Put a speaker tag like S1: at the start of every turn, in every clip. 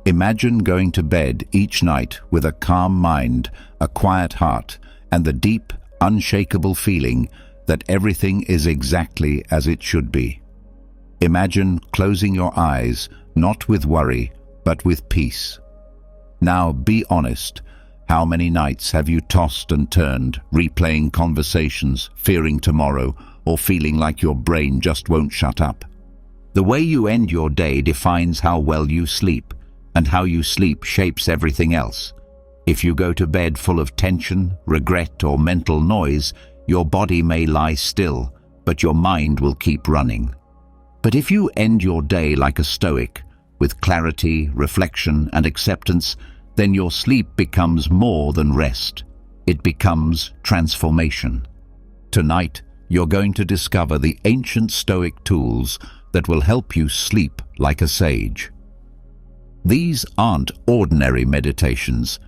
S1: Imagine going to bed each night with a calm mind, a quiet heart, and the deep, unshakable feeling that everything is exactly as it should be. Imagine closing your eyes, not with worry, but with peace. Now be honest. How many nights have you tossed and turned, replaying conversations, fearing tomorrow, or feeling like your brain just won't shut up? The way you end your day defines how well you sleep, and how you sleep shapes everything else. If you go to bed full of tension, regret, or mental noise, your body may lie still, but your mind will keep running. But if you end your day like a Stoic, with clarity, reflection, and acceptance, then your sleep becomes more than rest. It becomes transformation. Tonight, you're going to discover the ancient Stoic tools that will help you sleep like a sage. These aren't ordinary meditations.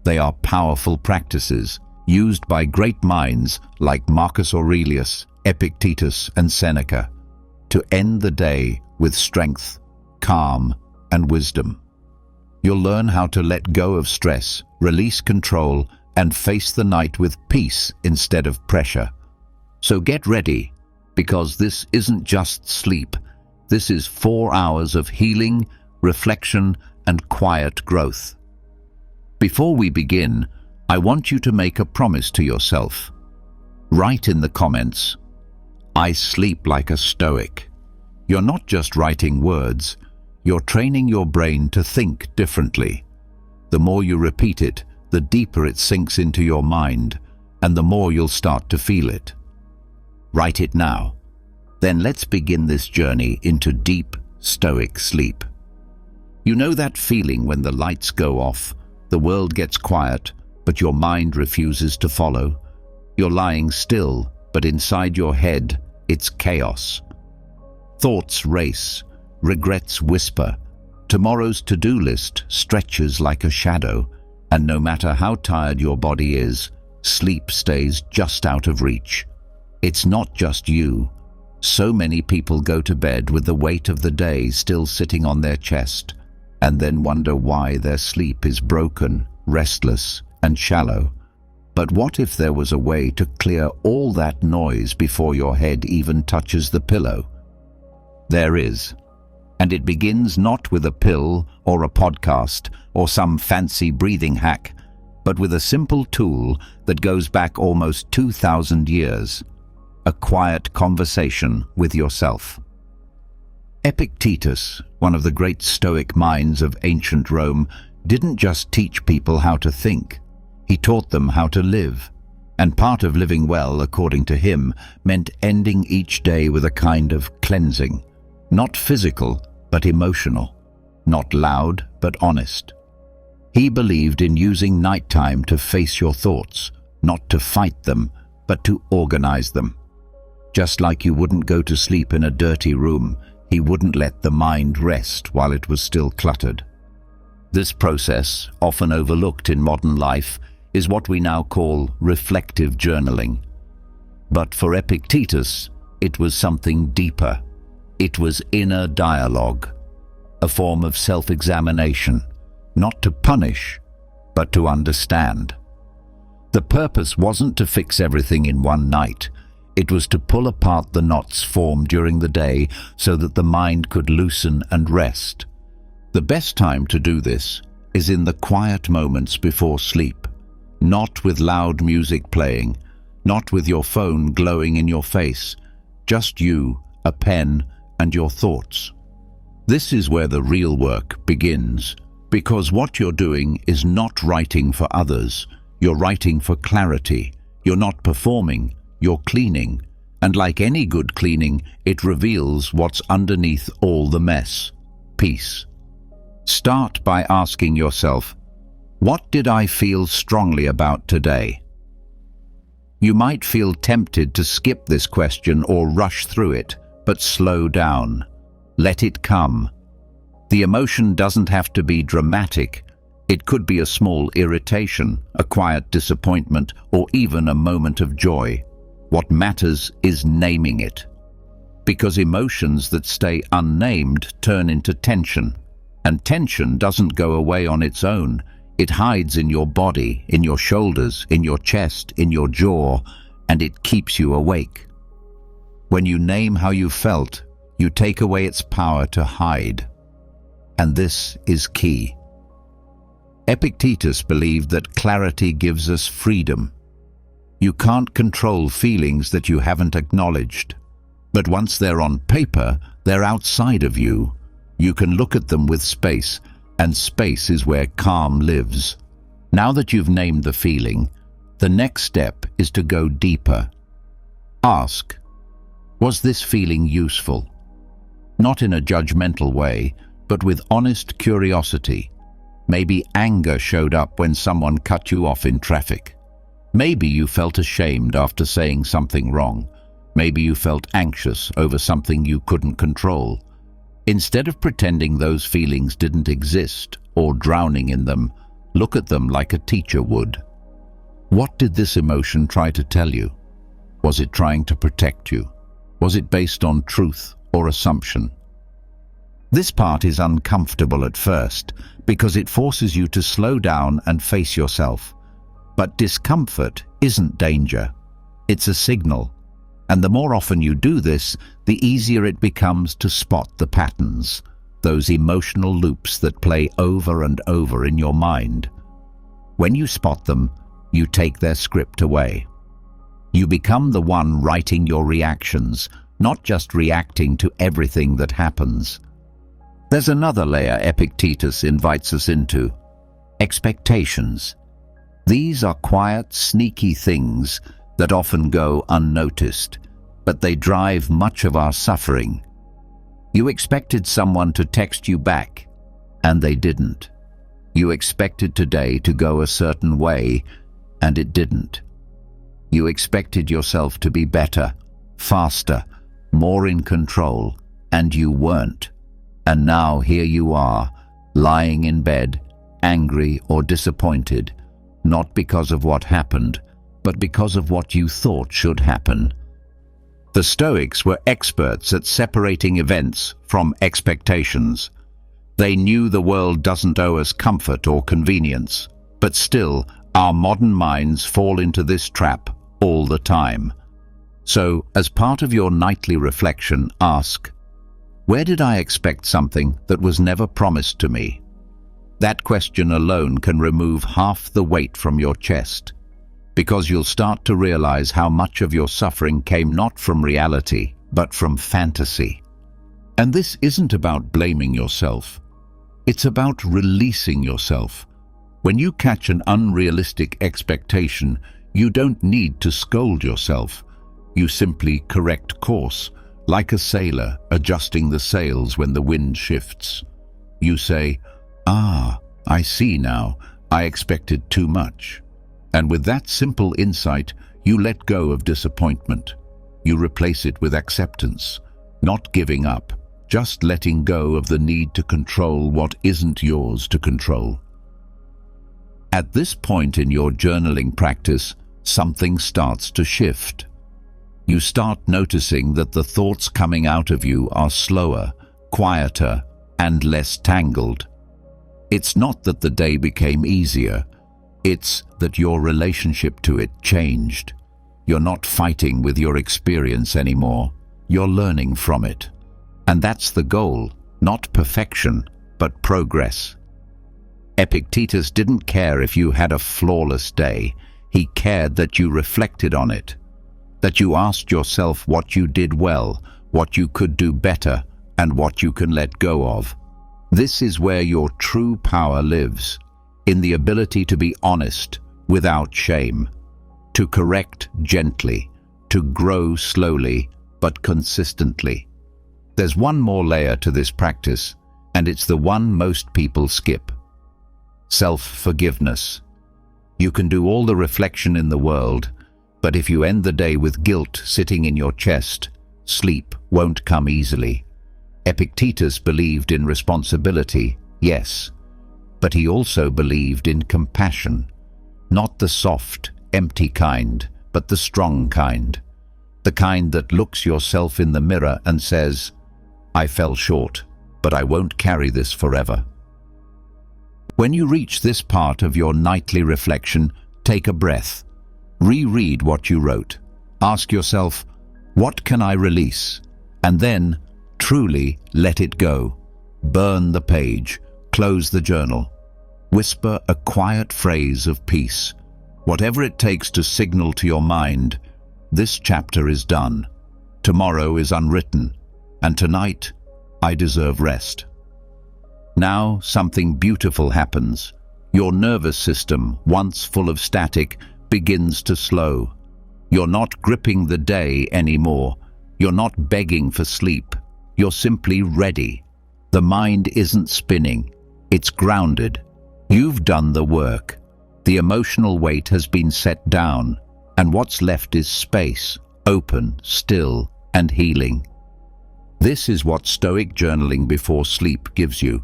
S1: They are powerful practices used by great minds like Marcus Aurelius, Epictetus, and Seneca to end the day with strength, calm, and wisdom. You'll learn how to let go of stress, release control, and face the night with peace instead of pressure. So get ready, because this isn't just sleep. This is 4 hours of healing, reflection, and quiet growth. Before we begin, I want you to make a promise to yourself. Write in the comments, "I sleep like a Stoic." You're not just writing words, you're training your brain to think differently. The more you repeat it, the deeper it sinks into your mind, and the more you'll start to feel it. Write it now. Then let's begin this journey into deep, Stoic sleep. You know that feeling when the lights go off, the world gets quiet, but your mind refuses to follow? You're lying still, but inside your head, it's chaos. Thoughts race, regrets whisper, tomorrow's to-do list stretches like a shadow, and no matter how tired your body is, sleep stays just out of reach. It's not just you. So many people go to bed with the weight of the day still sitting on their chest, and then wonder why their sleep is broken, restless, and shallow. But what if there was a way to clear all that noise before your head even touches the pillow? There is. And it begins not with a pill or a podcast or some fancy breathing hack, but with a simple tool that goes back almost 2,000 years. A quiet conversation with yourself. Epictetus, one of the great Stoic minds of ancient Rome, didn't just teach people how to think. He taught them how to live. And part of living well, according to him, meant ending each day with a kind of cleansing. Not physical, but emotional. Not loud, but honest. He believed in using nighttime to face your thoughts, not to fight them, but to organize them. Just like you wouldn't go to sleep in a dirty room, he wouldn't let the mind rest while it was still cluttered. This process, often overlooked in modern life, is what we now call reflective journaling. But for Epictetus, it was something deeper. It was inner dialogue, a form of self-examination, not to punish, but to understand. The purpose wasn't to fix everything in one night. It was to pull apart the knots formed during the day so that the mind could loosen and rest. The best time to do this is in the quiet moments before sleep, not with loud music playing, not with your phone glowing in your face, just you, a pen, and your thoughts. This is where the real work begins, because what you're doing is not writing for others. You're writing for clarity. You're not performing. You're cleaning, and like any good cleaning, it reveals what's underneath all the mess: peace. Start by asking yourself, what did I feel strongly about today? You might feel tempted to skip this question or rush through it, but slow down. Let it come. The emotion doesn't have to be dramatic. It could be a small irritation, a quiet disappointment, or even a moment of joy. What matters is naming it. Because emotions that stay unnamed turn into tension. And tension doesn't go away on its own. It hides in your body, in your shoulders, in your chest, in your jaw, and it keeps you awake. When you name how you felt, you take away its power to hide. And this is key. Epictetus believed that clarity gives us freedom. You can't control feelings that you haven't acknowledged. But once they're on paper, they're outside of you. You can look at them with space, and space is where calm lives. Now that you've named the feeling, the next step is to go deeper. Ask, was this feeling useful? Not in a judgmental way, but with honest curiosity. Maybe anger showed up when someone cut you off in traffic. Maybe you felt ashamed after saying something wrong. Maybe you felt anxious over something you couldn't control. Instead of pretending those feelings didn't exist or drowning in them, look at them like a teacher would. What did this emotion try to tell you? Was it trying to protect you? Was it based on truth or assumption? This part is uncomfortable at first because it forces you to slow down and face yourself. But discomfort isn't danger. It's a signal. And the more often you do this, the easier it becomes to spot the patterns, those emotional loops that play over and over in your mind. When you spot them, you take their script away. You become the one writing your reactions, not just reacting to everything that happens. There's another layer Epictetus invites us into: expectations. These are quiet, sneaky things that often go unnoticed, but they drive much of our suffering. You expected someone to text you back, and they didn't. You expected today to go a certain way, and it didn't. You expected yourself to be better, faster, more in control, and you weren't. And now here you are, lying in bed, angry or disappointed, not because of what happened, but because of what you thought should happen. The Stoics were experts at separating events from expectations. They knew the world doesn't owe us comfort or convenience, but still, our modern minds fall into this trap all the time. So, as part of your nightly reflection, ask, where did I expect something that was never promised to me? That question alone can remove half the weight from your chest, because you'll start to realize how much of your suffering came not from reality, but from fantasy. And this isn't about blaming yourself. It's about releasing yourself. When you catch an unrealistic expectation, you don't need to scold yourself. You simply correct course, like a sailor adjusting the sails when the wind shifts. You say, I see now, I expected too much. And with that simple insight, you let go of disappointment. You replace it with acceptance, not giving up, just letting go of the need to control what isn't yours to control. At this point in your journaling practice, something starts to shift. You start noticing that the thoughts coming out of you are slower, quieter, and less tangled. It's not that the day became easier. It's that your relationship to it changed. You're not fighting with your experience anymore. You're learning from it. And that's the goal, not perfection, but progress. Epictetus didn't care if you had a flawless day. He cared that you reflected on it, that you asked yourself what you did well, what you could do better, and what you can let go of. This is where your true power lives, in the ability to be honest without shame, to correct gently, to grow slowly but consistently. There's one more layer to this practice, and it's the one most people skip: self-forgiveness. You can do all the reflection in the world, but if you end the day with guilt sitting in your chest, sleep won't come easily. Epictetus believed in responsibility, yes, but he also believed in compassion, not the soft, empty kind, but the strong kind, the kind that looks yourself in the mirror and says, I fell short, but I won't carry this forever. When you reach this part of your nightly reflection, take a breath. Reread what you wrote. Ask yourself, what can I release? And then, truly let it go. Burn the page. Close the journal. Whisper a quiet phrase of peace. Whatever it takes to signal to your mind, this chapter is done. Tomorrow is unwritten. And tonight, I deserve rest. Now something beautiful happens. Your nervous system, once full of static, begins to slow. You're not gripping the day anymore. You're not begging for sleep. You're simply ready. The mind isn't spinning. It's grounded. You've done the work. The emotional weight has been set down, and what's left is space, open, still, and healing. This is what Stoic journaling before sleep gives you.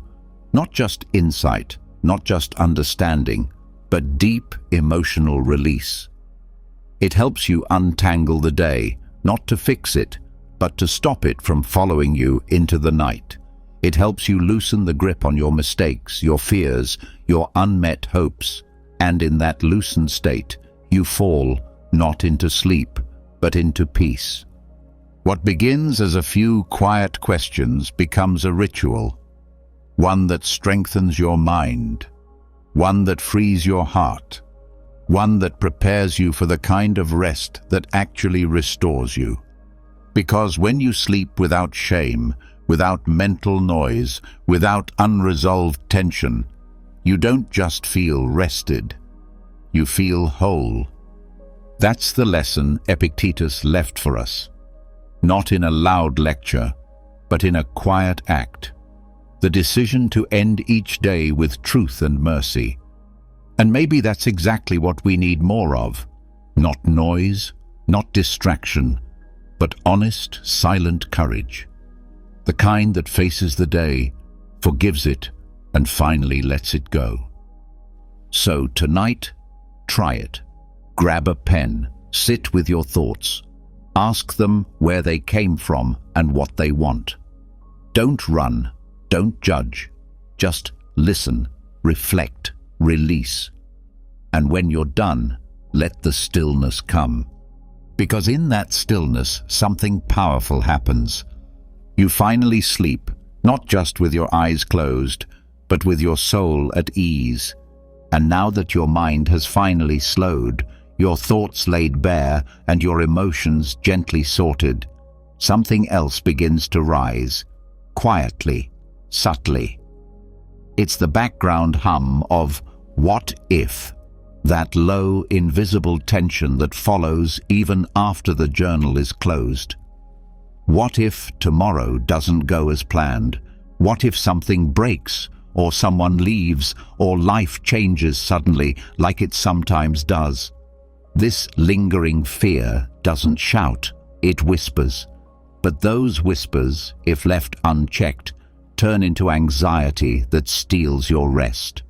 S1: Not just insight, not just understanding, but deep emotional release. It helps you untangle the day, not to fix it, but to stop it from following you into the night. It helps you loosen the grip on your mistakes, your fears, your unmet hopes, and in that loosened state, you fall not into sleep, but into peace. What begins as a few quiet questions becomes a ritual, one that strengthens your mind, one that frees your heart, one that prepares you for the kind of rest that actually restores you. Because when you sleep without shame, without mental noise, without unresolved tension, you don't just feel rested, you feel whole. That's the lesson Epictetus left for us. Not in a loud lecture, but in a quiet act. The decision to end each day with truth and mercy. And maybe that's exactly what we need more of. Not noise, not distraction, but honest, silent courage. The kind that faces the day, forgives it, and finally lets it go. So tonight, try it. Grab a pen, sit with your thoughts. Ask them where they came from and what they want. Don't run, don't judge. Just listen, reflect, release. And when you're done, let the stillness come. Because in that stillness, something powerful happens. You finally sleep, not just with your eyes closed, but with your soul at ease. And now that your mind has finally slowed, your thoughts laid bare, and your emotions gently sorted, something else begins to rise, quietly, subtly. It's the background hum of what if, that low, invisible tension that follows even after the journal is closed. What if tomorrow doesn't go as planned? What if something breaks, or someone leaves, or life changes suddenly, like it sometimes does? This lingering fear doesn't shout, it whispers. But those whispers, if left unchecked, turn into anxiety that steals your rest.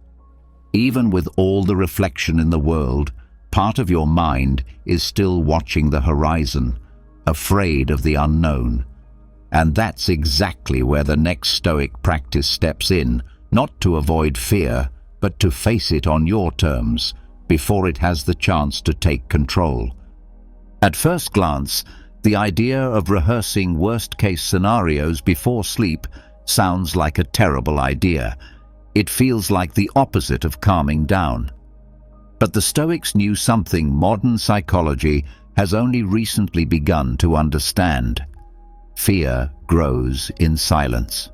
S1: Even with all the reflection in the world, part of your mind is still watching the horizon, afraid of the unknown. And that's exactly where the next Stoic practice steps in, not to avoid fear, but to face it on your terms, before it has the chance to take control. At first glance, the idea of rehearsing worst-case scenarios before sleep sounds like a terrible idea. It feels like the opposite of calming down. But the Stoics knew something modern psychology has only recently begun to understand. Fear grows in silence.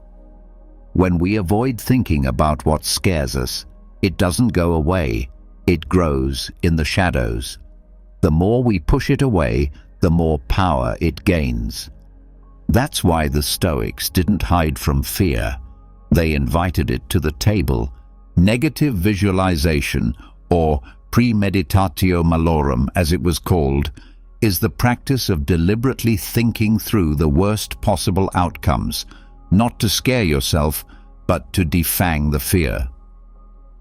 S1: When we avoid thinking about what scares us, it doesn't go away, it grows in the shadows. The more we push it away, the more power it gains. That's why the Stoics didn't hide from fear. They invited it to the table. Negative visualization, or premeditatio malorum as it was called, is the practice of deliberately thinking through the worst possible outcomes, not to scare yourself, but to defang the fear.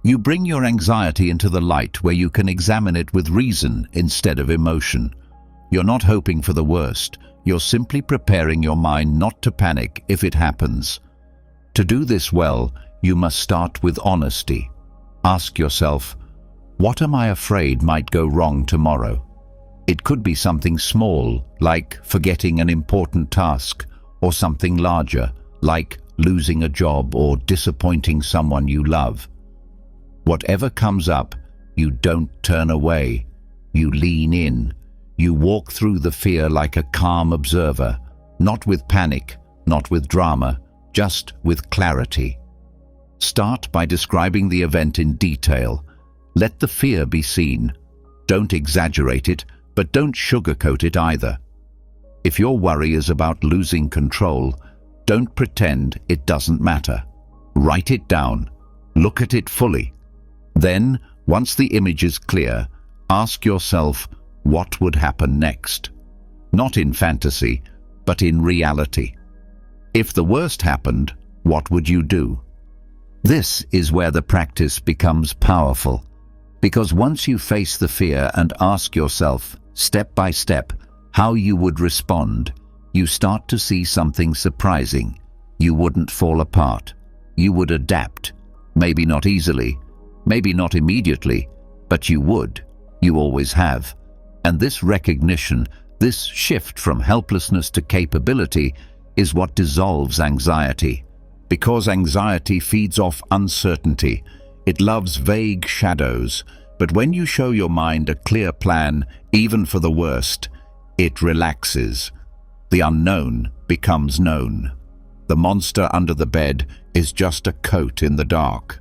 S1: You bring your anxiety into the light where you can examine it with reason instead of emotion. You're not hoping for the worst, you're simply preparing your mind not to panic if it happens. To do this well, you must start with honesty. Ask yourself, what am I afraid might go wrong tomorrow? It could be something small, like forgetting an important task, or something larger, like losing a job or disappointing someone you love. Whatever comes up, you don't turn away. You lean in. You walk through the fear like a calm observer, not with panic, not with drama, just with clarity. Start by describing the event in detail. Let the fear be seen. Don't exaggerate it, but don't sugarcoat it either. If your worry is about losing control, don't pretend it doesn't matter. Write it down. Look at it fully. Then, once the image is clear, ask yourself what would happen next. Not in fantasy, but in reality. If the worst happened, what would you do? This is where the practice becomes powerful, because once you face the fear and ask yourself, step by step, how you would respond, you start to see something surprising. You wouldn't fall apart. You would adapt. Maybe not easily, maybe not immediately, but you would. You always have. And this recognition, this shift from helplessness to capability, is what dissolves anxiety. Because anxiety feeds off uncertainty. It loves vague shadows. But when you show your mind a clear plan, even for the worst, it relaxes. The unknown becomes known. The monster under the bed is just a coat in the dark.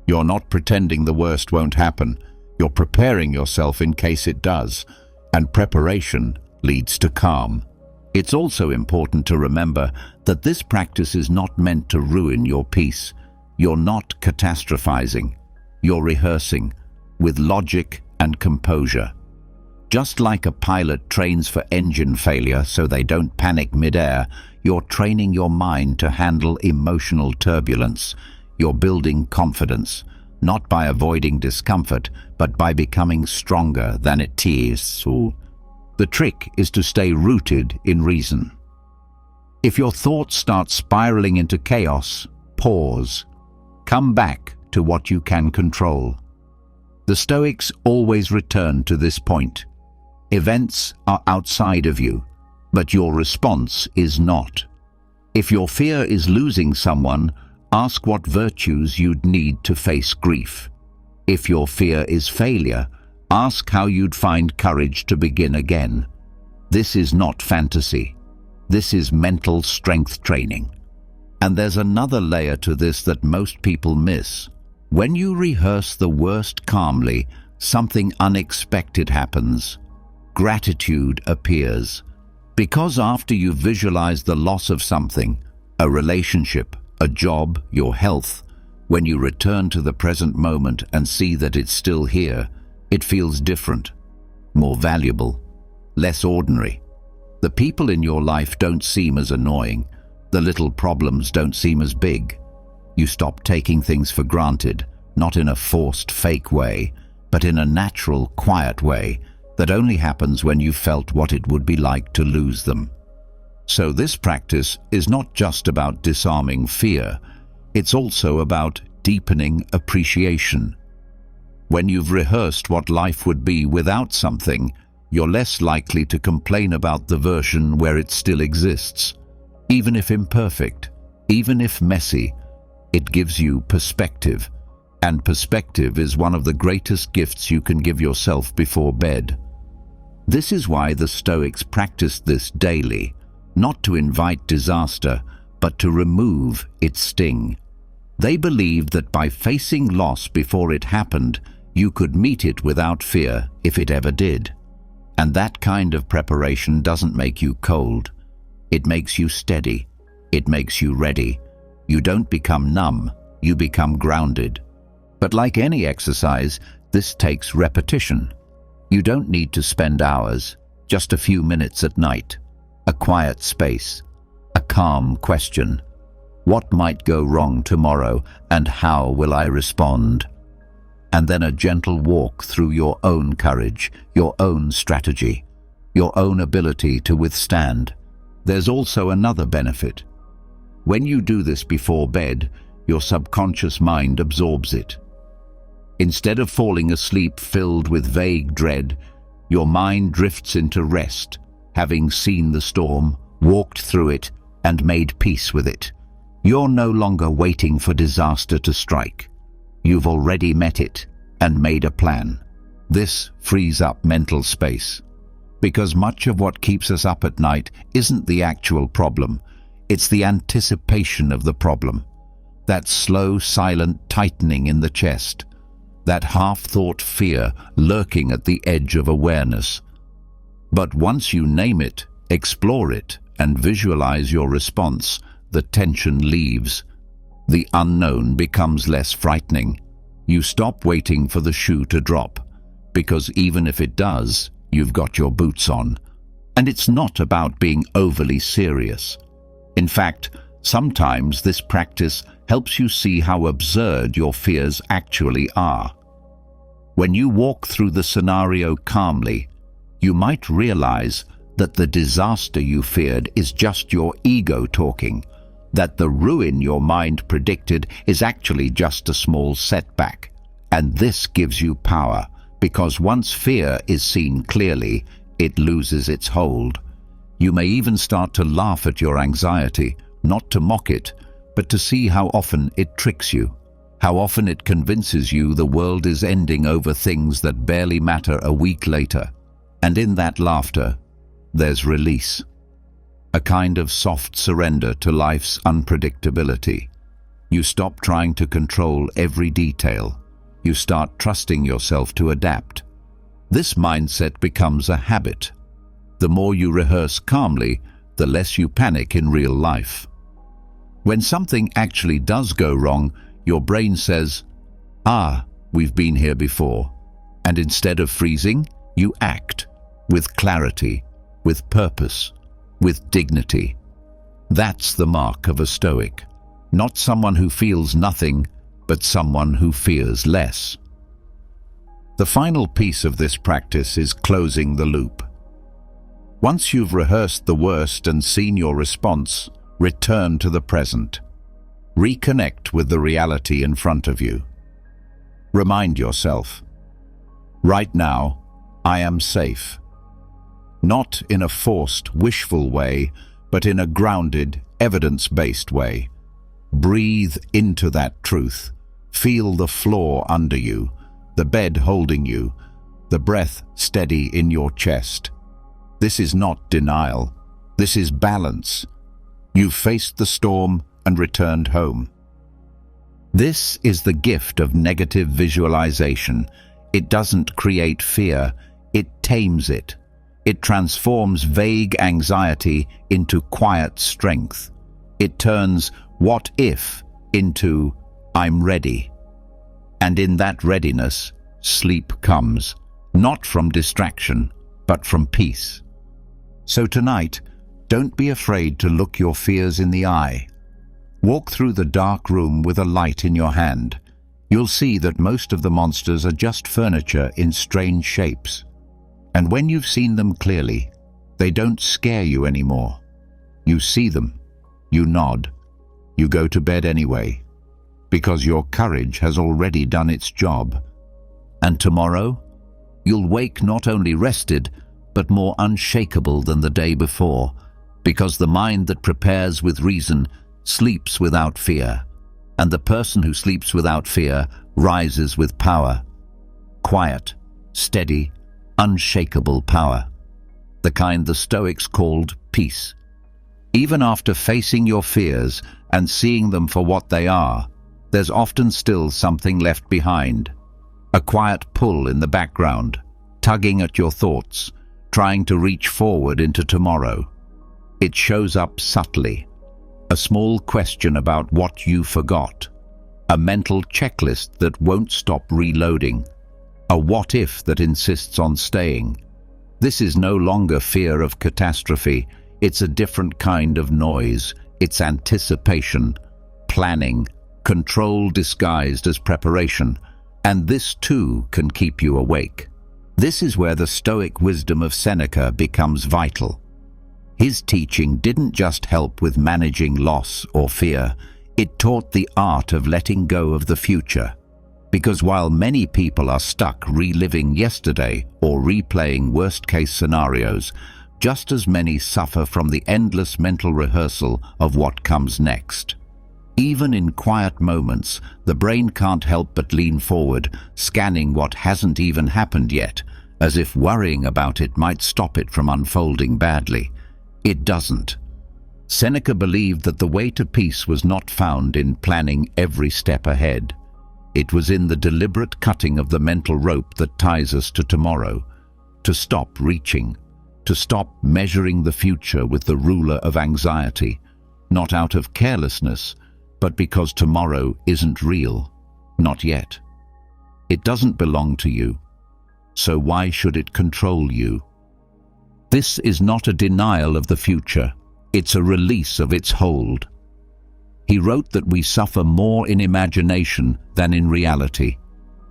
S1: You're not pretending the worst won't happen. You're preparing yourself in case it does. And preparation leads to calm. It's also important to remember that this practice is not meant to ruin your peace. You're not catastrophizing. You're rehearsing with logic and composure. Just like a pilot trains for engine failure so they don't panic mid-air, you're training your mind to handle emotional turbulence. You're building confidence, not by avoiding discomfort, but by becoming stronger than it is. The trick is to stay rooted in reason. If your thoughts start spiraling into chaos, pause. Come back to what you can control. The Stoics always return to this point. Events are outside of you, but your response is not. If your fear is losing someone, ask what virtues you'd need to face grief. If your fear is failure, ask how you'd find courage to begin again. This is not fantasy. This is mental strength training. And there's another layer to this that most people miss. When you rehearse the worst calmly, something unexpected happens. Gratitude appears. Because after you visualize the loss of something, a relationship, a job, your health, when you return to the present moment and see that it's still here, it feels different, more valuable, less ordinary. The people in your life don't seem as annoying. The little problems don't seem as big. You stop taking things for granted, not in a forced, fake way, but in a natural, quiet way that only happens when you felt what it would be like to lose them. So this practice is not just about disarming fear, it's also about deepening appreciation. When you've rehearsed what life would be without something, you're less likely to complain about the version where it still exists. Even if imperfect, even if messy, it gives you perspective. And perspective is one of the greatest gifts you can give yourself before bed. This is why the Stoics practiced this daily, not to invite disaster, but to remove its sting. They believed that by facing loss before it happened, you could meet it without fear if it ever did. And that kind of preparation doesn't make you cold. It makes you steady. It makes you ready. You don't become numb, you become grounded. But like any exercise, this takes repetition. You don't need to spend hours, just a few minutes at night. A quiet space, a calm question. What might go wrong tomorrow, and how will I respond? And then a gentle walk through your own courage, your own strategy, your own ability to withstand. There's also another benefit. When you do this before bed, your subconscious mind absorbs it. Instead of falling asleep filled with vague dread, your mind drifts into rest, having seen the storm, walked through it, and made peace with it. You're no longer waiting for disaster to strike. You've already met it and made a plan. This frees up mental space, because much of what keeps us up at night isn't the actual problem, it's the anticipation of the problem. That slow, silent tightening in the chest, that half-thought fear lurking at the edge of awareness. But once you name it, explore it, and visualize your response, the tension leaves. The unknown becomes less frightening. You stop waiting for the shoe to drop, because even if it does, you've got your boots on. And it's not about being overly serious. In fact, sometimes this practice helps you see how absurd your fears actually are. When you walk through the scenario calmly, you might realize that the disaster you feared is just your ego talking, that the ruin your mind predicted is actually just a small setback. And this gives you power, because once fear is seen clearly, it loses its hold. You may even start to laugh at your anxiety, not to mock it, but to see how often it tricks you, how often it convinces you the world is ending over things that barely matter a week later. And in that laughter, there's release. A kind of soft surrender to life's unpredictability. You stop trying to control every detail. You start trusting yourself to adapt. This mindset becomes a habit. The more you rehearse calmly, the less you panic in real life. When something actually does go wrong, your brain says, "Ah, we've been here before." And instead of freezing, you act with clarity, with purpose, with dignity. That's the mark of a Stoic. Not someone who feels nothing, but someone who fears less. The final piece of this practice is closing the loop. Once you've rehearsed the worst and seen your response, return to the present. Reconnect with the reality in front of you. Remind yourself, right now, I am safe. Not in a forced, wishful way, but in a grounded, evidence-based way. Breathe into that truth. Feel the floor under you, the bed holding you, the breath steady in your chest. This is not denial. This is balance. You've faced the storm and returned home. This is the gift of negative visualization. It doesn't create fear, it tames it. It transforms vague anxiety into quiet strength. It turns "what if" into "I'm ready." And in that readiness, sleep comes, not from distraction, but from peace. So tonight, don't be afraid to look your fears in the eye. Walk through the dark room with a light in your hand. You'll see that most of the monsters are just furniture in strange shapes. And when you've seen them clearly, they don't scare you anymore. You see them, you nod, you go to bed anyway, because your courage has already done its job. And tomorrow, you'll wake not only rested, but more unshakable than the day before, because the mind that prepares with reason sleeps without fear, and the person who sleeps without fear rises with power. Quiet, steady, unshakable power. The kind the Stoics called peace. Even after facing your fears and seeing them for what they are, there's often still something left behind. A quiet pull in the background, tugging at your thoughts, trying to reach forward into tomorrow. It shows up subtly. A small question about what you forgot. A mental checklist that won't stop reloading. A what if that insists on staying. This is no longer fear of catastrophe. It's a different kind of noise. It's anticipation, planning, control disguised as preparation. And this too can keep you awake. This is where the Stoic wisdom of Seneca becomes vital. His teaching didn't just help with managing loss or fear, it taught the art of letting go of the future. Because while many people are stuck reliving yesterday or replaying worst-case scenarios, just as many suffer from the endless mental rehearsal of what comes next. Even in quiet moments, the brain can't help but lean forward, scanning what hasn't even happened yet, as if worrying about it might stop it from unfolding badly. It doesn't. Seneca believed that the way to peace was not found in planning every step ahead. It was in the deliberate cutting of the mental rope that ties us to tomorrow, to stop reaching, to stop measuring the future with the ruler of anxiety, not out of carelessness, but because tomorrow isn't real, not yet. It doesn't belong to you, so why should it control you? This is not a denial of the future, it's a release of its hold. He wrote that we suffer more in imagination than in reality,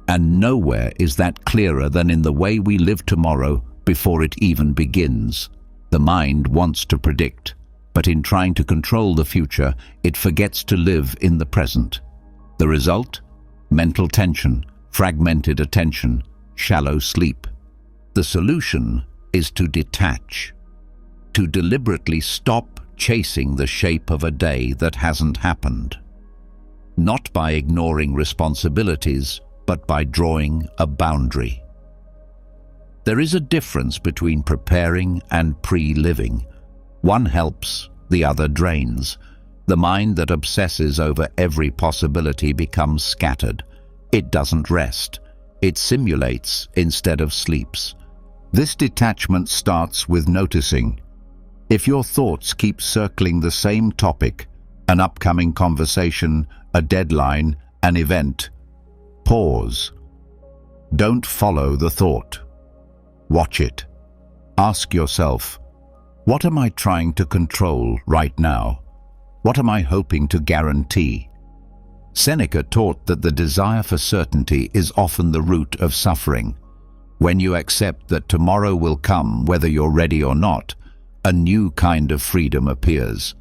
S1: and nowhere is that clearer than in the way we live tomorrow before it even begins. The mind wants to predict, but in trying to control the future, it forgets to live in the present. The result? Mental tension, fragmented attention, shallow sleep. The solution is to detach, to deliberately stop chasing the shape of a day that hasn't happened. Not by ignoring responsibilities, but by drawing a boundary. There is a difference between preparing and pre-living. One helps, the other drains. The mind that obsesses over every possibility becomes scattered. It doesn't rest. It simulates instead of sleeps. This detachment starts with noticing. If your thoughts keep circling the same topic, an upcoming conversation, a deadline, an event, pause. Don't follow the thought. Watch it. Ask yourself, what am I trying to control right now? What am I hoping to guarantee? Seneca taught that the desire for certainty is often the root of suffering. When you accept that tomorrow will come whether you're ready or not, a new kind of freedom appears.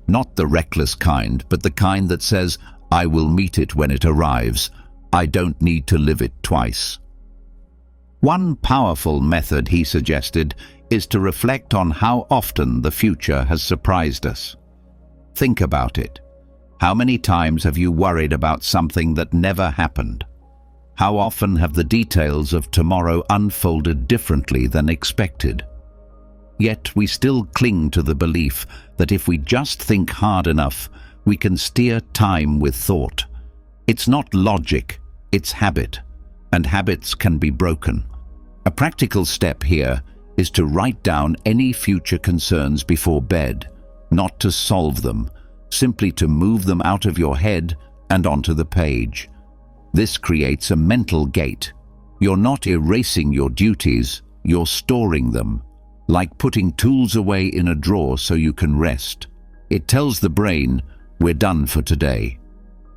S1: Not the reckless kind, but the kind that says, I will meet it when it arrives. I don't need to live it twice. One powerful method he suggested is to reflect on how often the future has surprised us. Think about it. How many times have you worried about something that never happened? How often have the details of tomorrow unfolded differently than expected? Yet we still cling to the belief that if we just think hard enough, we can steer time with thought. It's not logic, it's habit, and habits can be broken. A practical step here is to write down any future concerns before bed, not to solve them, simply to move them out of your head and onto the page. This creates a mental gate. You're not erasing your duties, you're storing them, like putting tools away in a drawer so you can rest. It tells the brain, we're done for today.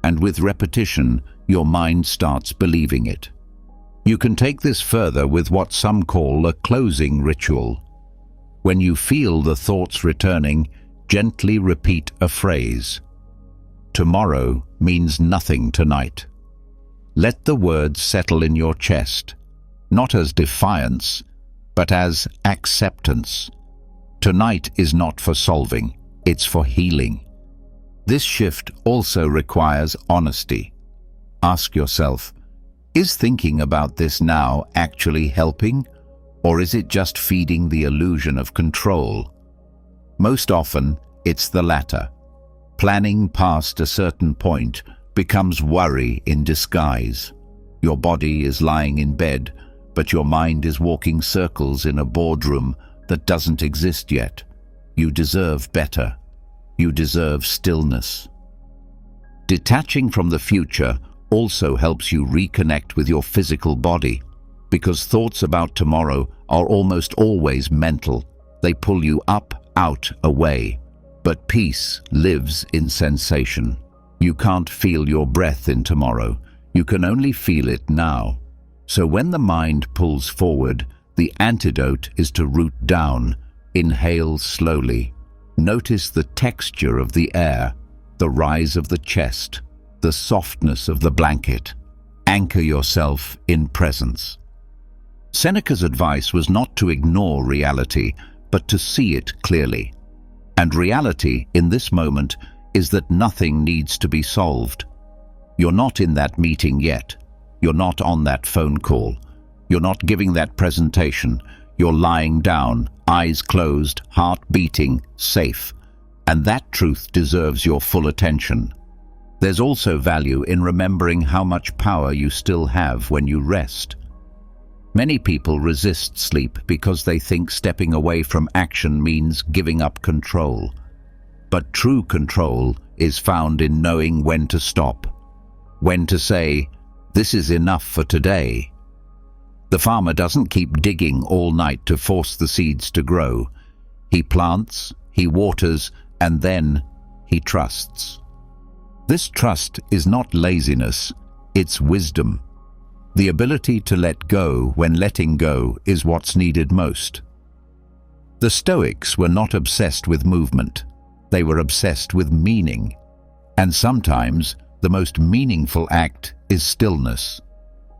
S1: And with repetition, your mind starts believing it. You can take this further with what some call a closing ritual. When you feel the thoughts returning, gently repeat a phrase. Tomorrow means nothing tonight. Let the words settle in your chest, not as defiance, but as acceptance. Tonight is not for solving, it's for healing. This shift also requires honesty. Ask yourself, is thinking about this now actually helping, or is it just feeding the illusion of control? Most often, it's the latter. Planning past a certain point becomes worry in disguise. Your body is lying in bed, but your mind is walking circles in a boardroom that doesn't exist yet. You deserve better. You deserve stillness. Detaching from the future also helps you reconnect with your physical body, because thoughts about tomorrow are almost always mental. They pull you up, out, away. But peace lives in sensation. You can't feel your breath in tomorrow. You can only feel it now. So when the mind pulls forward, the antidote is to root down. Inhale slowly. Notice the texture of the air, the rise of the chest, the softness of the blanket. Anchor yourself in presence. Seneca's advice was not to ignore reality, but to see it clearly. And reality, in this moment, is that nothing needs to be solved. You're not in that meeting yet. You're not on that phone call. You're not giving that presentation. You're lying down, eyes closed, heart beating, safe. And that truth deserves your full attention. There's also value in remembering how much power you still have when you rest. Many people resist sleep because they think stepping away from action means giving up control. But true control is found in knowing when to stop, when to say, "This is enough for today." The farmer doesn't keep digging all night to force the seeds to grow. He plants, he waters, and then he trusts. This trust is not laziness, it's wisdom. The ability to let go when letting go is what's needed most. The Stoics were not obsessed with movement. They were obsessed with meaning. And sometimes the most meaningful act is stillness.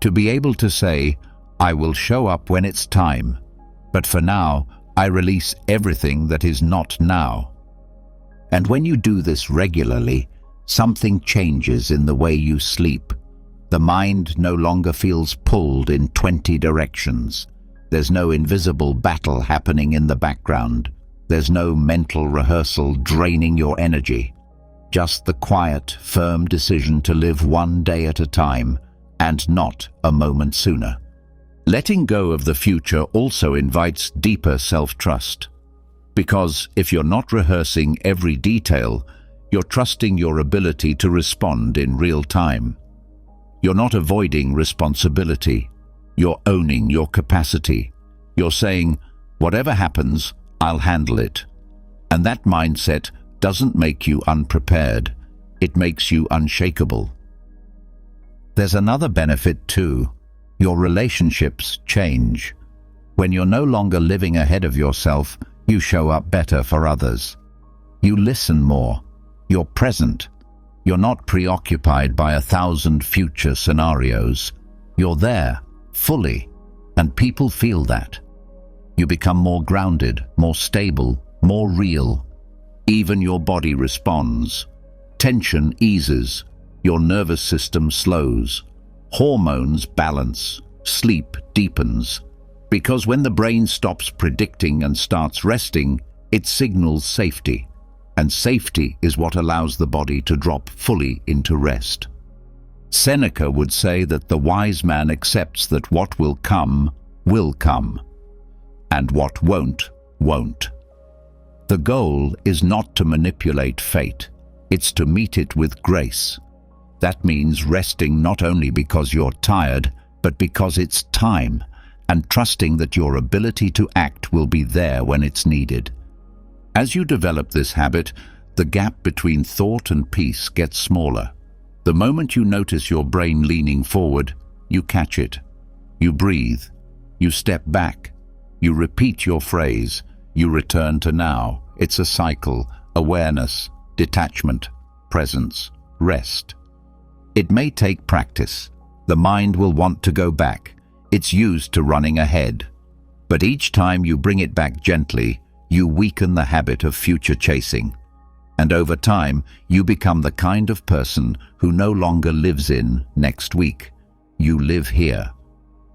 S1: To be able to say, "I will show up when it's time, but for now, I release everything that is not now." And when you do this regularly, something changes in the way you sleep. The mind no longer feels pulled in 20 directions. There's no invisible battle happening in the background. There's no mental rehearsal draining your energy. Just the quiet, firm decision to live one day at a time, and not a moment sooner. Letting go of the future also invites deeper self-trust. Because if you're not rehearsing every detail, you're trusting your ability to respond in real time. You're not avoiding responsibility. You're owning your capacity. You're saying, "Whatever happens, I'll handle it." And that mindset doesn't make you unprepared. It makes you unshakable. There's another benefit too. Your relationships change. When you're no longer living ahead of yourself, you show up better for others. You listen more. You're present. You're not preoccupied by 1,000 future scenarios. You're there, fully, and people feel that. You become more grounded, more stable, more real. Even your body responds. Tension eases. Your nervous system slows. Hormones balance. Sleep deepens. Because when the brain stops predicting and starts resting, it signals safety. And safety is what allows the body to drop fully into rest. Seneca would say that the wise man accepts that what will come, and what won't, won't. The goal is not to manipulate fate, it's to meet it with grace. That means resting not only because you're tired, but because it's time, and trusting that your ability to act will be there when it's needed. As you develop this habit, the gap between thought and peace gets smaller. The moment you notice your brain leaning forward, you catch it. You breathe. You step back. You repeat your phrase. You return to now. It's a cycle: awareness, detachment, presence, rest. It may take practice. The mind will want to go back. It's used to running ahead. But each time you bring it back gently, you weaken the habit of future chasing. And over time, you become the kind of person who no longer lives in next week. You live here.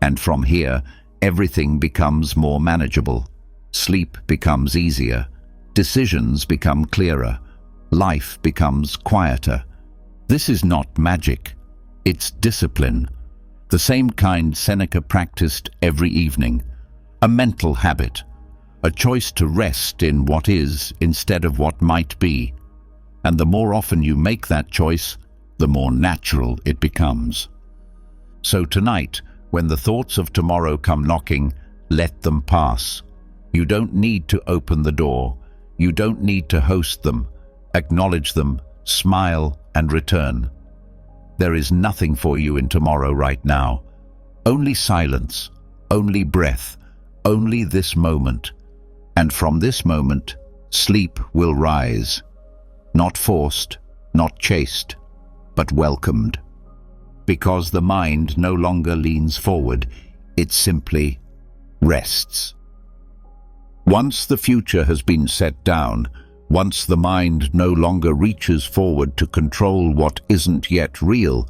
S1: And from here, everything becomes more manageable. Sleep becomes easier. Decisions become clearer. Life becomes quieter. This is not magic. It's discipline. The same kind Seneca practiced every evening. A mental habit. A choice to rest in what is instead of what might be. And the more often you make that choice, the more natural it becomes. So tonight, when the thoughts of tomorrow come knocking, let them pass. You don't need to open the door. You don't need to host them. Acknowledge them, smile, and return. There is nothing for you in tomorrow right now. Only silence, only breath, only this moment. And from this moment, sleep will rise. Not forced, not chased, but welcomed. because the mind no longer leans forward, it simply rests. Once the future has been set down, once the mind no longer reaches forward to control what isn't yet real,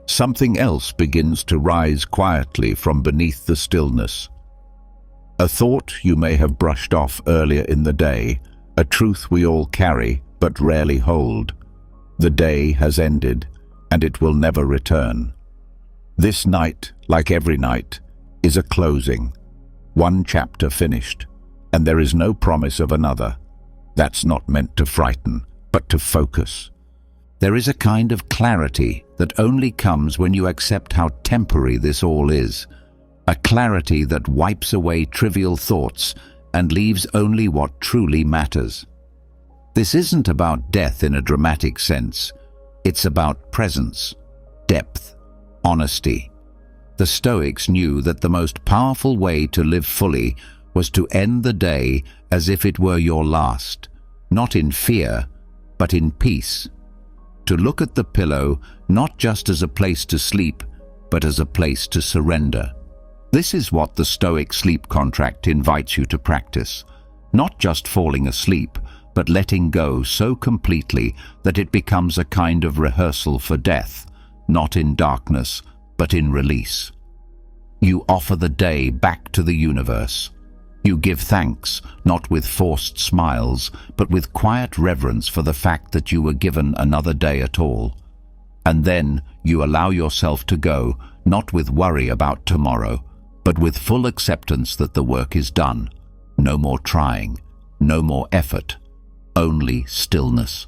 S1: something else begins to rise quietly from beneath the stillness. A thought you may have brushed off earlier in the day, a truth we all carry but rarely hold. The day has ended, and it will never return. This night, like every night, is a closing. One chapter finished, and there is no promise of another. That's not meant to frighten, but to focus. There is a kind of clarity that only comes when you accept how temporary this all is. A clarity that wipes away trivial thoughts and leaves only what truly matters. This isn't about death in a dramatic sense. It's about presence, depth, honesty. The Stoics knew that the most powerful way to live fully was to end the day as if it were your last, not in fear, but in peace. To look at the pillow not just as a place to sleep, but as a place to surrender. This is what the Stoic sleep contract invites you to practice. Not just falling asleep, but letting go so completely that it becomes a kind of rehearsal for death, not in darkness, but in release. You offer the day back to the universe. You give thanks, not with forced smiles, but with quiet reverence for the fact that you were given another day at all. And then you allow yourself to go, not with worry about tomorrow, but with full acceptance that the work is done. No more trying, no more effort, only stillness.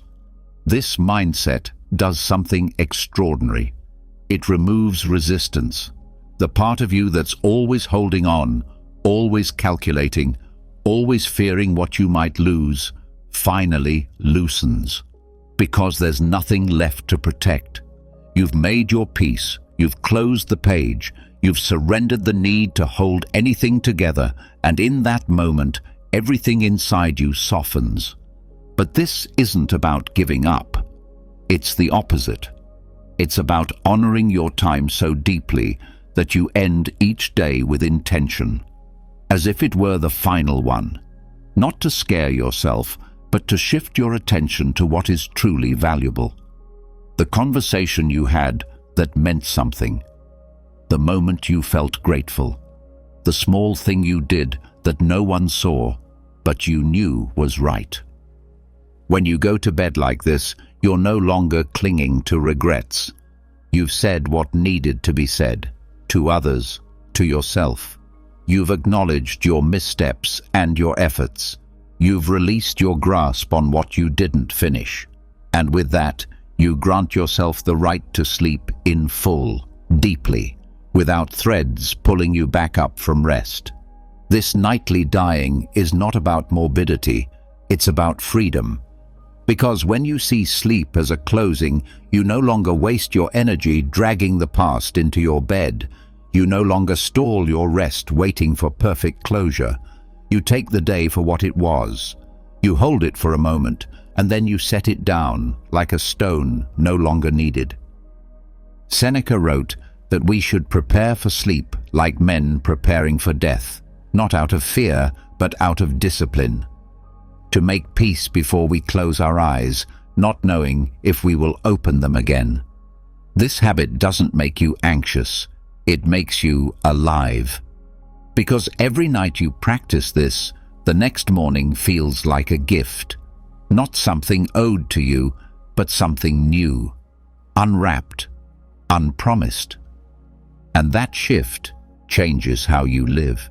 S1: This mindset does something extraordinary. It removes resistance. The part of you that's always holding on, always calculating, always fearing what you might lose, finally loosens. Because there's nothing left to protect. You've made your peace, you've closed the page, you've surrendered the need to hold anything together, and in that moment, everything inside you softens. But this isn't about giving up. It's the opposite. It's about honoring your time so deeply that you end each day with intention, as if it were the final one. Not to scare yourself, but to shift your attention to what is truly valuable. The conversation you had that meant something. The moment you felt grateful. The small thing you did that no one saw, but you knew was right. When you go to bed like this, you're no longer clinging to regrets. You've said what needed to be said, to others, to yourself. You've acknowledged your missteps and your efforts. You've released your grasp on what you didn't finish. And with that, you grant yourself the right to sleep in full, deeply, without threads pulling you back up from rest. This nightly dying is not about morbidity, it's about freedom. Because when you see sleep as a closing, you no longer waste your energy dragging the past into your bed. You no longer stall your rest waiting for perfect closure. You take the day for what it was. You hold it for a moment, and then you set it down like a stone no longer needed. Seneca wrote that we should prepare for sleep like men preparing for death, not out of fear, but out of discipline. To make peace before we close our eyes, not knowing if we will open them again. This habit doesn't make you anxious, it makes you alive. Because every night you practice this, the next morning feels like a gift. Not something owed to you, but something new, unwrapped, unpromised. And that shift changes how you live.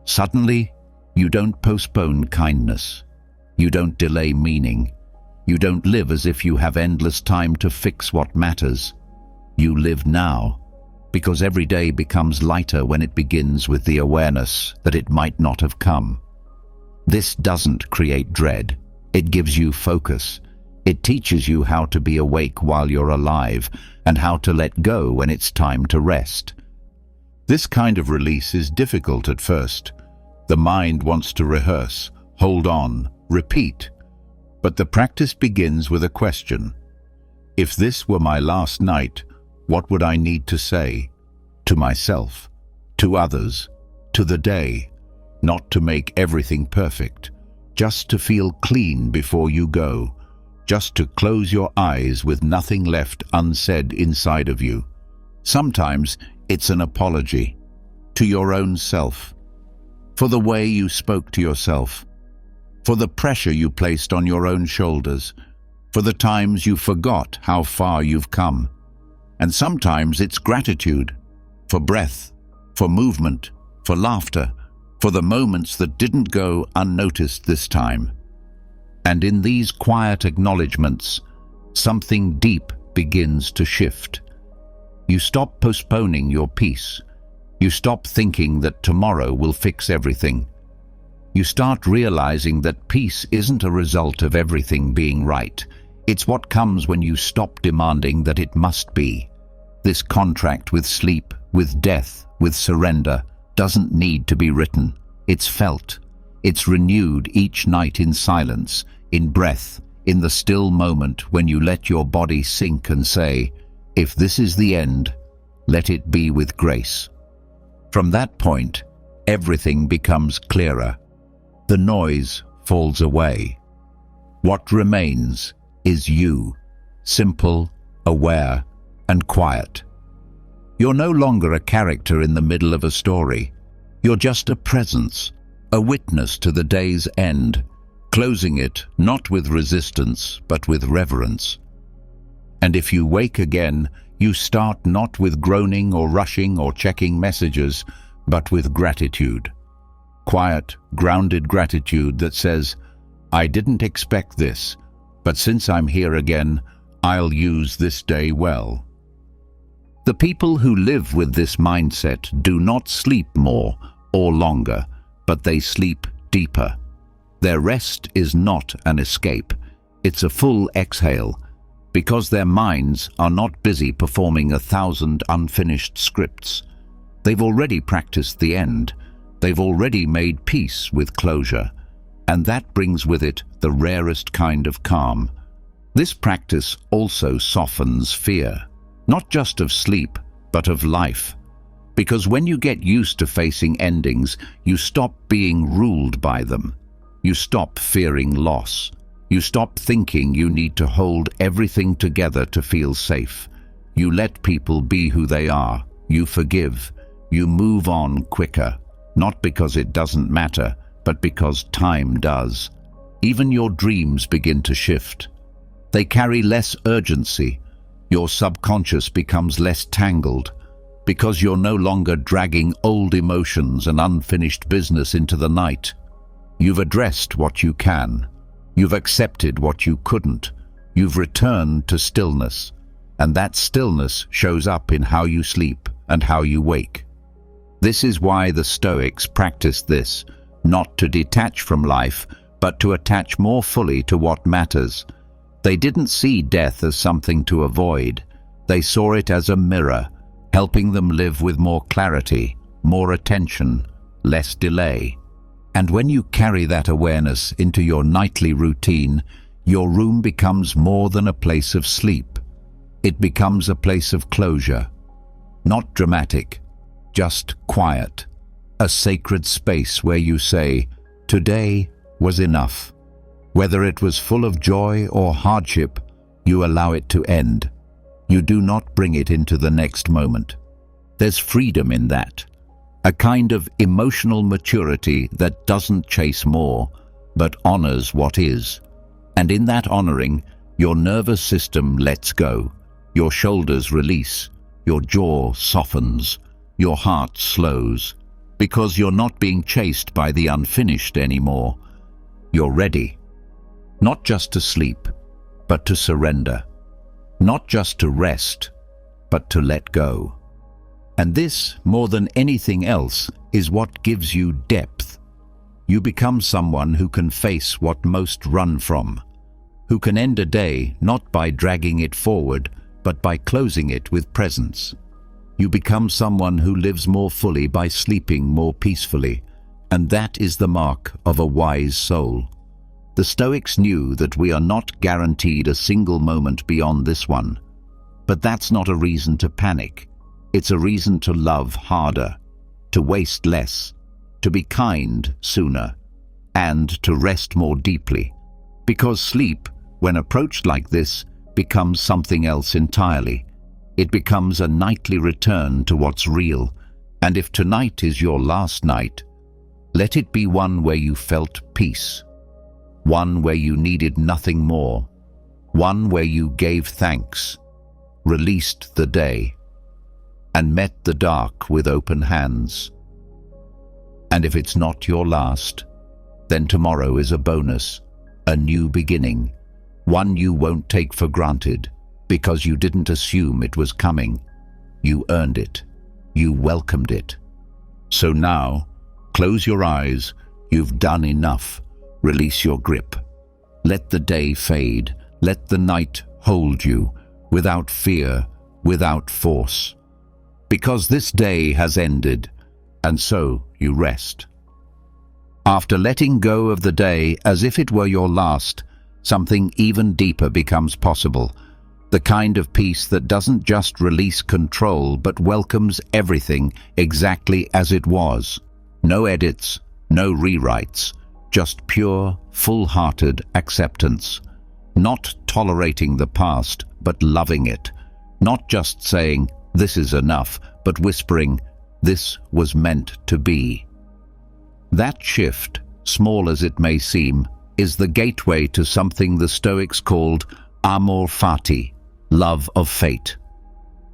S1: Suddenly, you don't postpone kindness. You don't delay meaning. You don't live as if you have endless time to fix what matters. You live now, because every day becomes lighter when it begins with the awareness that it might not have come. This doesn't create dread. It gives you focus. It teaches you how to be awake while you're alive and how to let go when it's time to rest. This kind of release is difficult at first. The mind wants to rehearse, hold on, repeat. But the practice begins with a question. If this were my last night, What would I need to say? To myself, to others, to the day, not to make everything perfect, just to feel clean before you go, just to close your eyes with nothing left unsaid inside of you. Sometimes it's an apology to your own self, for the way you spoke to yourself, for the pressure you placed on your own shoulders, for the times you forgot how far you've come. And sometimes it's gratitude, for breath, for movement, for laughter, for the moments that didn't go unnoticed this time. And in these quiet acknowledgements, something deep begins to shift. You stop postponing your peace. You stop thinking that tomorrow will fix everything. You start realizing that peace isn't a result of everything being right. It's what comes when you stop demanding that it must be. This contract with sleep, with death, with surrender, doesn't need to be written. It's felt. It's renewed each night in silence, in breath, in the still moment when you let your body sink and say, if this is the end, let it be with grace. From that point, everything becomes clearer. The noise falls away. What remains is you, simple, aware, and quiet. You're no longer a character in the middle of a story. You're just a presence, a witness to the day's end, closing it not with resistance, but with reverence. And if you wake again, you start not with groaning or rushing or checking messages, but with gratitude. Quiet, grounded gratitude that says, I didn't expect this, but since I'm here again, I'll use this day well. The people who live with this mindset do not sleep more or longer, but they sleep deeper. Their rest is not an escape, it's a full exhale, because their minds are not busy performing 1,000 unfinished scripts. They've already practiced the end. They've already made peace with closure. And that brings with it the rarest kind of calm. This practice also softens fear, not just of sleep, but of life. Because when you get used to facing endings, you stop being ruled by them. You stop fearing loss. You stop thinking you need to hold everything together to feel safe. You let people be who they are. You forgive. You move on quicker, not because it doesn't matter, but because time does. Even your dreams begin to shift. They carry less urgency. Your subconscious becomes less tangled, because you're no longer dragging old emotions and unfinished business into the night. You've addressed what you can. You've accepted what you couldn't. You've returned to stillness, and that stillness shows up in how you sleep and how you wake. This is why the Stoics practiced this, not to detach from life, but to attach more fully to what matters. They didn't see death as something to avoid. They saw it as a mirror, helping them live with more clarity, more attention, less delay. And when you carry that awareness into your nightly routine, your room becomes more than a place of sleep. It becomes a place of closure. Not dramatic, just quiet. A sacred space where you say, today was enough. Whether it was full of joy or hardship, you allow it to end. You do not bring it into the next moment. There's freedom in that. A kind of emotional maturity that doesn't chase more, but honors what is. And in that honoring, your nervous system lets go, your shoulders release, your jaw softens, your heart slows, because you're not being chased by the unfinished anymore. You're ready, not just to sleep, but to surrender, not just to rest, but to let go. And this, more than anything else, is what gives you depth. You become someone who can face what most run from, who can end a day not by dragging it forward, but by closing it with presence. You become someone who lives more fully by sleeping more peacefully, and that is the mark of a wise soul. The Stoics knew that we are not guaranteed a single moment beyond this one. But that's not a reason to panic. It's a reason to love harder, to waste less, to be kind sooner, and to rest more deeply. Because sleep, when approached like this, becomes something else entirely. It becomes a nightly return to what's real. And if tonight is your last night, let it be one where you felt peace, one where you needed nothing more, one where you gave thanks, released the day, and met the dark with open hands. And if it's not your last, then tomorrow is a bonus, a new beginning, one you won't take for granted because you didn't assume it was coming. You earned it. You welcomed it. So now, close your eyes. You've done enough. Release your grip. Let the day fade. Let the night hold you, without fear, without force. Because this day has ended, and so you rest. After letting go of the day as if it were your last, something even deeper becomes possible. The kind of peace that doesn't just release control but welcomes everything exactly as it was. No edits, no rewrites, just pure, full-hearted acceptance. Not tolerating the past, but loving it. Not just saying, "This is enough," but whispering, "This was meant to be." That shift, small as it may seem, is the gateway to something the Stoics called Amor Fati, love of fate.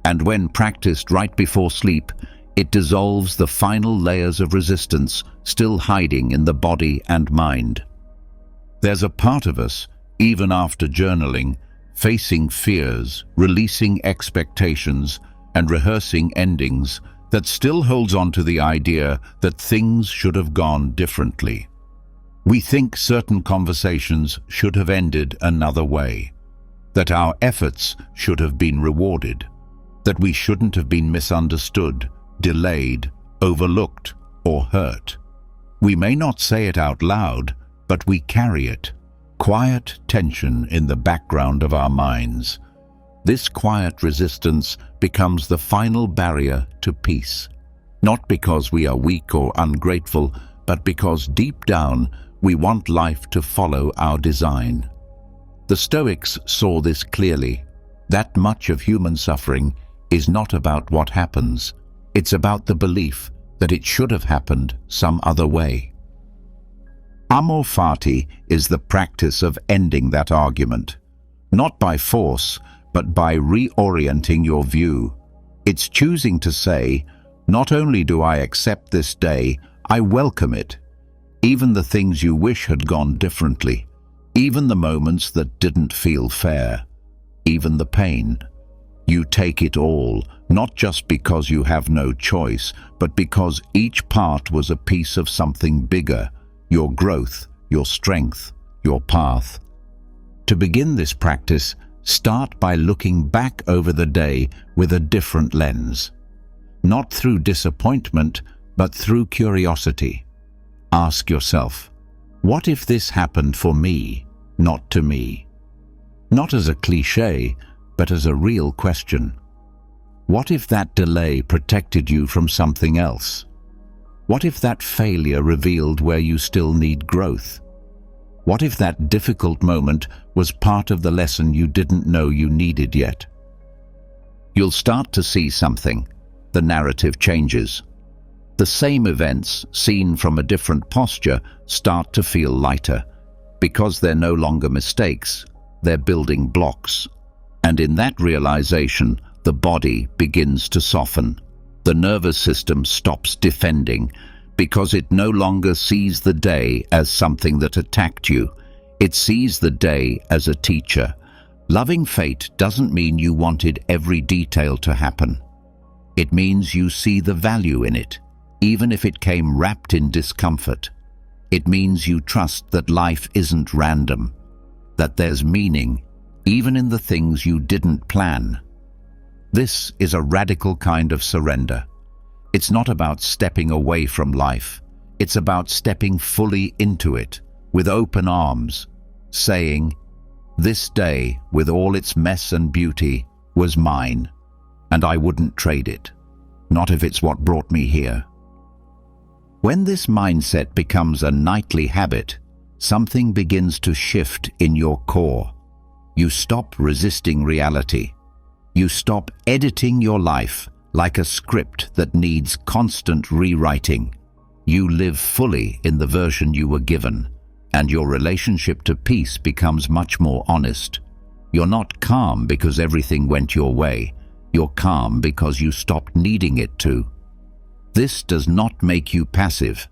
S1: And when practiced right before sleep, it dissolves the final layers of resistance still hiding in the body and mind. There's a part of us, even after journaling, facing fears, releasing expectations, and rehearsing endings, that still holds on to the idea that things should have gone differently. We think certain conversations should have ended another way, that our efforts should have been rewarded, that we shouldn't have been misunderstood, delayed, overlooked, or hurt. We may not say it out loud, but we carry it. Quiet tension in the background of our minds. This quiet resistance becomes the final barrier to peace. Not because we are weak or ungrateful, but because deep down we want life to follow our design. The Stoics saw this clearly. That much of human suffering is not about what happens. It's about the belief that it should have happened some other way. Amor Fati is the practice of ending that argument, not by force, but by reorienting your view. It's choosing to say, not only do I accept this day, I welcome it. Even the things you wish had gone differently, even the moments that didn't feel fair, even the pain. You take it all, not just because you have no choice, but because each part was a piece of something bigger, your growth, your strength, your path. To begin this practice, start by looking back over the day with a different lens. Not through disappointment, but through curiosity. Ask yourself, what if this happened for me, not to me? Not as a cliché, but as a real question. What if that delay protected you from something else? What if that failure revealed where you still need growth? What if that difficult moment was part of the lesson you didn't know you needed yet? You'll start to see something. The narrative changes. The same events, seen from a different posture, start to feel lighter. Because they're no longer mistakes, they're building blocks. And in that realization, the body begins to soften. The nervous system stops defending, because it no longer sees the day as something that attacked you. It sees the day as a teacher. Loving fate doesn't mean you wanted every detail to happen. It means you see the value in it, even if it came wrapped in discomfort. It means you trust that life isn't random, that there's meaning, even in the things you didn't plan. This is a radical kind of surrender. It's not about stepping away from life. It's about stepping fully into it, with open arms, saying, "This day, with all its mess and beauty, was mine, and I wouldn't trade it, not if it's what brought me here. When this mindset becomes a nightly habit, something begins to shift in your core. You stop resisting reality. You stop editing your life like a script that needs constant rewriting. You live fully in the version you were given, and your relationship to peace becomes much more honest. You're not calm because everything went your way. You're calm because you stopped needing it to. This does not make you passive.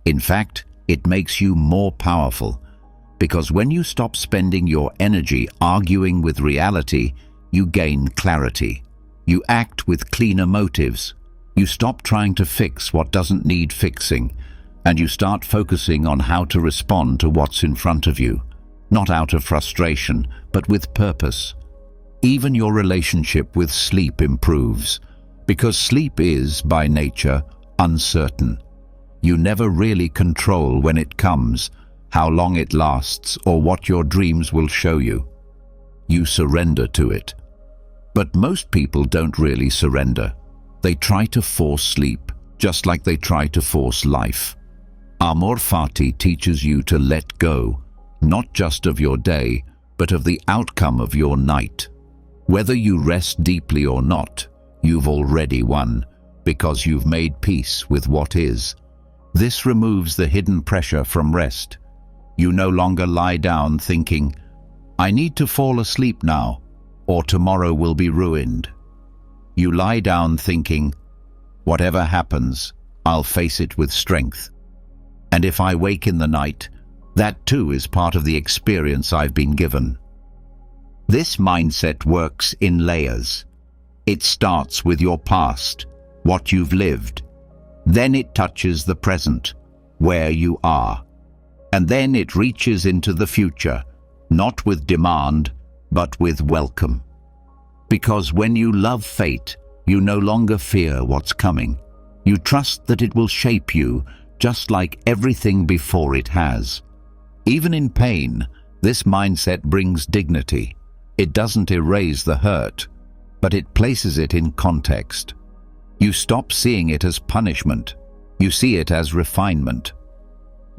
S1: In fact, it makes you more powerful, because when you stop spending your energy arguing with reality, you gain clarity. You act with cleaner motives. You stop trying to fix what doesn't need fixing, and you start focusing on how to respond to what's in front of you, not out of frustration, but with purpose. Even your relationship with sleep improves, because sleep is, by nature, uncertain. You never really control when it comes, how long it lasts, or what your dreams will show you. You surrender to it. But most people don't really surrender. They try to force sleep, just like they try to force life. Amor Fati teaches you to let go, not just of your day, but of the outcome of your night. Whether you rest deeply or not, you've already won, because you've made peace with what is. This removes the hidden pressure from rest. You no longer lie down thinking, "I need to fall asleep now, or tomorrow will be ruined." You lie down thinking, "Whatever happens, I'll face it with strength. And if I wake in the night, that too is part of the experience I've been given." This mindset works in layers. It starts with your past, what you've lived. Then it touches the present, where you are. And then it reaches into the future, not with demand, but with welcome. Because when you love fate, you no longer fear what's coming. You trust that it will shape you, just like everything before it has. Even in pain, this mindset brings dignity. It doesn't erase the hurt, but it places it in context. You stop seeing it as punishment. You see it as refinement.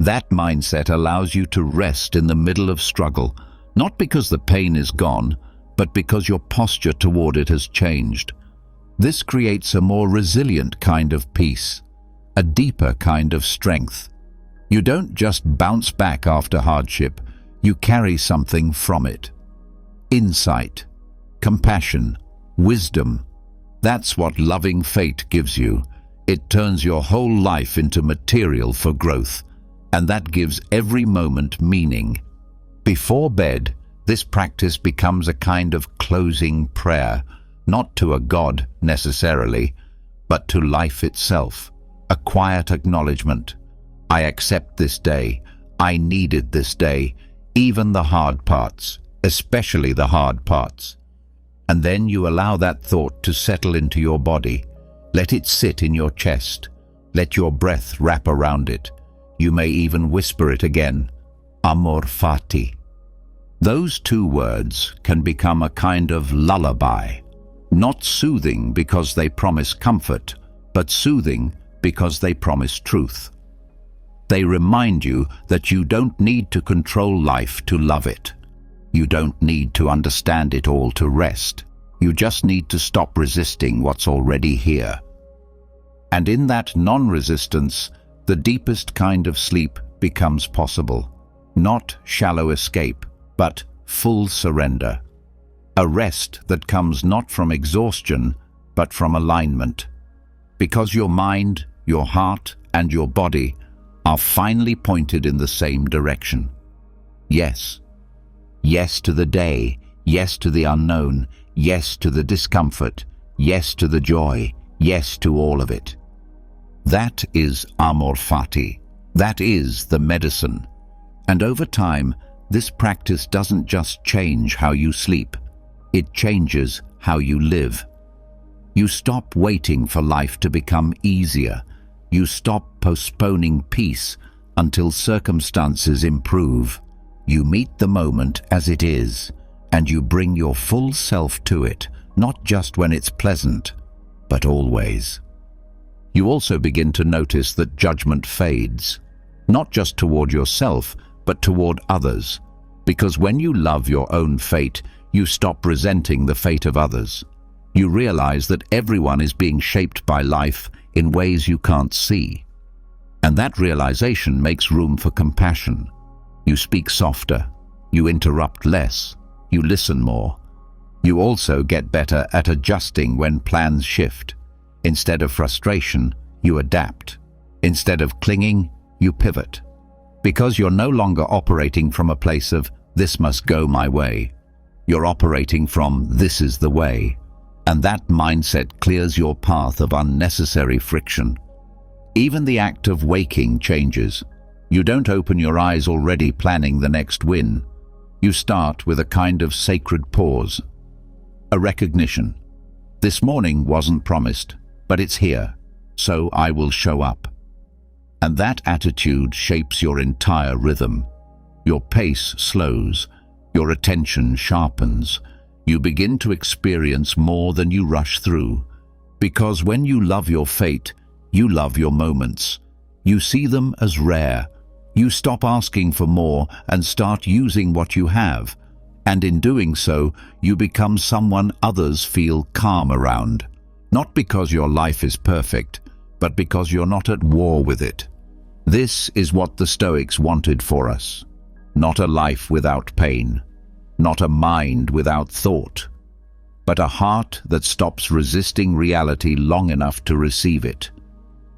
S1: That mindset allows you to rest in the middle of struggle, not because the pain is gone, but because your posture toward it has changed. This creates a more resilient kind of peace, a deeper kind of strength. You don't just bounce back after hardship, you carry something from it. Insight, compassion, wisdom. That's what loving fate gives you. It turns your whole life into material for growth, and that gives every moment meaning. Before bed, this practice becomes a kind of closing prayer, not to a god necessarily, but to life itself, a quiet acknowledgement. I accept this day. I needed this day, even the hard parts, especially the hard parts. And then you allow that thought to settle into your body. Let it sit in your chest. Let your breath wrap around it. You may even whisper it again, Amor Fati. Those two words can become a kind of lullaby, not soothing because they promise comfort, but soothing because they promise truth. They remind you that you don't need to control life to love it. You don't need to understand it all to rest. You just need to stop resisting what's already here. And in that non-resistance, the deepest kind of sleep becomes possible. Not shallow escape, but full surrender. A rest that comes not from exhaustion, but from alignment. Because your mind, your heart, and your body are finally pointed in the same direction. Yes. Yes to the day, yes to the unknown, yes to the discomfort, yes to the joy, yes to all of it. That is Amor Fati. That is the medicine. And over time, this practice doesn't just change how you sleep. It changes how you live. You stop waiting for life to become easier. You stop postponing peace until circumstances improve. You meet the moment as it is, and you bring your full self to it, not just when it's pleasant, but always. You also begin to notice that judgment fades, not just toward yourself, but toward others, because when you love your own fate, you stop resenting the fate of others. You realize that everyone is being shaped by life in ways you can't see. And that realization makes room for compassion. You speak softer, you interrupt less, you listen more. You also get better at adjusting when plans shift. Instead of frustration, you adapt. Instead of clinging, you pivot. Because you're no longer operating from a place of, this must go my way. You're operating from, this is the way. And that mindset clears your path of unnecessary friction. Even the act of waking changes. You don't open your eyes already planning the next win. You start with a kind of sacred pause. A recognition. This morning wasn't promised, but it's here, so I will show up. And that attitude shapes your entire rhythm. Your pace slows, your attention sharpens. You begin to experience more than you rush through. Because when you love your fate, you love your moments. You see them as rare. You stop asking for more and start using what you have. And in doing so, you become someone others feel calm around. Not because your life is perfect, but because you're not at war with it. This is what the Stoics wanted for us. Not a life without pain, not a mind without thought, but a heart that stops resisting reality long enough to receive it,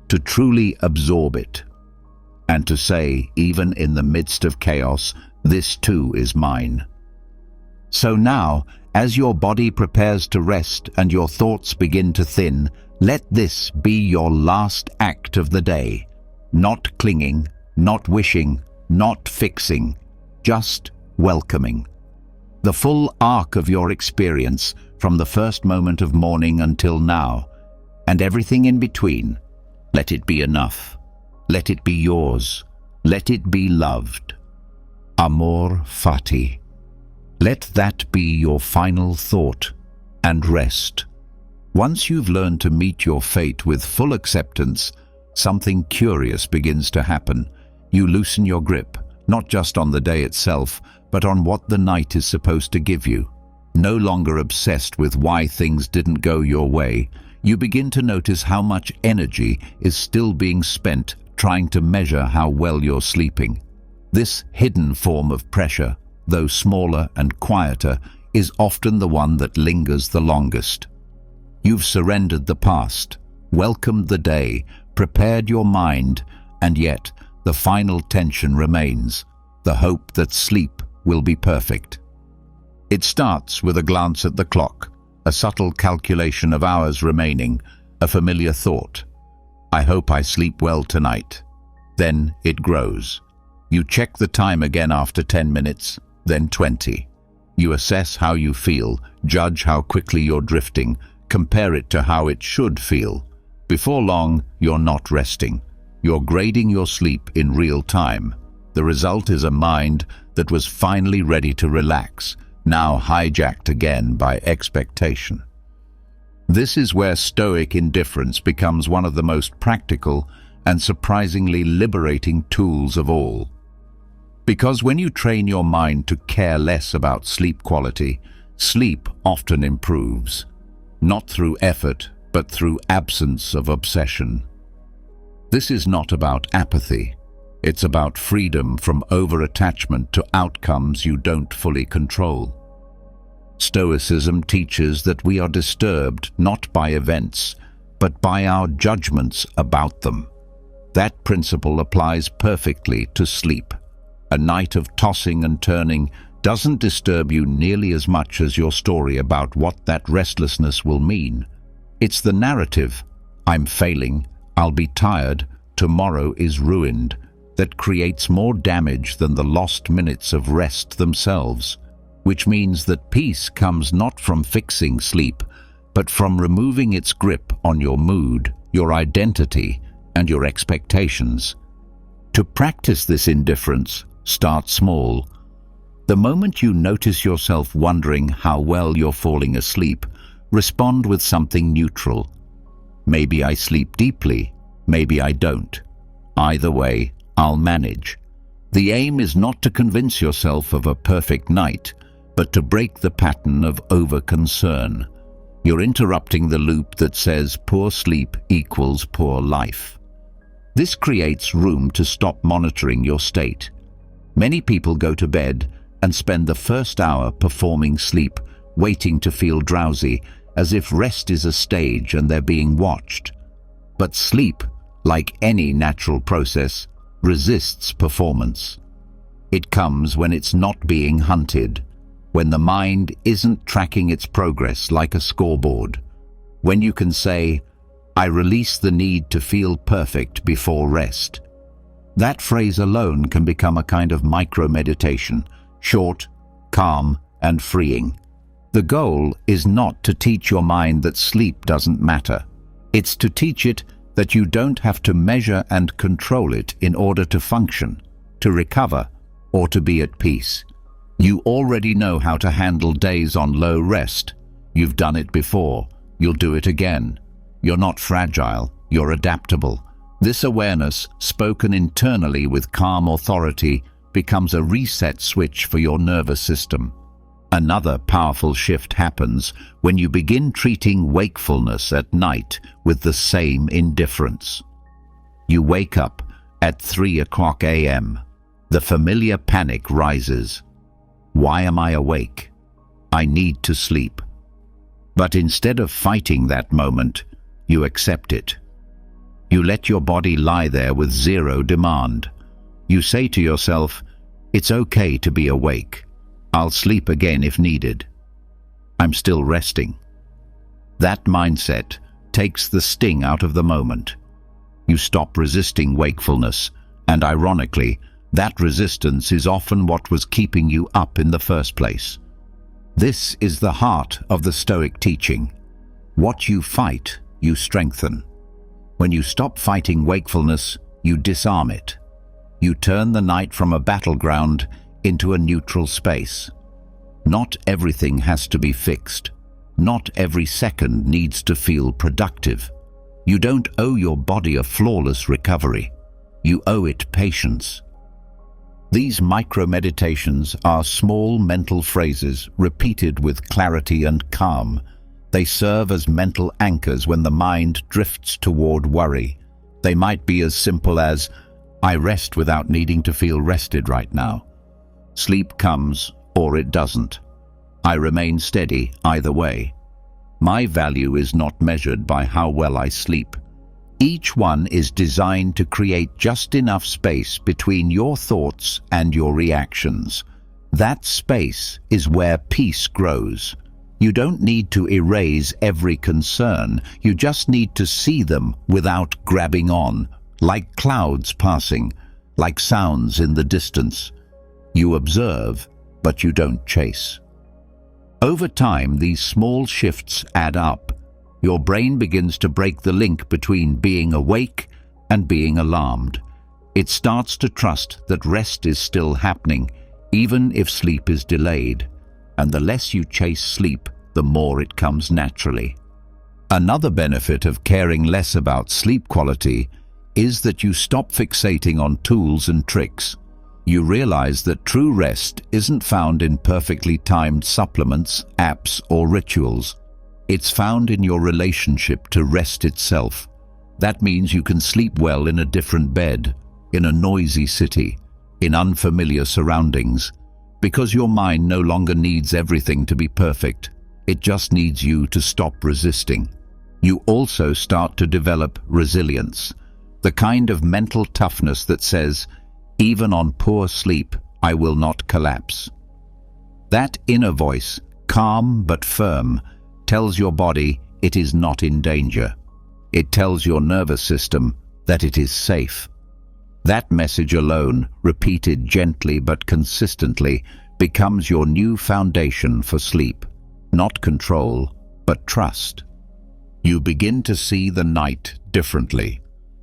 S1: to truly absorb it, and to say, even in the midst of chaos, this too is mine. So now, as your body prepares to rest and your thoughts begin to thin, let this be your last act of the day. Not clinging, not wishing, not fixing, just welcoming. The full arc of your experience from the first moment of morning until now, and everything in between. Let it be enough. Let it be yours. Let it be loved. Amor Fati. Let that be your final thought and rest. Once you've learned to meet your fate with full acceptance, something curious begins to happen. You loosen your grip, not just on the day itself, but on what the night is supposed to give you. No longer obsessed with why things didn't go your way, you begin to notice how much energy is still being spent trying to measure how well you're sleeping. This hidden form of pressure, though smaller and quieter, is often the one that lingers the longest. You've surrendered the past, welcomed the day, prepared your mind, and yet the final tension remains, the hope that sleep will be perfect. It starts with a glance at the clock, a subtle calculation of hours remaining, a familiar thought. I hope I sleep well tonight. Then it grows. You check the time again after 10 minutes, then 20. You assess how you feel, judge how quickly you're drifting, compare it to how it should feel. Before long, you're not resting. You're grading your sleep in real time. The result is a mind that was finally ready to relax, now hijacked again by expectation. This is where Stoic indifference becomes one of the most practical and surprisingly liberating tools of all. Because when you train your mind to care less about sleep quality, sleep often improves. Not through effort, but through absence of obsession. This is not about apathy. It's about freedom from over-attachment to outcomes you don't fully control. Stoicism teaches that we are disturbed not by events, but by our judgments about them. That principle applies perfectly to sleep. A night of tossing and turning doesn't disturb you nearly as much as your story about what that restlessness will mean. It's the narrative, I'm failing, I'll be tired, tomorrow is ruined, that creates more damage than the lost minutes of rest themselves, which means that peace comes not from fixing sleep, but from removing its grip on your mood, your identity, and your expectations. To practice this indifference, start small. The moment you notice yourself wondering how well you're falling asleep, Respond with something neutral. Maybe I sleep deeply, maybe I don't. Either way, I'll manage. The aim is not to convince yourself of a perfect night, but to break the pattern of over-concern. You're interrupting the loop that says poor sleep equals poor life. This creates room to stop monitoring your state. Many people go to bed and spend the first hour performing sleep, waiting to feel drowsy, as if rest is a stage and they're being watched. But sleep, like any natural process, resists performance. It comes when it's not being hunted, when the mind isn't tracking its progress like a scoreboard, when you can say, I release the need to feel perfect before rest. That phrase alone can become a kind of micro-meditation, short, calm, and freeing. The goal is not to teach your mind that sleep doesn't matter. It's to teach it that you don't have to measure and control it in order to function, to recover, or to be at peace. You already know how to handle days on low rest. You've done it before. You'll do it again. You're not fragile. You're adaptable. This awareness, spoken internally with calm authority, becomes a reset switch for your nervous system. Another powerful shift happens when you begin treating wakefulness at night with the same indifference. You wake up at 3 a.m. The familiar panic rises. Why am I awake? I need to sleep. But instead of fighting that moment, you accept it. You let your body lie there with zero demand. You say to yourself, it's okay to be awake. I'll sleep again if needed. I'm still resting. That mindset takes the sting out of the moment. You stop resisting wakefulness, and ironically, that resistance is often what was keeping you up in the first place. This is the heart of the Stoic teaching. What you fight, you strengthen. When you stop fighting wakefulness, you disarm it. You turn the night from a battleground into a neutral space. Not everything has to be fixed. Not every second needs to feel productive. You don't owe your body a flawless recovery. You owe it patience. These micro-meditations are small mental phrases repeated with clarity and calm. They serve as mental anchors when the mind drifts toward worry. They might be as simple as, I rest without needing to feel rested right now. Sleep comes or it doesn't. I remain steady either way. My value is not measured by how well I sleep. Each one is designed to create just enough space between your thoughts and your reactions. That space is where peace grows. You don't need to erase every concern. You just need to see them without grabbing on, like clouds passing, like sounds in the distance. You observe, but you don't chase. Over time, these small shifts add up. Your brain begins to break the link between being awake and being alarmed. It starts to trust that rest is still happening, even if sleep is delayed. And the less you chase sleep, the more it comes naturally. Another benefit of caring less about sleep quality is that you stop fixating on tools and tricks. You realize that true rest isn't found in perfectly timed supplements, apps, or rituals. It's found in your relationship to rest itself. That means you can sleep well in a different bed, in a noisy city, in unfamiliar surroundings, because your mind no longer needs everything to be perfect. It just needs you to stop resisting. You also start to develop resilience, the kind of mental toughness that says, even on poor sleep, I will not collapse. That inner voice, calm but firm, tells your body it is not in danger. It tells your nervous system that it is safe. That message alone, repeated gently but consistently, becomes your new foundation for sleep. Not control, but trust. You begin to see the night differently,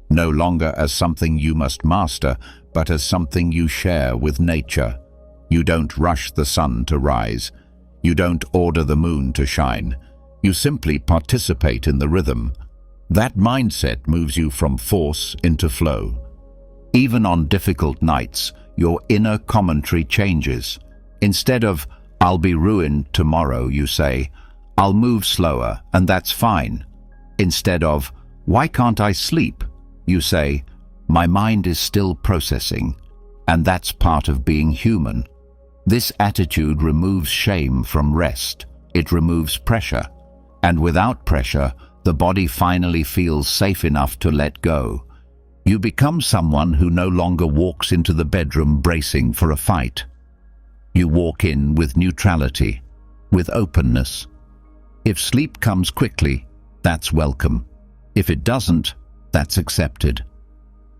S1: no longer as something you must master, but as something you share with nature. You don't rush the sun to rise. You don't order the moon to shine. You simply participate in the rhythm. That mindset moves you from force into flow. Even on difficult nights, your inner commentary changes. Instead of, "I'll be ruined tomorrow," you say, "I'll move slower, and that's fine." Instead of, "Why can't I sleep?" you say, "My mind is still processing," and that's part of being human. This attitude removes shame from rest. It removes pressure. And without pressure, the body finally feels safe enough to let go. You become someone who no longer walks into the bedroom bracing for a fight. You walk in with neutrality, with openness. If sleep comes quickly, that's welcome. If it doesn't, that's accepted.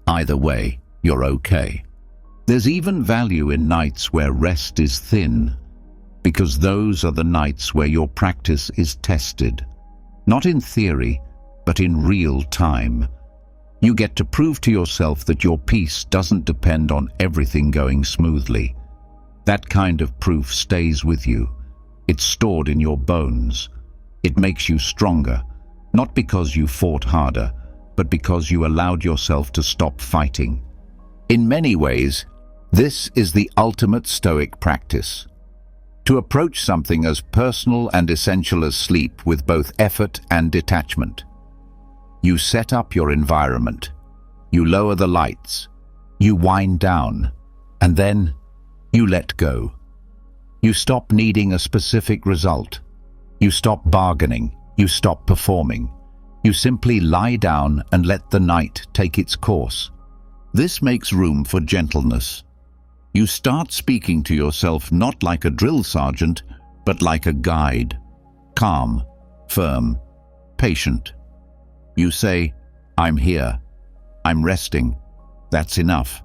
S1: Either way, you're okay. There's even value in nights where rest is thin, because those are the nights where your practice is tested. Not in theory, but in real time. You get to prove to yourself that your peace doesn't depend on everything going smoothly. That kind of proof stays with you. It's stored in your bones. It makes you stronger, not because you fought harder, but because you allowed yourself to stop fighting. In many ways, this is the ultimate Stoic practice. To approach something as personal and essential as sleep with both effort and detachment. You set up your environment. You lower the lights. You wind down. And then you let go. You stop needing a specific result. You stop bargaining. You stop performing. You simply lie down and let the night take its course. This makes room for gentleness. You start speaking to yourself not like a drill sergeant, but like a guide. Calm, firm, patient. You say, "I'm here. I'm resting. That's enough."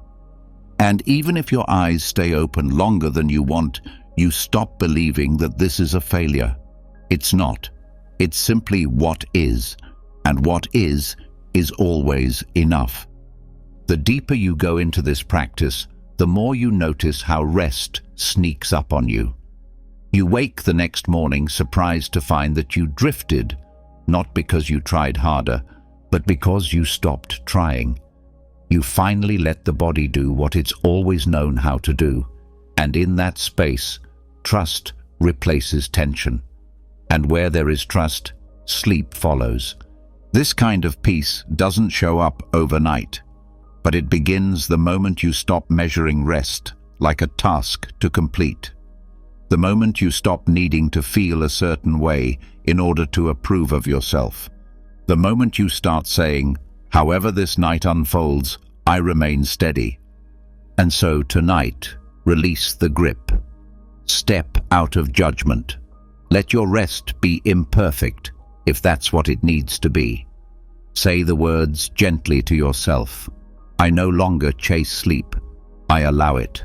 S1: And even if your eyes stay open longer than you want, you stop believing that this is a failure. It's not. It's simply what is. And what is always enough. The deeper you go into this practice, the more you notice how rest sneaks up on you. You wake the next morning surprised to find that you drifted, not because you tried harder, but because you stopped trying. You finally let the body do what it's always known how to do, and in that space, trust replaces tension. And where there is trust, sleep follows. This kind of peace doesn't show up overnight, but it begins the moment you stop measuring rest like a task to complete. The moment you stop needing to feel a certain way in order to approve of yourself. The moment you start saying, "However this night unfolds, I remain steady." And so tonight, release the grip. Step out of judgment. Let your rest be imperfect, if that's what it needs to be. Say the words gently to yourself. "I no longer chase sleep. I allow it."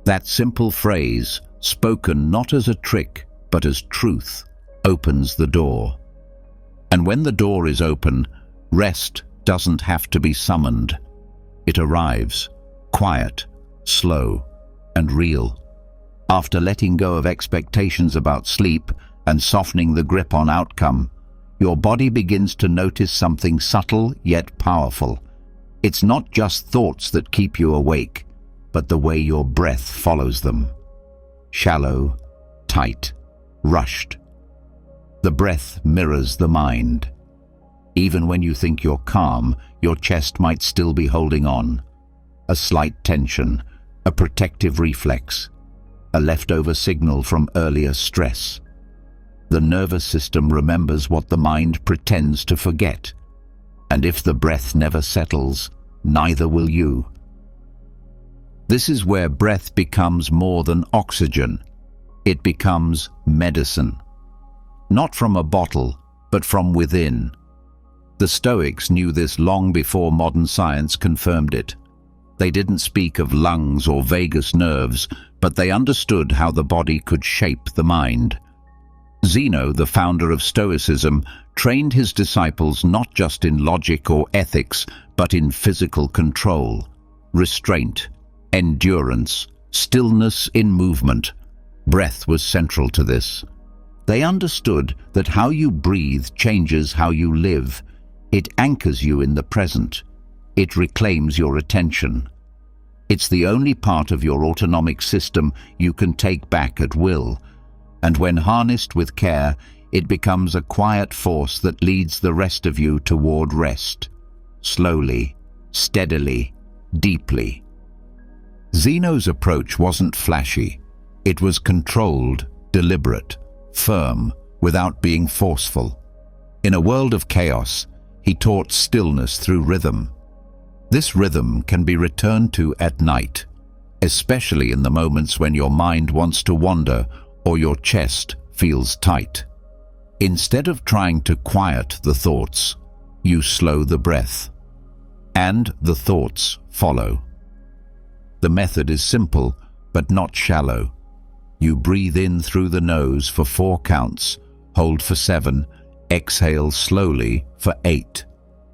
S1: That simple phrase, spoken not as a trick, but as truth, opens the door. And when the door is open, rest doesn't have to be summoned. It arrives, quiet, slow, and real. After letting go of expectations about sleep and softening the grip on outcome, your body begins to notice something subtle yet powerful. It's not just thoughts that keep you awake, but the way your breath follows them. Shallow, tight, rushed. The breath mirrors the mind. Even when you think you're calm, your chest might still be holding on. A slight tension, a protective reflex, a leftover signal from earlier stress. The nervous system remembers what the mind pretends to forget. And if the breath never settles, neither will you. This is where breath becomes more than oxygen. It becomes medicine. Not from a bottle, but from within. The Stoics knew this long before modern science confirmed it. They didn't speak of lungs or vagus nerves, but they understood how the body could shape the mind. Zeno, the founder of Stoicism, trained his disciples not just in logic or ethics, but in physical control, restraint, endurance, stillness in movement. Breath was central to this. They understood that how you breathe changes how you live. It anchors you in the present. It reclaims your attention. It's the only part of your autonomic system you can take back at will, and when harnessed with care, it becomes a quiet force that leads the rest of you toward rest. Slowly, steadily, deeply. Zeno's approach wasn't flashy. It was controlled, deliberate, firm, without being forceful. In a world of chaos, he taught stillness through rhythm. This rhythm can be returned to at night, especially in the moments when your mind wants to wander or your chest feels tight. Instead of trying to quiet the thoughts, you slow the breath, and the thoughts follow. The method is simple, but not shallow. You breathe in through the nose for 4 counts, hold for 7, exhale slowly for 8.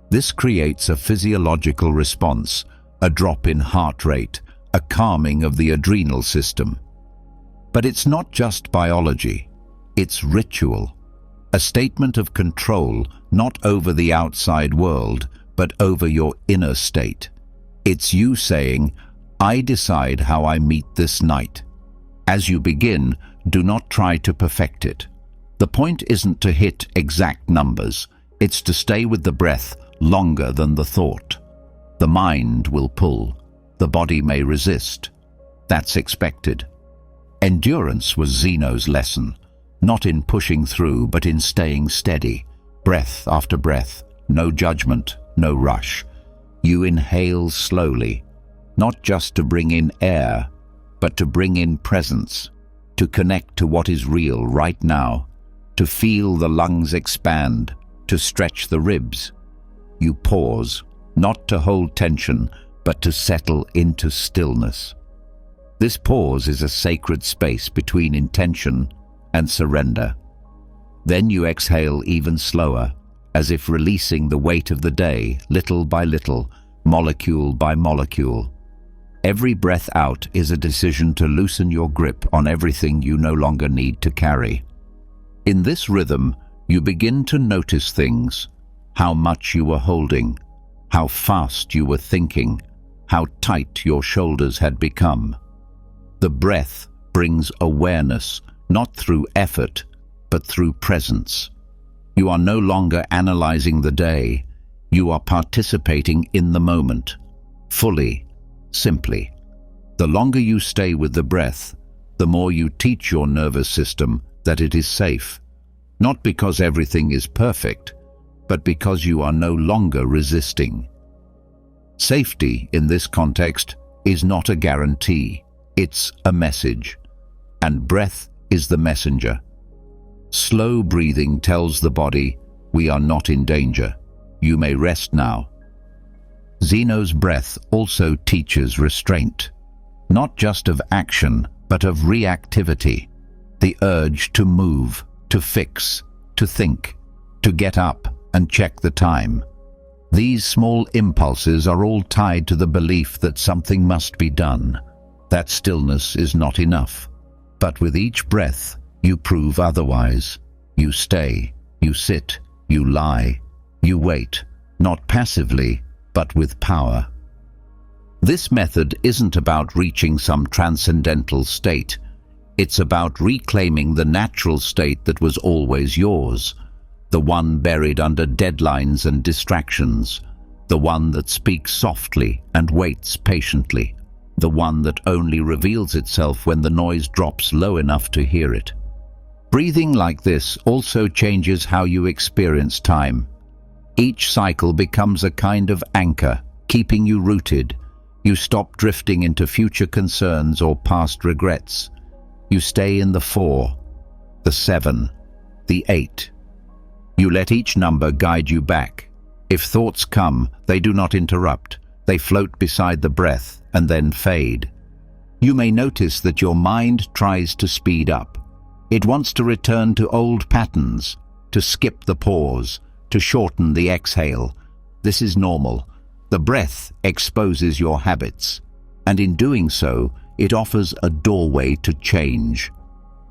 S1: This creates a physiological response, a drop in heart rate, a calming of the adrenal system. But it's not just biology, it's ritual. A statement of control, not over the outside world, but over your inner state. It's you saying, I decide how I meet this night. As you begin, do not try to perfect it. The point isn't to hit exact numbers, it's to stay with the breath longer than the thought. The mind will pull, the body may resist. That's expected. Endurance was Zeno's lesson, not in pushing through, but in staying steady, breath after breath, no judgment, no rush. You inhale slowly, not just to bring in air, but to bring in presence, to connect to what is real right now, to feel the lungs expand, to stretch the ribs. You pause, not to hold tension, but to settle into stillness. This pause is a sacred space between intention and surrender. Then you exhale even slower, as if releasing the weight of the day, little by little, molecule by molecule. Every breath out is a decision to loosen your grip on everything you no longer need to carry. In this rhythm, you begin to notice things, how much you were holding, how fast you were thinking, how tight your shoulders had become. The breath brings awareness, not through effort, but through presence. You are no longer analyzing the day, you are participating in the moment, fully, simply. The longer you stay with the breath, the more you teach your nervous system that it is safe, not because everything is perfect, but because you are no longer resisting. Safety, in this context, is not a guarantee, it's a message, and breath is the messenger. Slow breathing tells the body, we are not in danger, you may rest now. Zeno's breath also teaches restraint, not just of action, but of reactivity, the urge to move, to fix, to think, to get up and check the time. These small impulses are all tied to the belief that something must be done, that stillness is not enough. But with each breath, you prove otherwise. You stay, you sit, you lie, you wait, not passively, but with power. This method isn't about reaching some transcendental state. It's about reclaiming the natural state that was always yours, the one buried under deadlines and distractions, the one that speaks softly and waits patiently, the one that only reveals itself when the noise drops low enough to hear it. Breathing like this also changes how you experience time. Each cycle becomes a kind of anchor, keeping you rooted. You stop drifting into future concerns or past regrets. You stay in the 4, the 7, the 8. You let each number guide you back. If thoughts come, they do not interrupt. They float beside the breath and then fade. You may notice that your mind tries to speed up. It wants to return to old patterns, to skip the pause, to shorten the exhale. This is normal. The breath exposes your habits, and in doing so, it offers a doorway to change.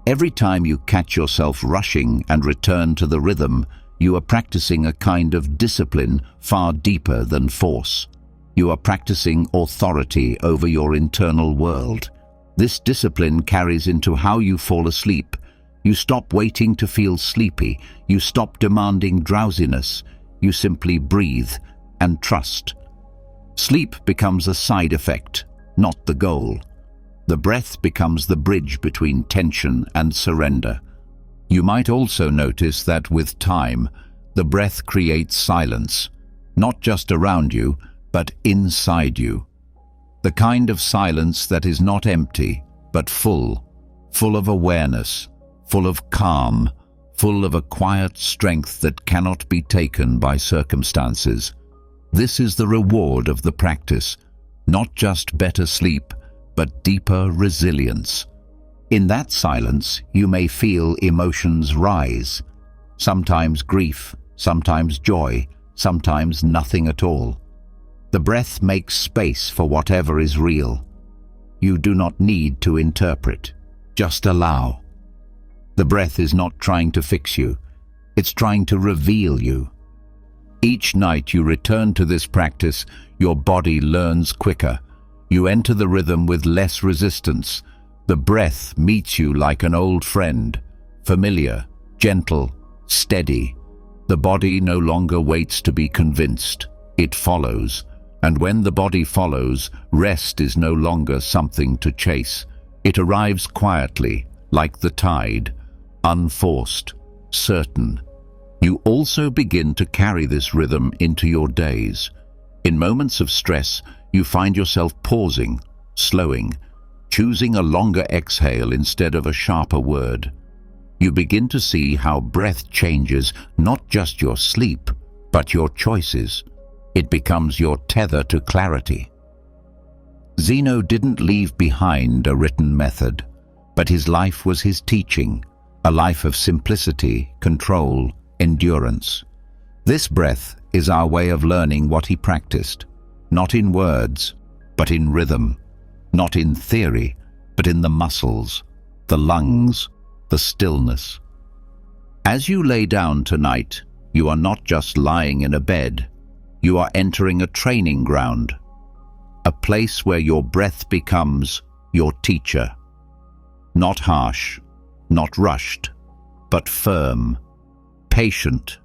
S1: Every time you catch yourself rushing and return to the rhythm, you are practicing a kind of discipline far deeper than force. You are practicing authority over your internal world. This discipline carries into how you fall asleep. You stop waiting to feel sleepy. You stop demanding drowsiness. You simply breathe and trust. Sleep becomes a side effect, not the goal. The breath becomes the bridge between tension and surrender. You might also notice that with time, the breath creates silence, not just around you, but inside you. The kind of silence that is not empty, but full of awareness, full of calm, full of a quiet strength that cannot be taken by circumstances. This is the reward of the practice, not just better sleep, but deeper resilience. In that silence, you may feel emotions rise, sometimes grief, sometimes joy, sometimes nothing at all. The breath makes space for whatever is real. You do not need to interpret, just allow. The breath is not trying to fix you, it's trying to reveal you. Each night you return to this practice, your body learns quicker. You enter the rhythm with less resistance. The breath meets you like an old friend, familiar, gentle, steady. The body no longer waits to be convinced, it follows. And when the body follows, rest is no longer something to chase. It arrives quietly, like the tide, unforced, certain. You also begin to carry this rhythm into your days. In moments of stress, you find yourself pausing, slowing, choosing a longer exhale instead of a sharper word. You begin to see how breath changes not just your sleep, but your choices. It becomes your tether to clarity. Zeno didn't leave behind a written method, but his life was his teaching, a life of simplicity, control, endurance. This breath is our way of learning what he practiced, not in words, but in rhythm, not in theory, but in the muscles, the lungs, the stillness. As you lay down tonight, you are not just lying in a bed, you are entering a training ground, a place where your breath becomes your teacher. Not harsh, not rushed, but firm, patient,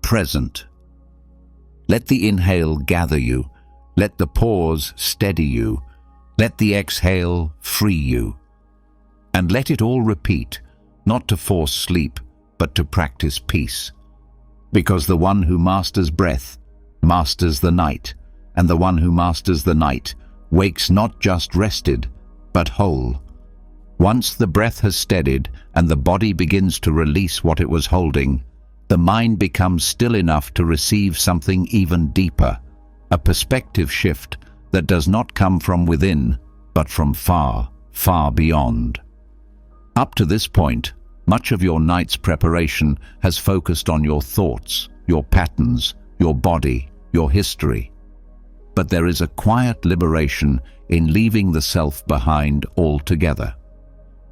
S1: present. Let the inhale gather you, let the pause steady you, let the exhale free you. And let it all repeat, not to force sleep, but to practice peace. Because the one who masters breath masters the night, and the one who masters the night wakes not just rested, but whole. Once the breath has steadied and the body begins to release what it was holding, the mind becomes still enough to receive something even deeper, a perspective shift that does not come from within, but from far, far beyond. Up to this point, much of your night's preparation has focused on your thoughts, your patterns, your body, your history. But there is a quiet liberation in leaving the self behind altogether.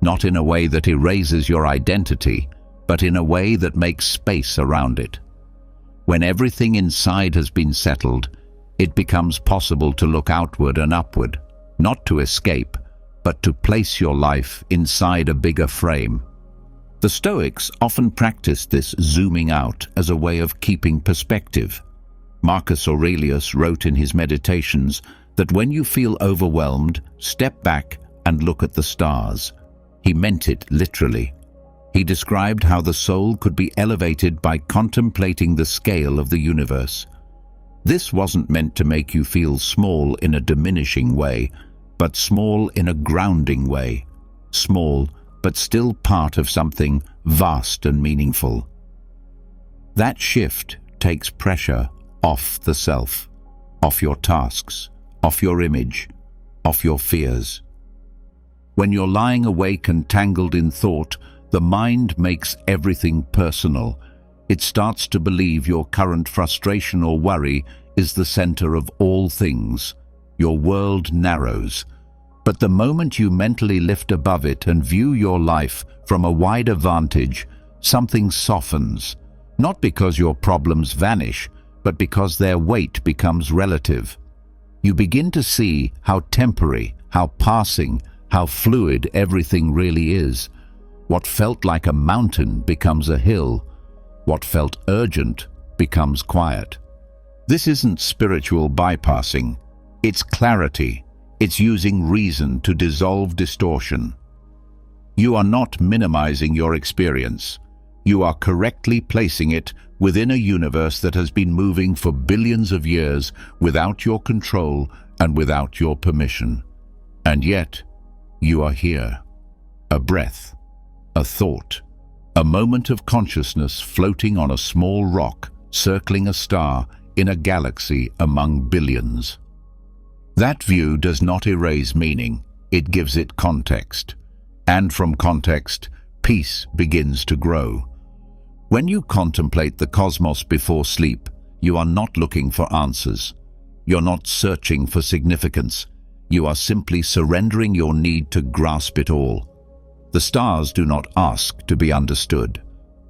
S1: Not in a way that erases your identity, but in a way that makes space around it. When everything inside has been settled, it becomes possible to look outward and upward, not to escape, but to place your life inside a bigger frame. The Stoics often practiced this zooming out as a way of keeping perspective. Marcus Aurelius wrote in his Meditations that when you feel overwhelmed, step back and look at the stars. He meant it literally. He described how the soul could be elevated by contemplating the scale of the universe. This wasn't meant to make you feel small in a diminishing way, but small in a grounding way. Small, but still part of something vast and meaningful. That shift takes pressure off the self, off your tasks, off your image, off your fears. When you're lying awake and tangled in thought, the mind makes everything personal. It starts to believe your current frustration or worry is the center of all things. Your world narrows. But the moment you mentally lift above it and view your life from a wider vantage, something softens, not because your problems vanish, but because their weight becomes relative. You begin to see how temporary, how passing, how fluid everything really is. What felt like a mountain becomes a hill. What felt urgent becomes quiet. This isn't spiritual bypassing. It's clarity. It's using reason to dissolve distortion. You are not minimizing your experience. You are correctly placing it within a universe that has been moving for billions of years without your control and without your permission. And yet, you are here. A breath, a thought, a moment of consciousness floating on a small rock, circling a star in a galaxy among billions. That view does not erase meaning, it gives it context. And from context, peace begins to grow. When you contemplate the cosmos before sleep, you are not looking for answers. You're not searching for significance. You are simply surrendering your need to grasp it all. The stars do not ask to be understood.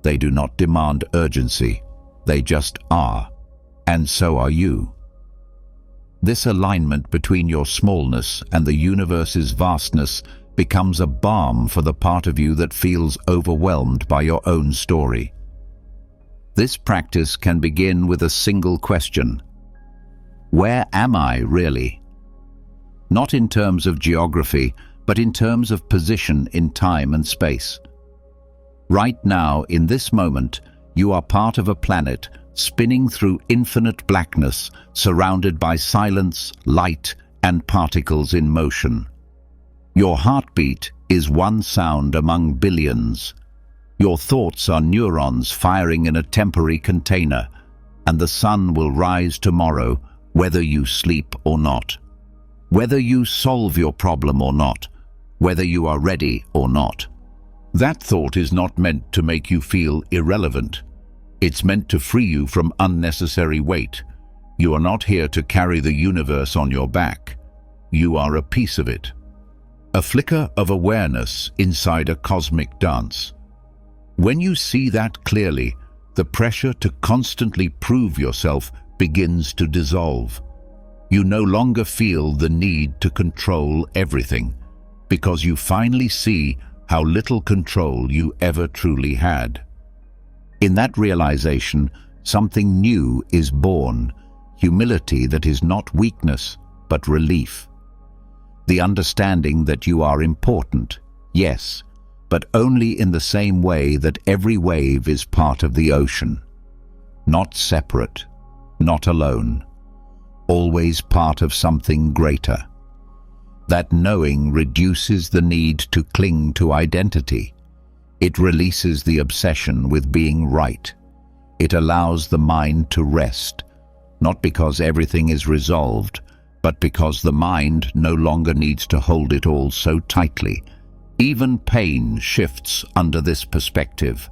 S1: They do not demand urgency. They just are. And so are you. This alignment between your smallness and the universe's vastness becomes a balm for the part of you that feels overwhelmed by your own story. This practice can begin with a single question. Where am I really? Not in terms of geography, but in terms of position in time and space. Right now, in this moment, you are part of a planet spinning through infinite blackness, surrounded by silence, light, and particles in motion. Your heartbeat is one sound among billions. Your thoughts are neurons firing in a temporary container, and the sun will rise tomorrow, whether you sleep or not. Whether you solve your problem or not, whether you are ready or not. That thought is not meant to make you feel irrelevant. It's meant to free you from unnecessary weight. You are not here to carry the universe on your back. You are a piece of it. A flicker of awareness inside a cosmic dance. When you see that clearly, the pressure to constantly prove yourself begins to dissolve. You no longer feel the need to control everything, because you finally see how little control you ever truly had. In that realization, something new is born, humility that is not weakness, but relief. The understanding that you are important, yes, but only in the same way that every wave is part of the ocean. Not separate, not alone, always part of something greater. That knowing reduces the need to cling to identity. It releases the obsession with being right. It allows the mind to rest, not because everything is resolved, but because the mind no longer needs to hold it all so tightly. Even pain shifts under this perspective.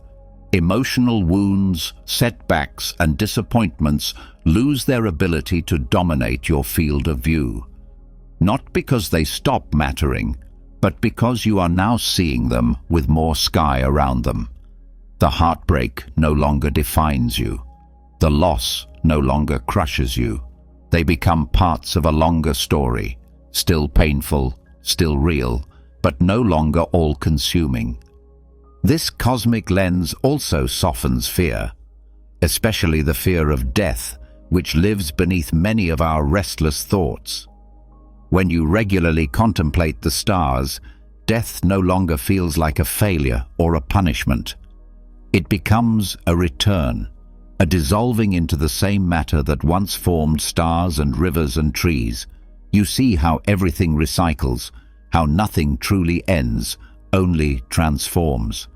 S1: Emotional wounds, setbacks, and disappointments lose their ability to dominate your field of view. Not because they stop mattering, but because you are now seeing them with more sky around them. The heartbreak no longer defines you. The loss no longer crushes you. They become parts of a longer story, still painful, still real, but no longer all-consuming. This cosmic lens also softens fear, especially the fear of death, which lives beneath many of our restless thoughts. When you regularly contemplate the stars, death no longer feels like a failure or a punishment. It becomes a return, a dissolving into the same matter that once formed stars and rivers and trees. You see how everything recycles, how nothing truly ends, only transforms.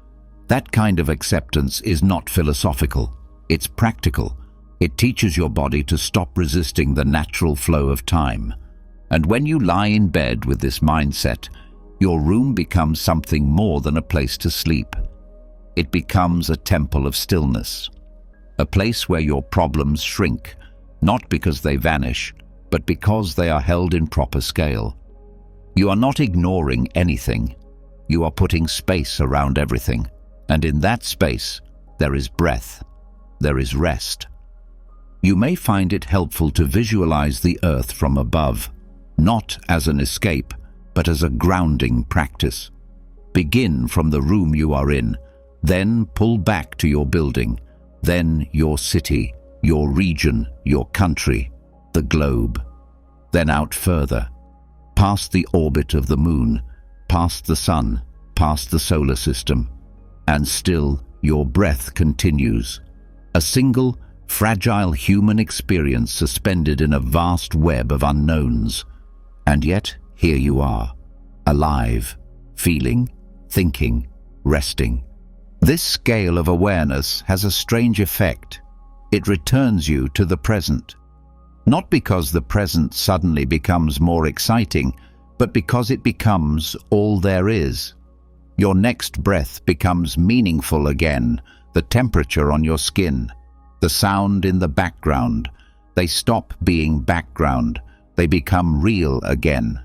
S1: That kind of acceptance is not philosophical, it's practical. It teaches your body to stop resisting the natural flow of time. And when you lie in bed with this mindset, your room becomes something more than a place to sleep. It becomes a temple of stillness, a place where your problems shrink, not because they vanish, but because they are held in proper scale. You are not ignoring anything. You are putting space around everything. And in that space, there is breath. There is rest. You may find it helpful to visualize the earth from above, not as an escape, but as a grounding practice. Begin from the room you are in, then pull back to your building, then your city, your region, your country, the globe. Then out further, past the orbit of the moon, past the sun, past the solar system. And still your breath continues. A single, fragile human experience suspended in a vast web of unknowns. And yet, here you are, alive, feeling, thinking, resting. This scale of awareness has a strange effect. It returns you to the present. Not because the present suddenly becomes more exciting, but because it becomes all there is. Your next breath becomes meaningful again, the temperature on your skin, the sound in the background. They stop being background. They become real again.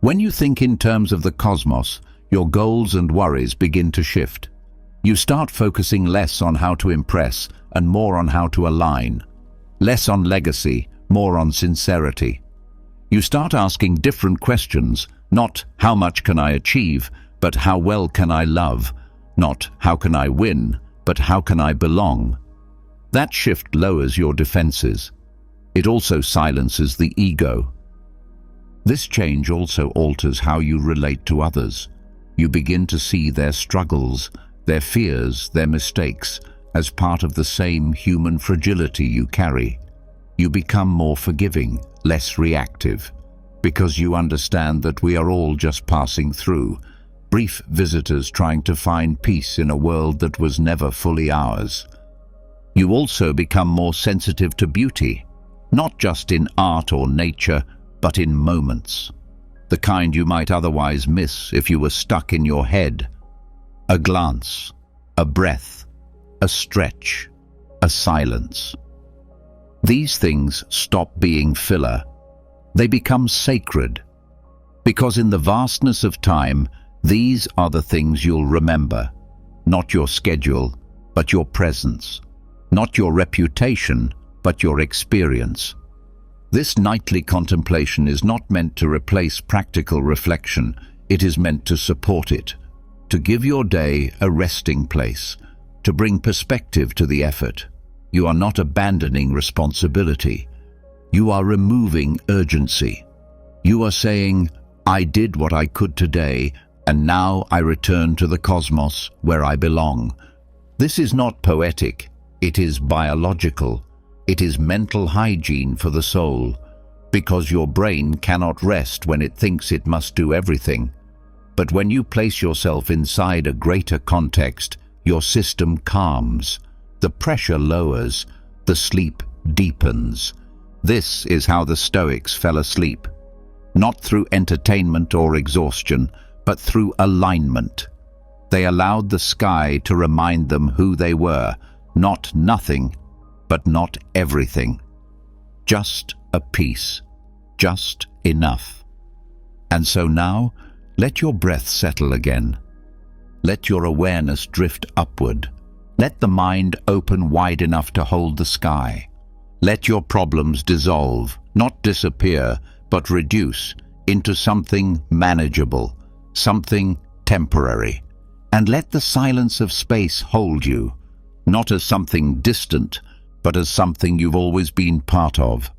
S1: When you think in terms of the cosmos, your goals and worries begin to shift. You start focusing less on how to impress and more on how to align. Less on legacy, more on sincerity. You start asking different questions, not how much can I achieve, but how well can I love? Not how can I win, but how can I belong? That shift lowers your defenses. It also silences the ego. This change also alters how you relate to others. You begin to see their struggles, their fears, their mistakes, as part of the same human fragility you carry. You become more forgiving, less reactive, because you understand that we are all just passing through, brief visitors trying to find peace in a world that was never fully ours. You also become more sensitive to beauty, not just in art or nature, but in moments. The kind you might otherwise miss if you were stuck in your head. A glance, a breath, a stretch, a silence. These things stop being filler. They become sacred. Because in the vastness of time, these are the things you'll remember. Not your schedule, but your presence. Not your reputation, but your experience. This nightly contemplation is not meant to replace practical reflection. It is meant to support it, to give your day a resting place, to bring perspective to the effort. You are not abandoning responsibility. You are removing urgency. You are saying, I did what I could today, and now I return to the cosmos where I belong. This is not poetic. It is biological. It is mental hygiene for the soul, because your brain cannot rest when it thinks it must do everything. But when you place yourself inside a greater context, your system calms, the pressure lowers, the sleep deepens. This is how the Stoics fell asleep, not through entertainment or exhaustion, but through alignment. They allowed the sky to remind them who they were, not nothing, but not everything. Just a piece, just enough. And so now, let your breath settle again. Let your awareness drift upward. Let the mind open wide enough to hold the sky. Let your problems dissolve, not disappear, but reduce into something manageable, something temporary. And let the silence of space hold you, not as something distant, but as something you've always been part of.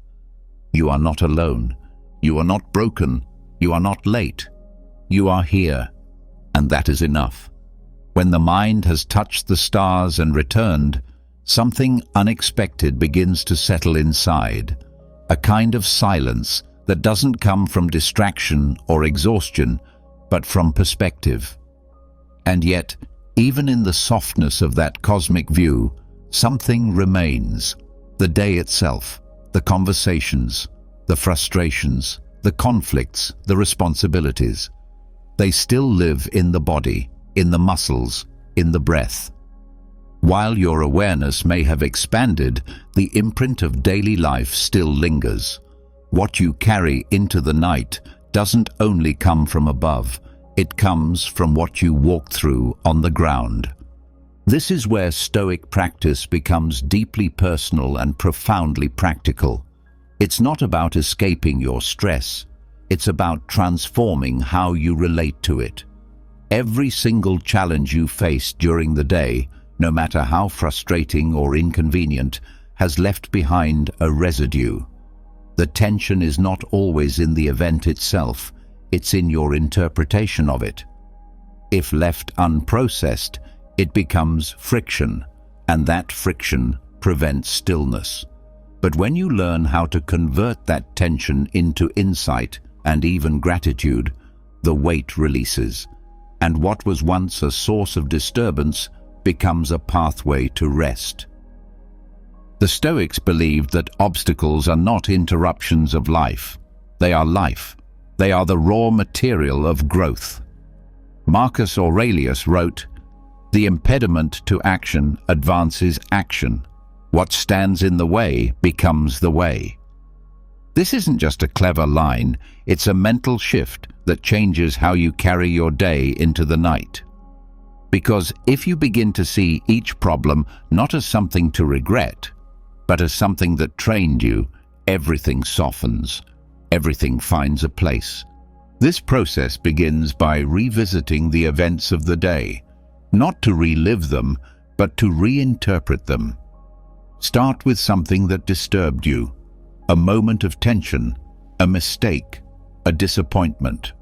S1: You are not alone. You are not broken. You are not late. You are here, and that is enough. When the mind has touched the stars and returned, something unexpected begins to settle inside, a kind of silence that doesn't come from distraction or exhaustion, but from perspective. And yet, even in the softness of that cosmic view, something remains. The day itself, the conversations, the frustrations, the conflicts, the responsibilities. They still live in the body, in the muscles, in the breath. While your awareness may have expanded, the imprint of daily life still lingers. What you carry into the night doesn't only come from above, it comes from what you walk through on the ground. This is where Stoic practice becomes deeply personal and profoundly practical. It's not about escaping your stress, it's about transforming how you relate to it. Every single challenge you face during the day, no matter how frustrating or inconvenient, has left behind a residue. The tension is not always in the event itself, it's in your interpretation of it. If left unprocessed, it becomes friction, and that friction prevents stillness. But when you learn how to convert that tension into insight and even gratitude, the weight releases, and what was once a source of disturbance becomes a pathway to rest. The Stoics believed that obstacles are not interruptions of life. They are life. They are the raw material of growth. Marcus Aurelius wrote, "The impediment to action advances action. What stands in the way becomes the way." This isn't just a clever line, it's a mental shift that changes how you carry your day into the night. Because if you begin to see each problem not as something to regret, but as something that trained you, everything softens, everything finds a place. This process begins by revisiting the events of the day, not to relive them, but to reinterpret them. Start with something that disturbed you, a moment of tension, a mistake, a disappointment.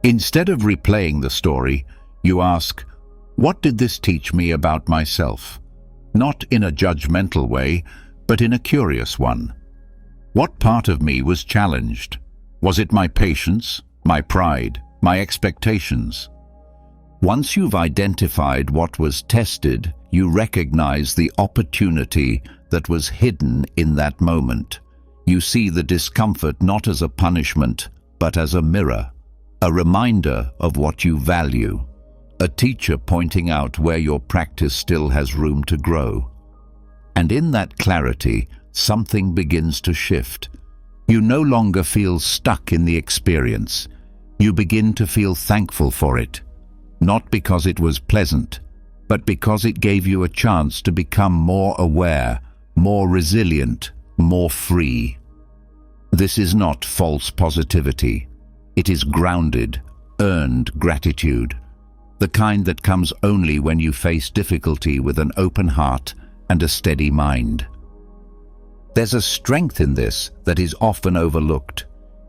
S1: Instead of replaying the story, you ask, what did this teach me about myself? Not in a judgmental way, but in a curious one. What part of me was challenged? Was it my patience, my pride, my expectations? Once you've identified what was tested, you recognize the opportunity that was hidden in that moment. You see the discomfort not as a punishment, but as a mirror, a reminder of what you value, a teacher pointing out where your practice still has room to grow. And in that clarity, something begins to shift. You no longer feel stuck in the experience. You begin to feel thankful for it, not because it was pleasant, but because it gave you a chance to become more aware, more resilient, more free. This is not false positivity. It is grounded, earned gratitude, the kind that comes only when you face difficulty with an open heart and a steady mind. There's a strength in this that is often overlooked.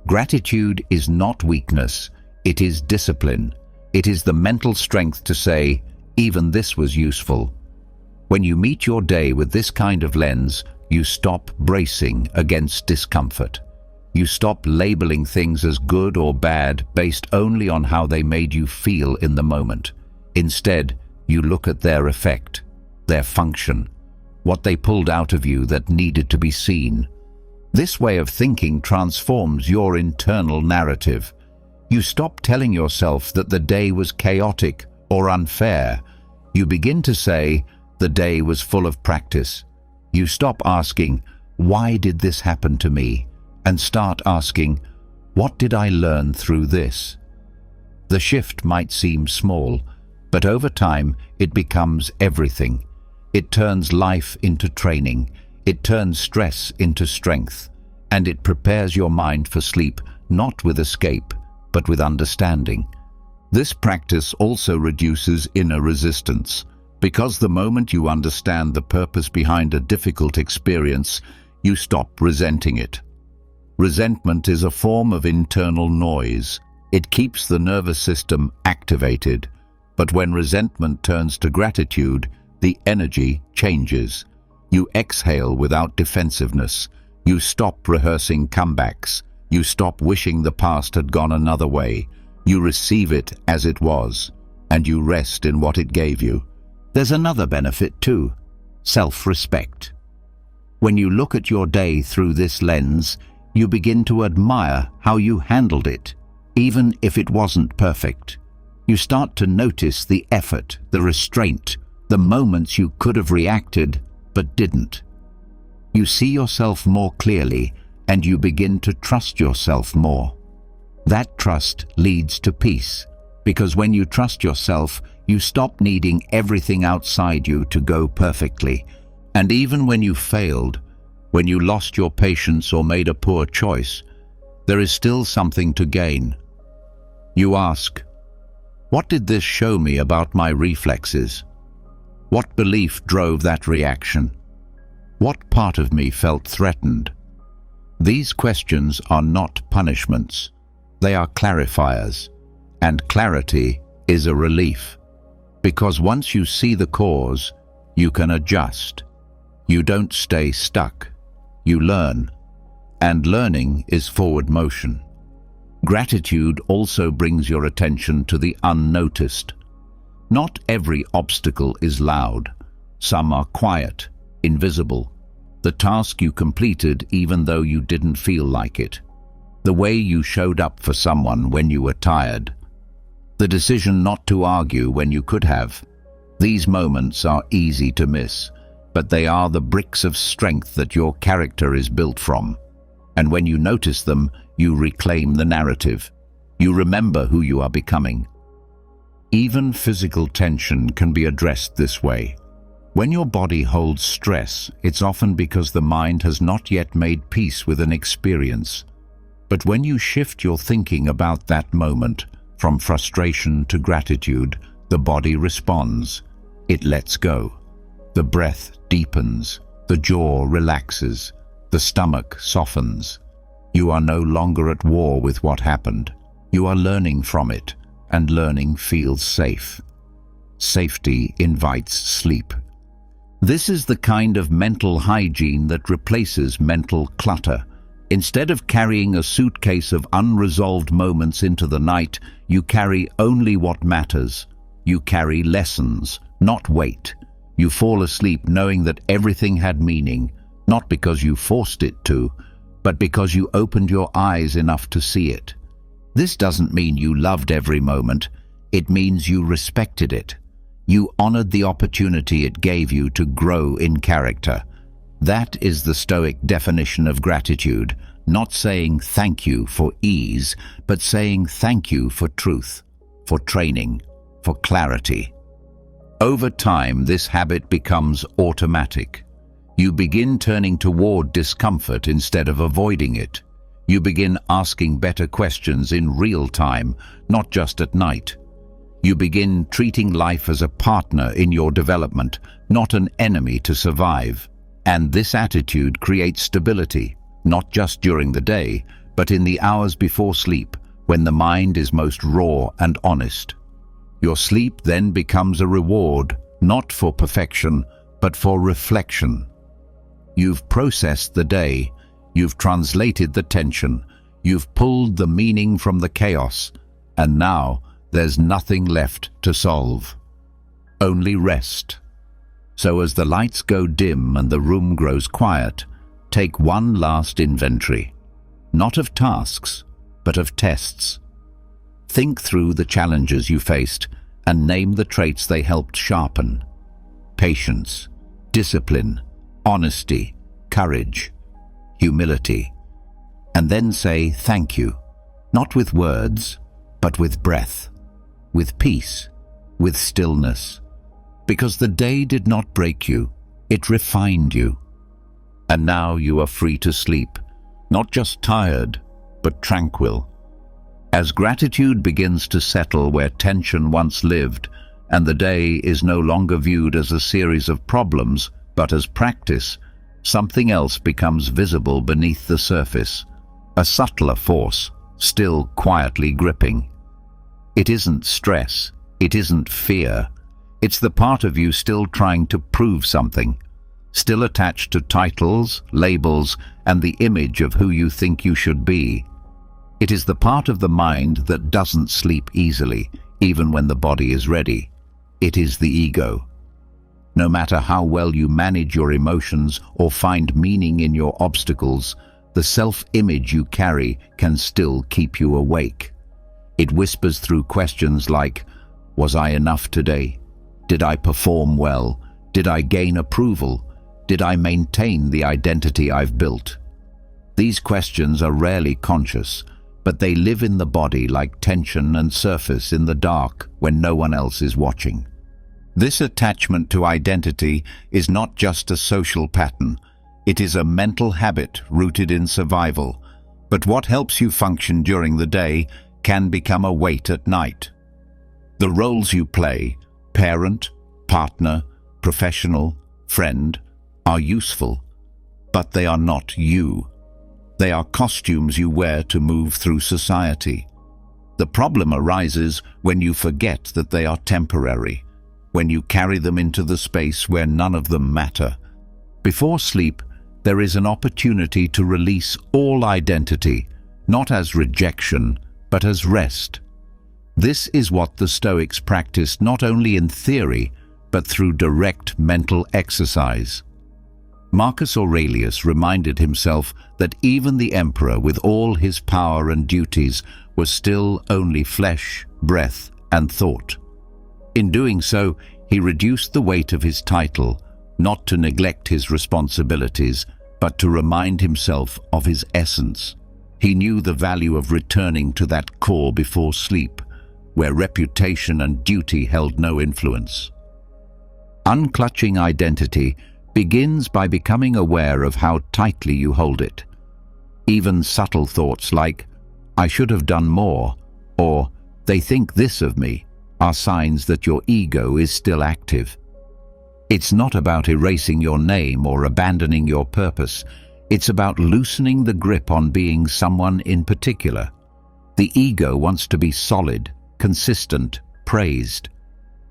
S1: Gratitude is not weakness, it is discipline. It is the mental strength to say, even this was useful. When you meet your day with this kind of lens, you stop bracing against discomfort. You stop labeling things as good or bad based only on how they made you feel in the moment. Instead, you look at their effect, their function, what they pulled out of you that needed to be seen. This way of thinking transforms your internal narrative. You stop telling yourself that the day was chaotic or unfair. You begin to say, the day was full of practice. You stop asking, why did this happen to me? And start asking, what did I learn through this? The shift might seem small, but over time it becomes everything. It turns life into training, it turns stress into strength, and it prepares your mind for sleep, not with escape, but with understanding. This practice also reduces inner resistance, because the moment you understand the purpose behind a difficult experience, you stop resenting it. Resentment is a form of internal noise. It keeps the nervous system activated, but when resentment turns to gratitude, the energy changes. You exhale without defensiveness. You stop rehearsing comebacks. You stop wishing the past had gone another way. You receive it as it was, and you rest in what it gave you. There's another benefit too, self-respect. When you look at your day through this lens, you begin to admire how you handled it, even if it wasn't perfect. You start to notice the effort, the restraint, the moments you could have reacted but didn't. You see yourself more clearly, and you begin to trust yourself more. That trust leads to peace, because when you trust yourself, you stop needing everything outside you to go perfectly. And even when you failed, when you lost your patience or made a poor choice, there is still something to gain. You ask, what did this show me about my reflexes? What belief drove that reaction? What part of me felt threatened? These questions are not punishments. They are clarifiers. And clarity is a relief. Because once you see the cause, you can adjust. You don't stay stuck. You learn. And learning is forward motion. Gratitude also brings your attention to the unnoticed. Not every obstacle is loud. Some are quiet, invisible. The task you completed even though you didn't feel like it. The way you showed up for someone when you were tired. The decision not to argue when you could have. These moments are easy to miss, but they are the bricks of strength that your character is built from. And when you notice them, you reclaim the narrative. You remember who you are becoming. Even physical tension can be addressed this way. When your body holds stress, it's often because the mind has not yet made peace with an experience. But when you shift your thinking about that moment, from frustration to gratitude, the body responds. It lets go. The breath deepens. The jaw relaxes. The stomach softens. You are no longer at war with what happened. You are learning from it, and learning feels safe. Safety invites sleep. This is the kind of mental hygiene that replaces mental clutter. Instead of carrying a suitcase of unresolved moments into the night, you carry only what matters. You carry lessons, not weight. You fall asleep knowing that everything had meaning, not because you forced it to, but because you opened your eyes enough to see it. This doesn't mean you loved every moment. It means you respected it. You honored the opportunity it gave you to grow in character. That is the Stoic definition of gratitude, not saying thank you for ease, but saying thank you for truth, for training, for clarity. Over time, this habit becomes automatic. You begin turning toward discomfort instead of avoiding it. You begin asking better questions in real time, not just at night. You begin treating life as a partner in your development, not an enemy to survive. And this attitude creates stability, not just during the day, but in the hours before sleep, when the mind is most raw and honest. Your sleep then becomes a reward, not for perfection, but for reflection. You've processed the day, you've translated the tension, you've pulled the meaning from the chaos, and now there's nothing left to solve. Only rest. So as the lights go dim and the room grows quiet, take one last inventory. Not of tasks, but of tests. Think through the challenges you faced and name the traits they helped sharpen. Patience, discipline, honesty, courage, humility. And then say thank you, not with words, but with breath, with peace, with stillness. Because the day did not break you, it refined you. And now you are free to sleep, not just tired, but tranquil. As gratitude begins to settle where tension once lived, and the day is no longer viewed as a series of problems, but as practice, something else becomes visible beneath the surface, a subtler force, still quietly gripping. It isn't stress, it isn't fear. It's the part of you still trying to prove something, still attached to titles, labels, and the image of who you think you should be. It is the part of the mind that doesn't sleep easily, even when the body is ready. It is the ego. No matter how well you manage your emotions or find meaning in your obstacles, the self-image you carry can still keep you awake. It whispers through questions like, was I enough today? Did I perform well? Did I gain approval? Did I maintain the identity I've built? These questions are rarely conscious, but they live in the body like tension and surface in the dark when no one else is watching. This attachment to identity is not just a social pattern. It is a mental habit rooted in survival. But what helps you function during the day can become a weight at night. The roles you play, parent, partner, professional, friend, are useful, but they are not you. They are costumes you wear to move through society. The problem arises when you forget that they are temporary, when you carry them into the space where none of them matter. Before sleep, there is an opportunity to release all identity, not as rejection, but as rest. This is what the Stoics practiced not only in theory, but through direct mental exercise. Marcus Aurelius reminded himself that even the emperor, with all his power and duties, was still only flesh, breath, and thought. In doing so, he reduced the weight of his title, not to neglect his responsibilities, but to remind himself of his essence. He knew the value of returning to that core before sleep, where reputation and duty held no influence. Unclutching identity begins by becoming aware of how tightly you hold it. Even subtle thoughts like, "I should have done more," or "they think this of me," are signs that your ego is still active. It's not about erasing your name or abandoning your purpose. It's about loosening the grip on being someone in particular. The ego wants to be solid, consistent, praised.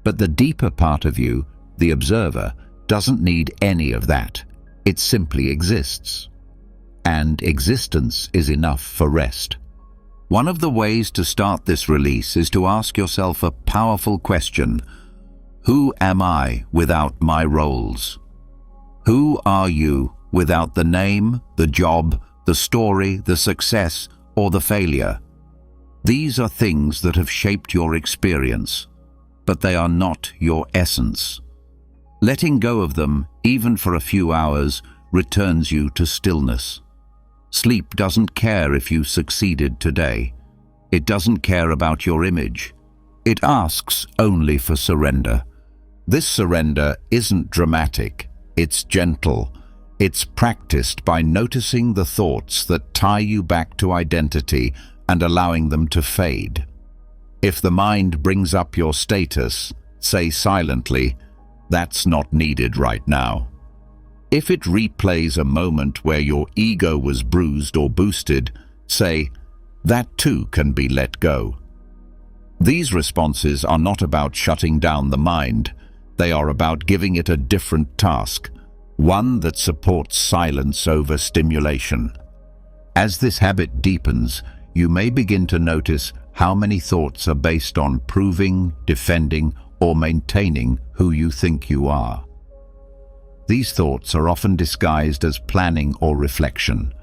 S1: But the deeper part of you, the observer, doesn't need any of that. It simply exists. And existence is enough for rest. One of the ways to start this release is to ask yourself a powerful question. Who am I without my roles? Who are you without the name, the job, the story, the success, or the failure? These are things that have shaped your experience, but they are not your essence. Letting go of them, even for a few hours, returns you to stillness. Sleep doesn't care if you succeeded today. It doesn't care about your image. It asks only for surrender. This surrender isn't dramatic, it's gentle. It's practiced by noticing the thoughts that tie you back to identity and allowing them to fade. If the mind brings up your status, say silently, "That's not needed right now." If it replays a moment where your ego was bruised or boosted, say, "That too can be let go." These responses are not about shutting down the mind. They are about giving it a different task, one that supports silence over stimulation. As this habit deepens, you may begin to notice how many thoughts are based on proving, defending, or maintaining who you think you are. These thoughts are often disguised as planning or reflection,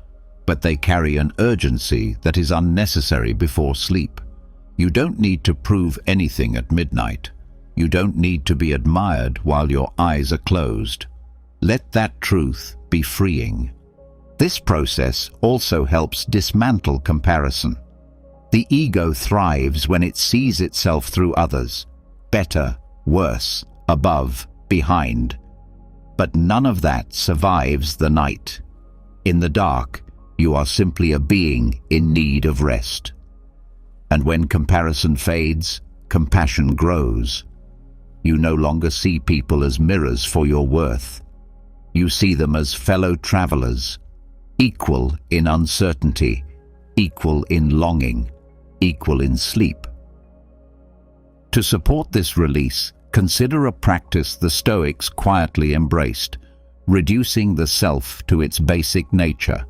S1: but they carry an urgency that is unnecessary before sleep. You don't need to prove anything at midnight. You don't need to be admired while your eyes are closed. Let that truth be freeing. This process also helps dismantle comparison. The ego thrives when it sees itself through others, better, worse, above, behind. But none of that survives the night. In the dark, you are simply a being in need of rest. And when comparison fades, compassion grows. You no longer see people as mirrors for your worth. You see them as fellow travelers, equal in uncertainty, equal in longing, equal in sleep. To support this release, consider a practice the Stoics quietly embraced, reducing the self to its basic nature.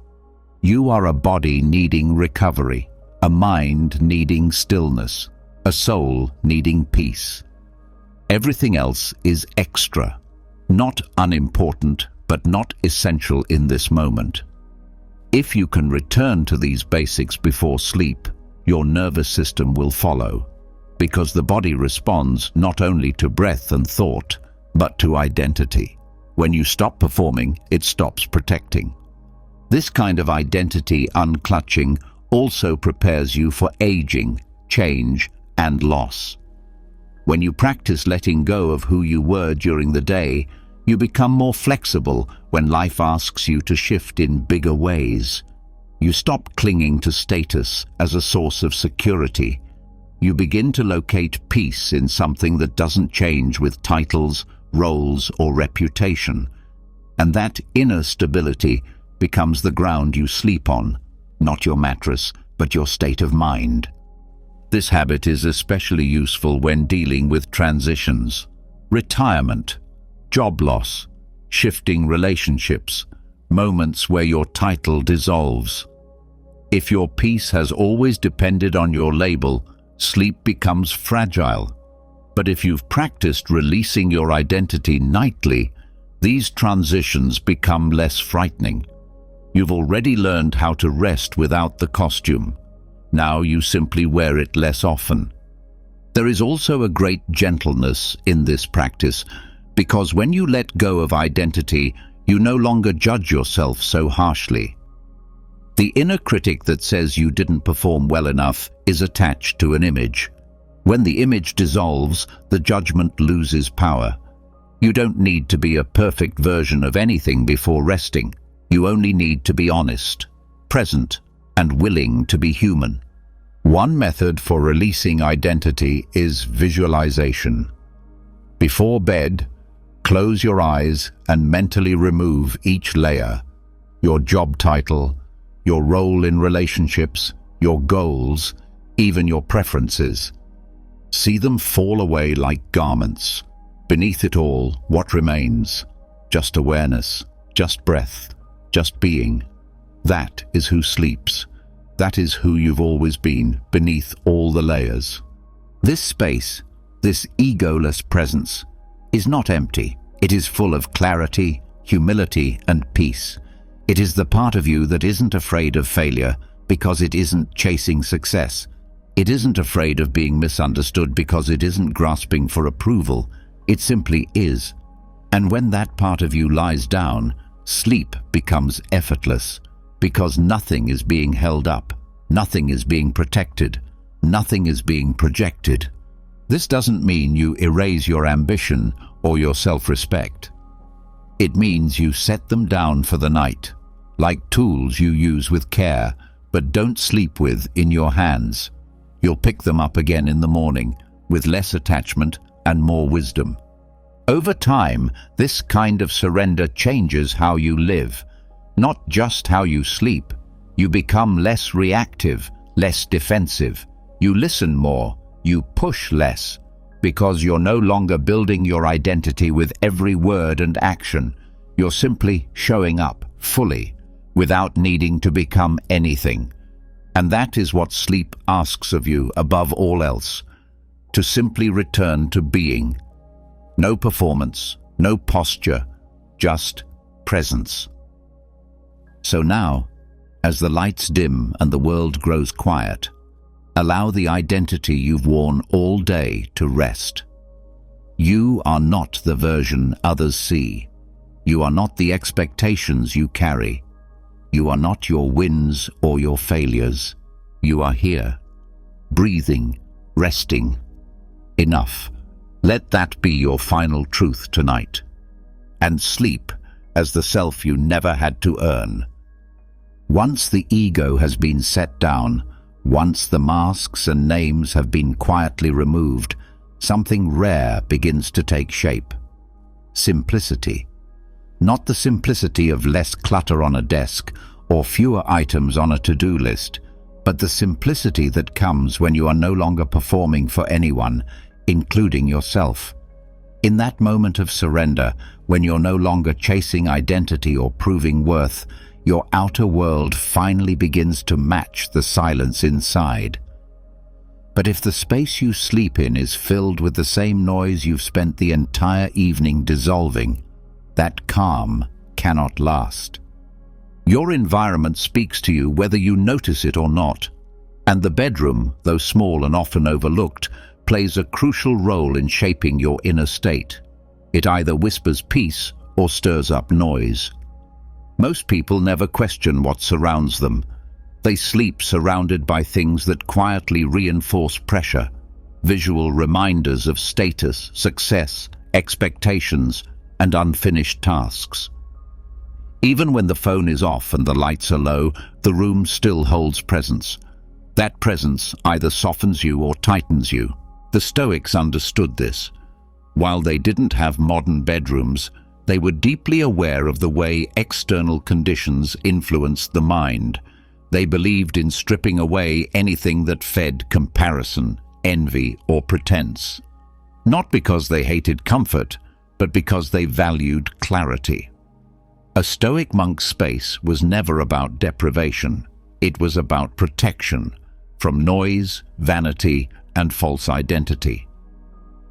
S1: You are a body needing recovery, a mind needing stillness, a soul needing peace. Everything else is extra, not unimportant, but not essential in this moment. If you can return to these basics before sleep, your nervous system will follow, because the body responds not only to breath and thought, but to identity. When you stop performing, it stops protecting. This kind of identity unclutching also prepares you for aging, change, and loss. When you practice letting go of who you were during the day, you become more flexible when life asks you to shift in bigger ways. You stop clinging to status as a source of security. You begin to locate peace in something that doesn't change with titles, roles, or reputation. And that inner stability becomes the ground you sleep on, not your mattress, but your state of mind. This habit is especially useful when dealing with transitions, retirement, job loss, shifting relationships, moments where your title dissolves. If your peace has always depended on your label, sleep becomes fragile. But if you've practiced releasing your identity nightly, these transitions become less frightening. You've already learned how to rest without the costume. Now you simply wear it less often. There is also a great gentleness in this practice, because when you let go of identity, you no longer judge yourself so harshly. The inner critic that says you didn't perform well enough is attached to an image. When the image dissolves, the judgment loses power. You don't need to be a perfect version of anything before resting. You only need to be honest, present, and willing to be human. One method for releasing identity is visualization. Before bed, close your eyes and mentally remove each layer: your job title, your role in relationships, your goals, even your preferences. See them fall away like garments. Beneath it all, what remains? Just awareness, just breath, just being. That is who sleeps. That is who you've always been, beneath all the layers. This space, this egoless presence, is not empty. It is full of clarity, humility, and peace. It is the part of you that isn't afraid of failure because it isn't chasing success. It isn't afraid of being misunderstood because it isn't grasping for approval. It simply is. And when that part of you lies down, sleep becomes effortless, because nothing is being held up, nothing is being protected, nothing is being projected. This doesn't mean you erase your ambition or your self-respect. It means you set them down for the night, like tools you use with care, but don't sleep with in your hands. You'll pick them up again in the morning, with less attachment and more wisdom. Over time, this kind of surrender changes how you live, not just how you sleep. You become less reactive, less defensive. You listen more, you push less, because you're no longer building your identity with every word and action. You're simply showing up fully, without needing to become anything. And that is what sleep asks of you above all else, to simply return to being. No performance, no posture, just presence. So now, as the lights dim and the world grows quiet, allow the identity you've worn all day to rest. You are not the version others see. You are not the expectations you carry. You are not your wins or your failures. You are here, breathing, resting. Enough. Let that be your final truth tonight. And sleep as the self you never had to earn. Once the ego has been set down, once the masks and names have been quietly removed, something rare begins to take shape. Simplicity. Not the simplicity of less clutter on a desk or fewer items on a to-do list, but the simplicity that comes when you are no longer performing for anyone, including yourself. In that moment of surrender, when you're no longer chasing identity or proving worth, your outer world finally begins to match the silence inside. But if the space you sleep in is filled with the same noise you've spent the entire evening dissolving, that calm cannot last. Your environment speaks to you whether you notice it or not, and the bedroom, though small and often overlooked, plays a crucial role in shaping your inner state. It either whispers peace or stirs up noise. Most people never question what surrounds them. They sleep surrounded by things that quietly reinforce pressure, visual reminders of status, success, expectations, and unfinished tasks. Even when the phone is off and the lights are low, the room still holds presence. That presence either softens you or tightens you. The Stoics understood this. While they didn't have modern bedrooms, they were deeply aware of the way external conditions influenced the mind. They believed in stripping away anything that fed comparison, envy, or pretense. Not because they hated comfort, but because they valued clarity. A Stoic monk's space was never about deprivation. It was about protection from noise, vanity, and false identity.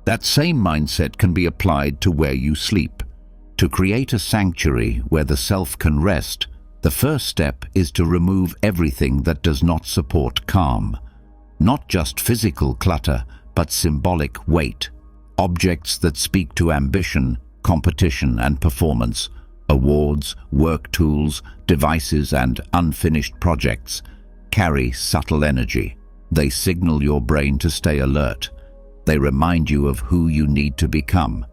S1: That same mindset can be applied to where you sleep. To create a sanctuary where the self can rest, the first step is to remove everything that does not support calm. Not just physical clutter, but symbolic weight. Objects that speak to ambition, competition, and performance. Awards, work tools, devices, and unfinished projects carry subtle energy. They signal your brain to stay alert. They remind you of who you need to become.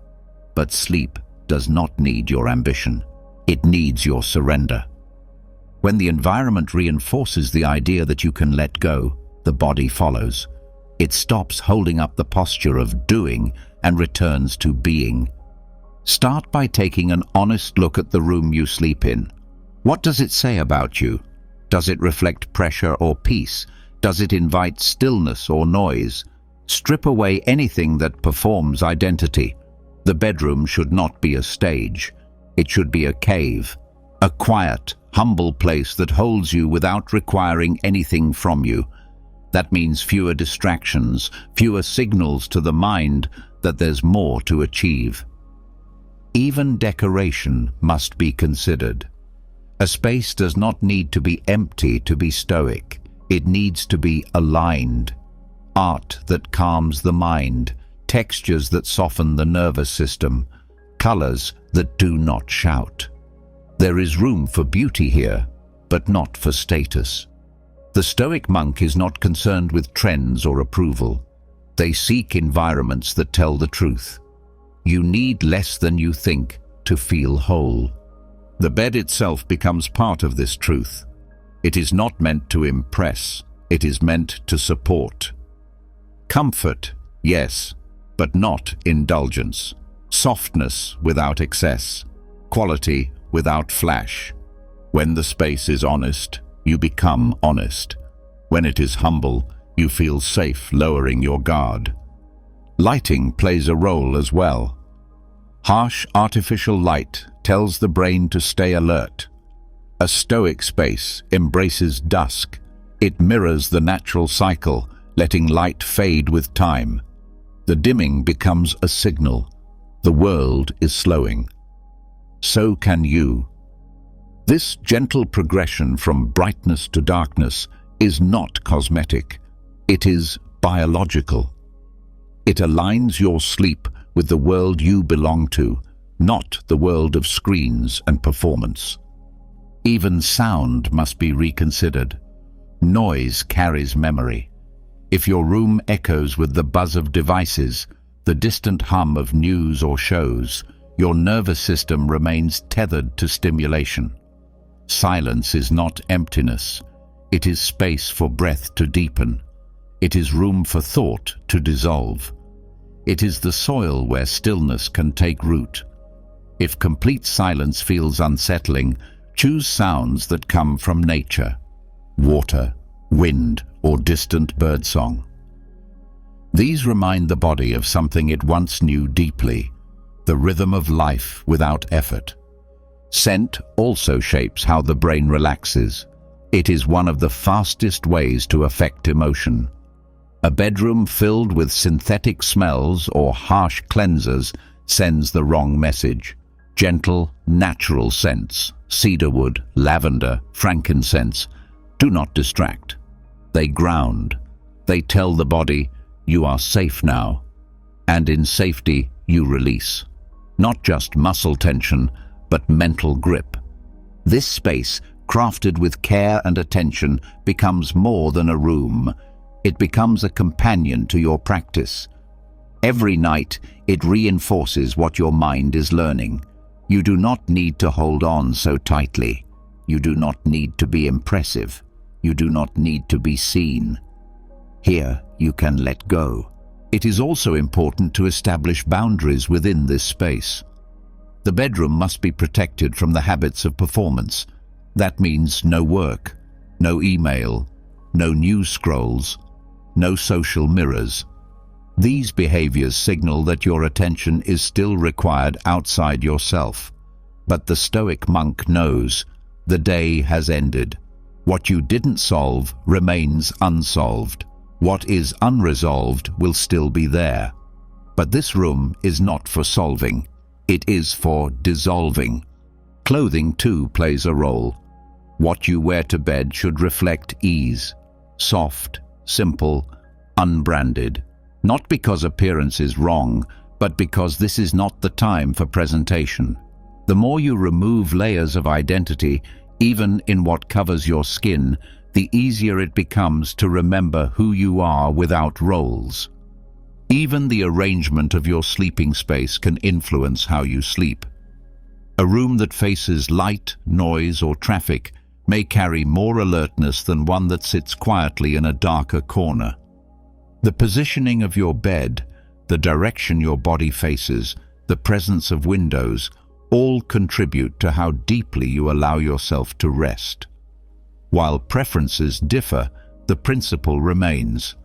S1: But sleep does not need your ambition. It needs your surrender. When the environment reinforces the idea that you can let go, the body follows. It stops holding up the posture of doing and returns to being. Start by taking an honest look at the room you sleep in. What does it say about you? Does it reflect pressure or peace? Does it invite stillness or noise? Strip away anything that performs identity. The bedroom should not be a stage. It should be a cave, a quiet, humble place that holds you without requiring anything from you. That means fewer distractions, fewer signals to the mind that there's more to achieve. Even decoration must be considered. A space does not need to be empty to be Stoic. It needs to be aligned. Art that calms the mind, textures that soften the nervous system, colors that do not shout. There is room for beauty here, but not for status. The Stoic monk is not concerned with trends or approval. They seek environments that tell the truth. You need less than you think to feel whole. The bed itself becomes part of this truth. It is not meant to impress. It is meant to support. Comfort, yes, but not indulgence. Softness without excess. Quality without flash. When the space is honest, you become honest. When it is humble, you feel safe lowering your guard. Lighting plays a role as well. Harsh artificial light tells the brain to stay alert. A Stoic space embraces dusk. It mirrors the natural cycle, letting light fade with time. The dimming becomes a signal. The world is slowing. So can you. This gentle progression from brightness to darkness is not cosmetic. It is biological. It aligns your sleep with the world you belong to, not the world of screens and performance. Even sound must be reconsidered. Noise carries memory. If your room echoes with the buzz of devices, the distant hum of news or shows, your nervous system remains tethered to stimulation. Silence is not emptiness. It is space for breath to deepen. It is room for thought to dissolve. It is the soil where stillness can take root. If complete silence feels unsettling, choose sounds that come from nature. Water, wind, or distant birdsong. These remind the body of something it once knew deeply, the rhythm of life without effort. Scent also shapes how the brain relaxes. It is one of the fastest ways to affect emotion. A bedroom filled with synthetic smells or harsh cleansers sends the wrong message. Gentle, natural scents, cedarwood, lavender, frankincense, do not distract. They ground. They tell the body, you are safe now. And in safety, you release. Not just muscle tension, but mental grip. This space crafted with care and attention, becomes more than a room. It becomes a companion to your practice. Every night, it reinforces what your mind is learning. You do not need to hold on so tightly. You do not need to be impressive. You do not need to be seen. Here, you can let go. It is also important to establish boundaries within this space. The bedroom must be protected from the habits of performance. That means no work, no email, no news scrolls, no social mirrors. These behaviors signal that your attention is still required outside yourself. But the Stoic monk knows the day has ended. What you didn't solve remains unsolved. What is unresolved will still be there. But this room is not for solving. It is for dissolving. Clothing too plays a role. What you wear to bed should reflect ease, soft, simple, unbranded. Not because appearance is wrong, but because this is not the time for presentation. The more you remove layers of identity, even in what covers your skin, the easier it becomes to remember who you are without roles. Even the arrangement of your sleeping space can influence how you sleep. A room that faces light, noise, or traffic may carry more alertness than one that sits quietly in a darker corner. The positioning of your bed, the direction your body faces, the presence of windows, all contribute to how deeply you allow yourself to rest. While preferences differ, the principle remains.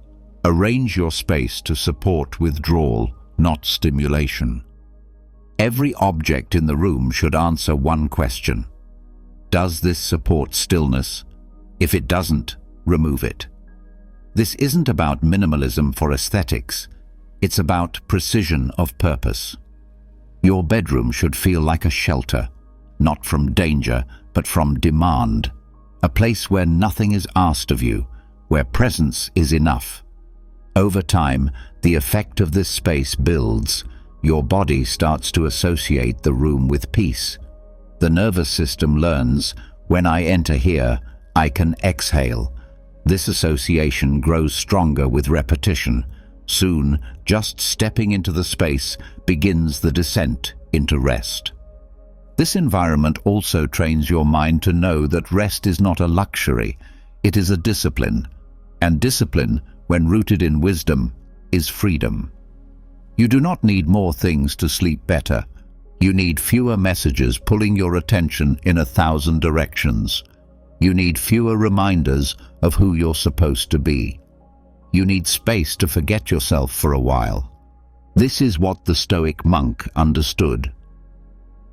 S1: Arrange your space to support withdrawal, not stimulation. Every object in the room should answer one question. Does this support stillness? If it doesn't, remove it. This isn't about minimalism for aesthetics. It's about precision of purpose. Your bedroom should feel like a shelter, not from danger, but from demand. A place where nothing is asked of you, where presence is enough. Over time, the effect of this space builds. Your body starts to associate the room with peace. The nervous system learns, when I enter here, I can exhale. This association grows stronger with repetition. Soon, just stepping into the space begins the descent into rest. This environment also trains your mind to know that rest is not a luxury, it is a discipline. And discipline, when rooted in wisdom, is freedom. You do not need more things to sleep better. You need fewer messages pulling your attention in 1,000 directions. You need fewer reminders of who you're supposed to be. You need space to forget yourself for a while. This is what the Stoic monk understood.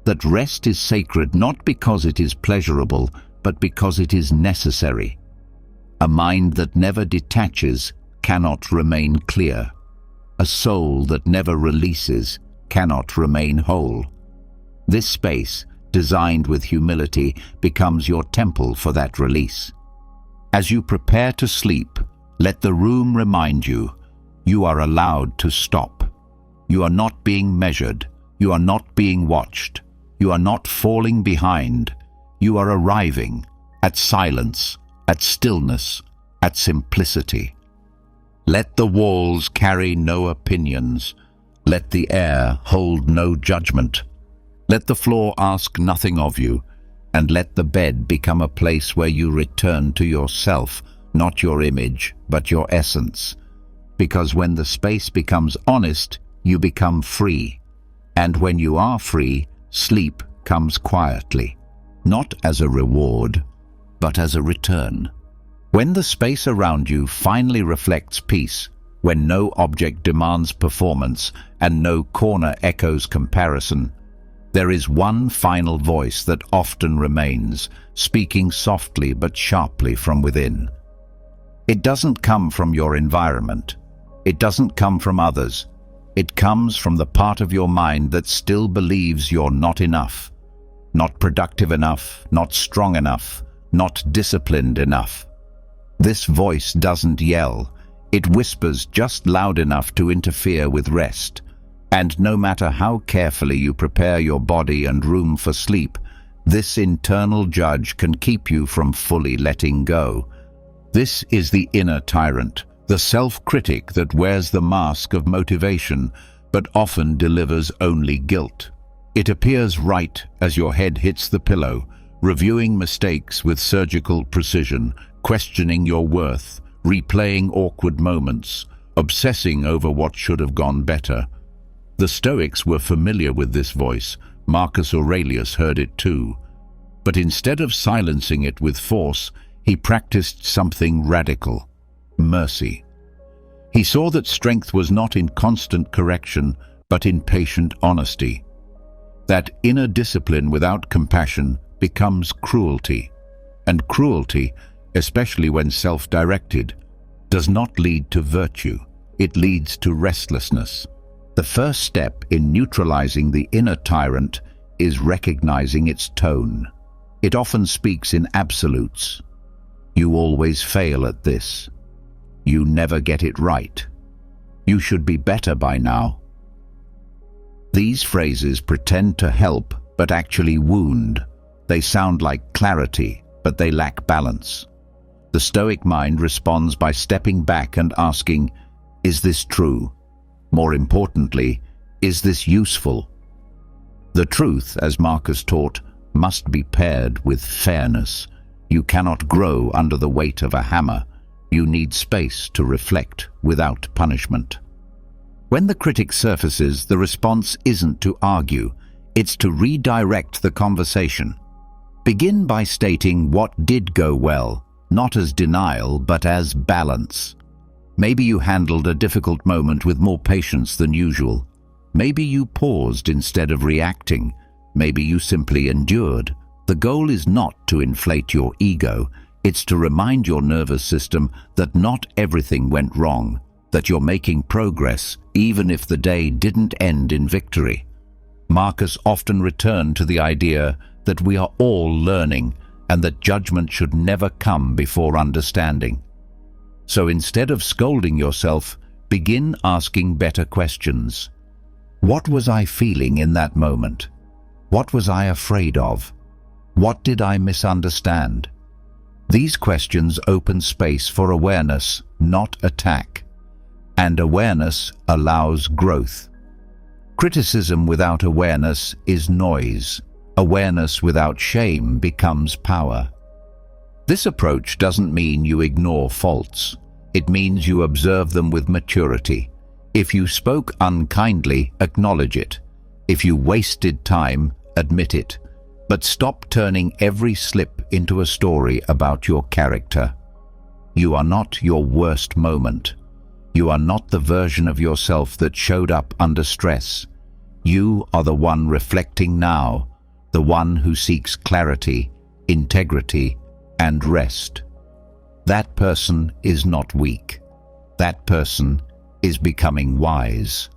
S1: That rest is sacred not because it is pleasurable, but because it is necessary. A mind that never detaches cannot remain clear. A soul that never releases cannot remain whole. This space, designed with humility, becomes your temple for that release. As you prepare to sleep, let the room remind you, you are allowed to stop. You are not being measured. You are not being watched. You are not falling behind. You are arriving at silence, at stillness, at simplicity. Let the walls carry no opinions. Let the air hold no judgment. Let the floor ask nothing of you, and let the bed become a place where you return to yourself, not your image, but your essence. Because when the space becomes honest, you become free. And when you are free, sleep comes quietly, not as a reward, but as a return. When the space around you finally reflects peace, when no object demands performance and no corner echoes comparison, there is one final voice that often remains, speaking softly but sharply from within. It doesn't come from your environment. It doesn't come from others. It comes from the part of your mind that still believes you're not enough, not productive enough, not strong enough, not disciplined enough. This voice doesn't yell. It whispers just loud enough to interfere with rest. And no matter how carefully you prepare your body and room for sleep, This internal judge can keep you from fully letting go. This is the inner tyrant, the self-critic that wears the mask of motivation, but often delivers only guilt. It appears right as your head hits the pillow, reviewing mistakes with surgical precision, questioning your worth, replaying awkward moments, obsessing over what should have gone better. The Stoics were familiar with this voice. Marcus Aurelius heard it too. But instead of silencing it with force, he practiced something radical: mercy. He saw that strength was not in constant correction, but in patient honesty. That inner discipline without compassion becomes cruelty. And cruelty, especially when self-directed, does not lead to virtue. It leads to restlessness. The first step in neutralizing the inner tyrant is recognizing its tone. It often speaks in absolutes. You always fail at this. You never get it right. You should be better by now. These phrases pretend to help, but actually wound. They sound like clarity, but they lack balance. The Stoic mind responds by stepping back and asking, is this true? More importantly, is this useful? The truth, as Marcus taught, must be paired with fairness. You cannot grow under the weight of a hammer. You need space to reflect without punishment. When the critic surfaces, the response isn't to argue, it's to redirect the conversation. Begin by stating what did go well, not as denial, but as balance. Maybe you handled a difficult moment with more patience than usual. Maybe you paused instead of reacting. Maybe you simply endured. The goal is not to inflate your ego. It's to remind your nervous system that not everything went wrong, that you're making progress, even if the day didn't end in victory. Marcus often returned to the idea that we are all learning and that judgment should never come before understanding. So instead of scolding yourself, begin asking better questions. What was I feeling in that moment? What was I afraid of? What did I misunderstand? These questions open space for awareness, not attack. And awareness allows growth. Criticism without awareness is noise. Awareness without shame becomes power. This approach doesn't mean you ignore faults. It means you observe them with maturity. If you spoke unkindly, acknowledge it. If you wasted time, admit it. But stop turning every slip into a story about your character. You are not your worst moment. You are not the version of yourself that showed up under stress. You are the one reflecting now, the one who seeks clarity, integrity, and rest. That person is not weak. That person is becoming wise.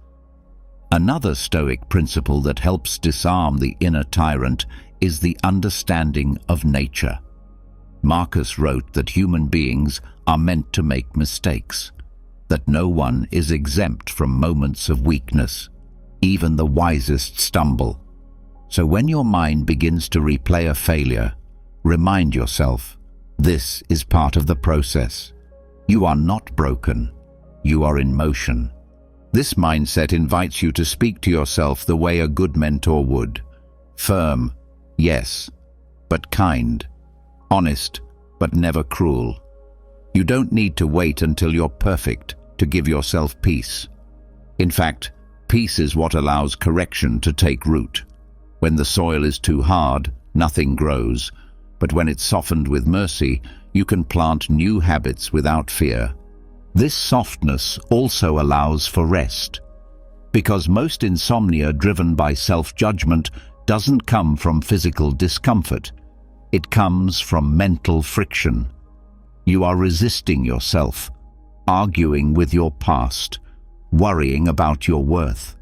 S1: Another Stoic principle that helps disarm the inner tyrant is the understanding of nature. Marcus wrote that human beings are meant to make mistakes, that no one is exempt from moments of weakness. Even the wisest stumble. So when your mind begins to replay a failure, remind yourself, this is part of the process. You are not broken. You are in motion. This mindset invites you to speak to yourself the way a good mentor would. Firm, yes, but kind. Honest, but never cruel. You don't need to wait until you're perfect to give yourself peace. In fact, peace is what allows correction to take root. When the soil is too hard, nothing grows. But when it's softened with mercy, you can plant new habits without fear. This softness also allows for rest. Because most insomnia driven by self-judgment doesn't come from physical discomfort. It comes from mental friction. You are resisting yourself, arguing with your past, worrying about your worth.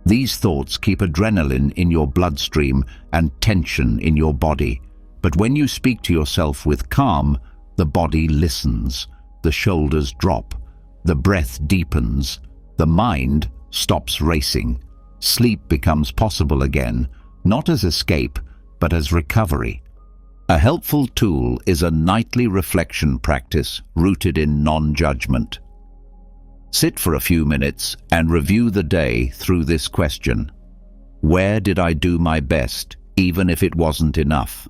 S1: These thoughts keep adrenaline in your bloodstream and tension in your body. But when you speak to yourself with calm, the body listens, the shoulders drop, the breath deepens, the mind stops racing. Sleep becomes possible again, not as escape, but as recovery. A helpful tool is a nightly reflection practice rooted in non-judgment. Sit for a few minutes and review the day through this question. Where did I do my best, even if it wasn't enough?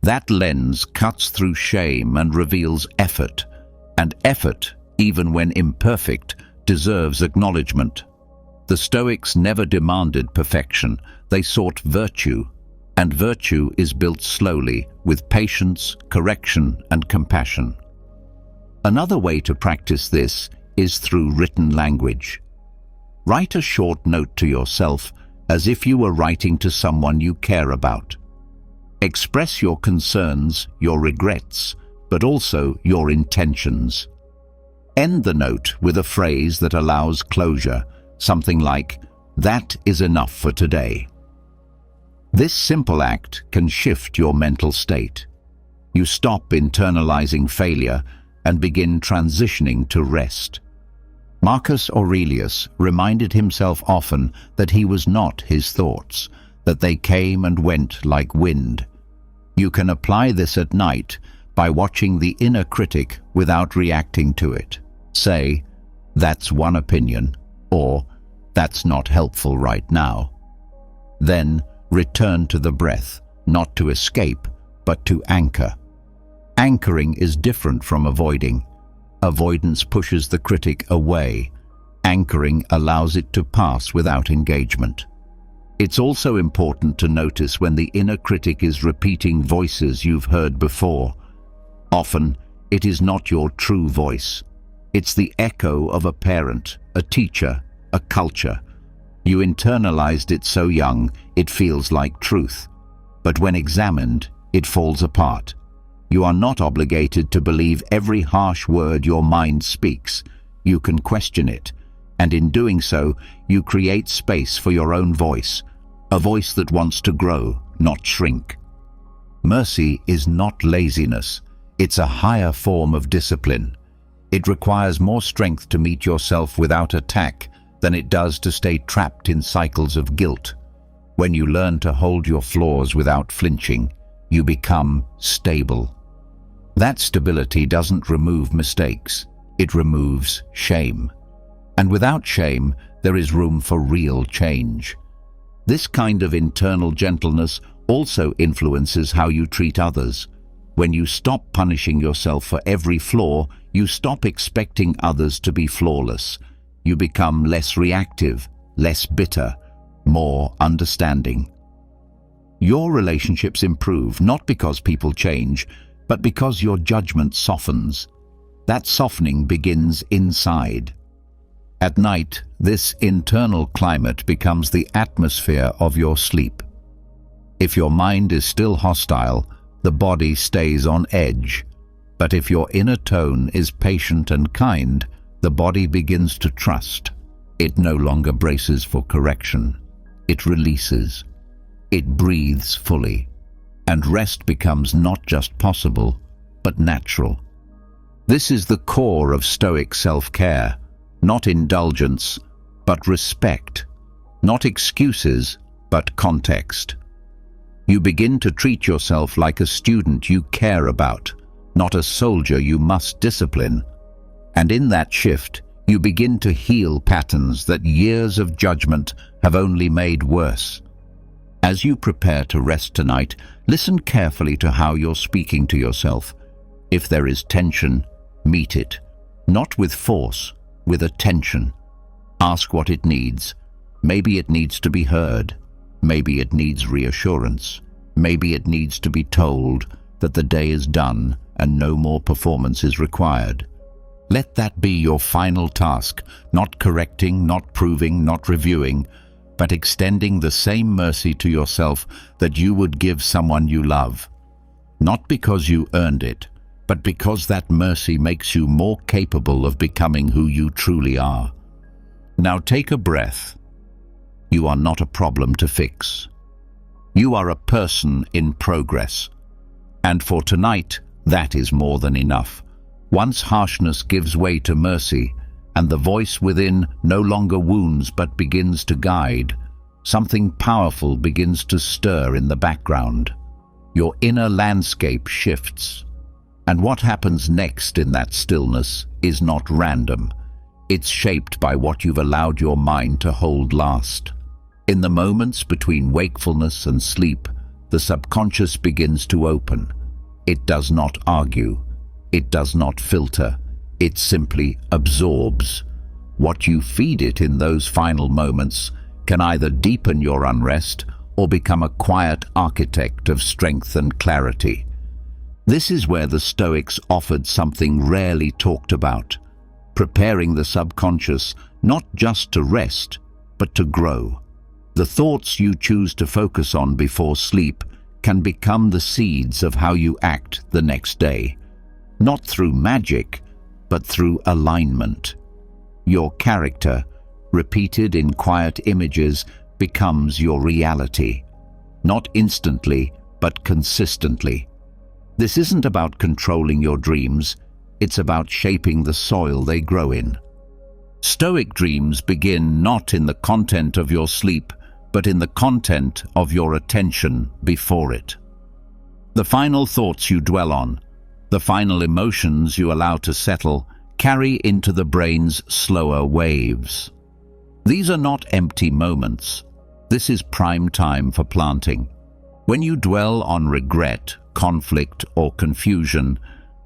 S1: That lens cuts through shame and reveals effort, and effort, even when imperfect, deserves acknowledgement. The Stoics never demanded perfection, they sought virtue, and virtue is built slowly with patience, correction, and compassion. Another way to practice this is through written language. Write a short note to yourself as if you were writing to someone you care about. Express your concerns, your regrets, but also your intentions. End the note with a phrase that allows closure, something like, "That is enough for today." This simple act can shift your mental state. You stop internalizing failure and begin transitioning to rest. Marcus Aurelius reminded himself often that he was not his thoughts, that they came and went like wind. You can apply this at night by watching the inner critic without reacting to it. Say, "That's one opinion," or "That's not helpful right now." Then return to the breath, not to escape, but to anchor. Anchoring is different from avoiding. Avoidance pushes the critic away. Anchoring allows it to pass without engagement. It's also important to notice when the inner critic is repeating voices you've heard before. Often, it is not your true voice. It's the echo of a parent, a teacher, a culture. You internalized it so young, it feels like truth. But when examined, it falls apart. You are not obligated to believe every harsh word your mind speaks. You can question it, and in doing so, you create space for your own voice, a voice that wants to grow, not shrink. Mercy is not laziness. It's a higher form of discipline. It requires more strength to meet yourself without attack than it does to stay trapped in cycles of guilt. When you learn to hold your flaws without flinching, you become stable. That stability doesn't remove mistakes, it removes shame. And without shame, there is room for real change. This kind of internal gentleness also influences how you treat others. When you stop punishing yourself for every flaw, you stop expecting others to be flawless. You become less reactive, less bitter, more understanding. Your relationships improve not because people change, but because your judgment softens. That softening begins inside. At night, this internal climate becomes the atmosphere of your sleep. If your mind is still hostile, the body stays on edge. But if your inner tone is patient and kind, the body begins to trust. It no longer braces for correction. It releases. It breathes fully. And rest becomes not just possible, but natural. This is the core of Stoic self-care, not indulgence, but respect, not excuses, but context. You begin to treat yourself like a student you care about, not a soldier you must discipline. And in that shift, you begin to heal patterns that years of judgment have only made worse. As you prepare to rest tonight, listen carefully to how you're speaking to yourself. If there is tension, meet it, not with force, with attention. Ask what it needs. Maybe it needs to be heard. Maybe it needs reassurance. Maybe it needs to be told that the day is done and no more performance is required. Let that be your final task, not correcting, not proving, not reviewing, but extending the same mercy to yourself that you would give someone you love. Not because you earned it, but because that mercy makes you more capable of becoming who you truly are. Now take a breath. You are not a problem to fix. You are a person in progress. And for tonight, that is more than enough. Once harshness gives way to mercy, and the voice within no longer wounds but begins to guide, something powerful begins to stir in the background. Your inner landscape shifts. And what happens next in that stillness is not random. It's shaped by what you've allowed your mind to hold last. In the moments between wakefulness and sleep, the subconscious begins to open. It does not argue. It does not filter. It simply absorbs. What you feed it in those final moments can either deepen your unrest or become a quiet architect of strength and clarity. This is where the Stoics offered something rarely talked about, preparing the subconscious not just to rest, but to grow. The thoughts you choose to focus on before sleep can become the seeds of how you act the next day, not through magic, but through alignment. Your character, repeated in quiet images, becomes your reality, not instantly, but consistently. This isn't about controlling your dreams, it's about shaping the soil they grow in. Stoic dreams begin not in the content of your sleep, but in the content of your attention before it. The final thoughts you dwell on, the final emotions you allow to settle, carry into the brain's slower waves. These are not empty moments. This is prime time for planting. When you dwell on regret, conflict, or confusion,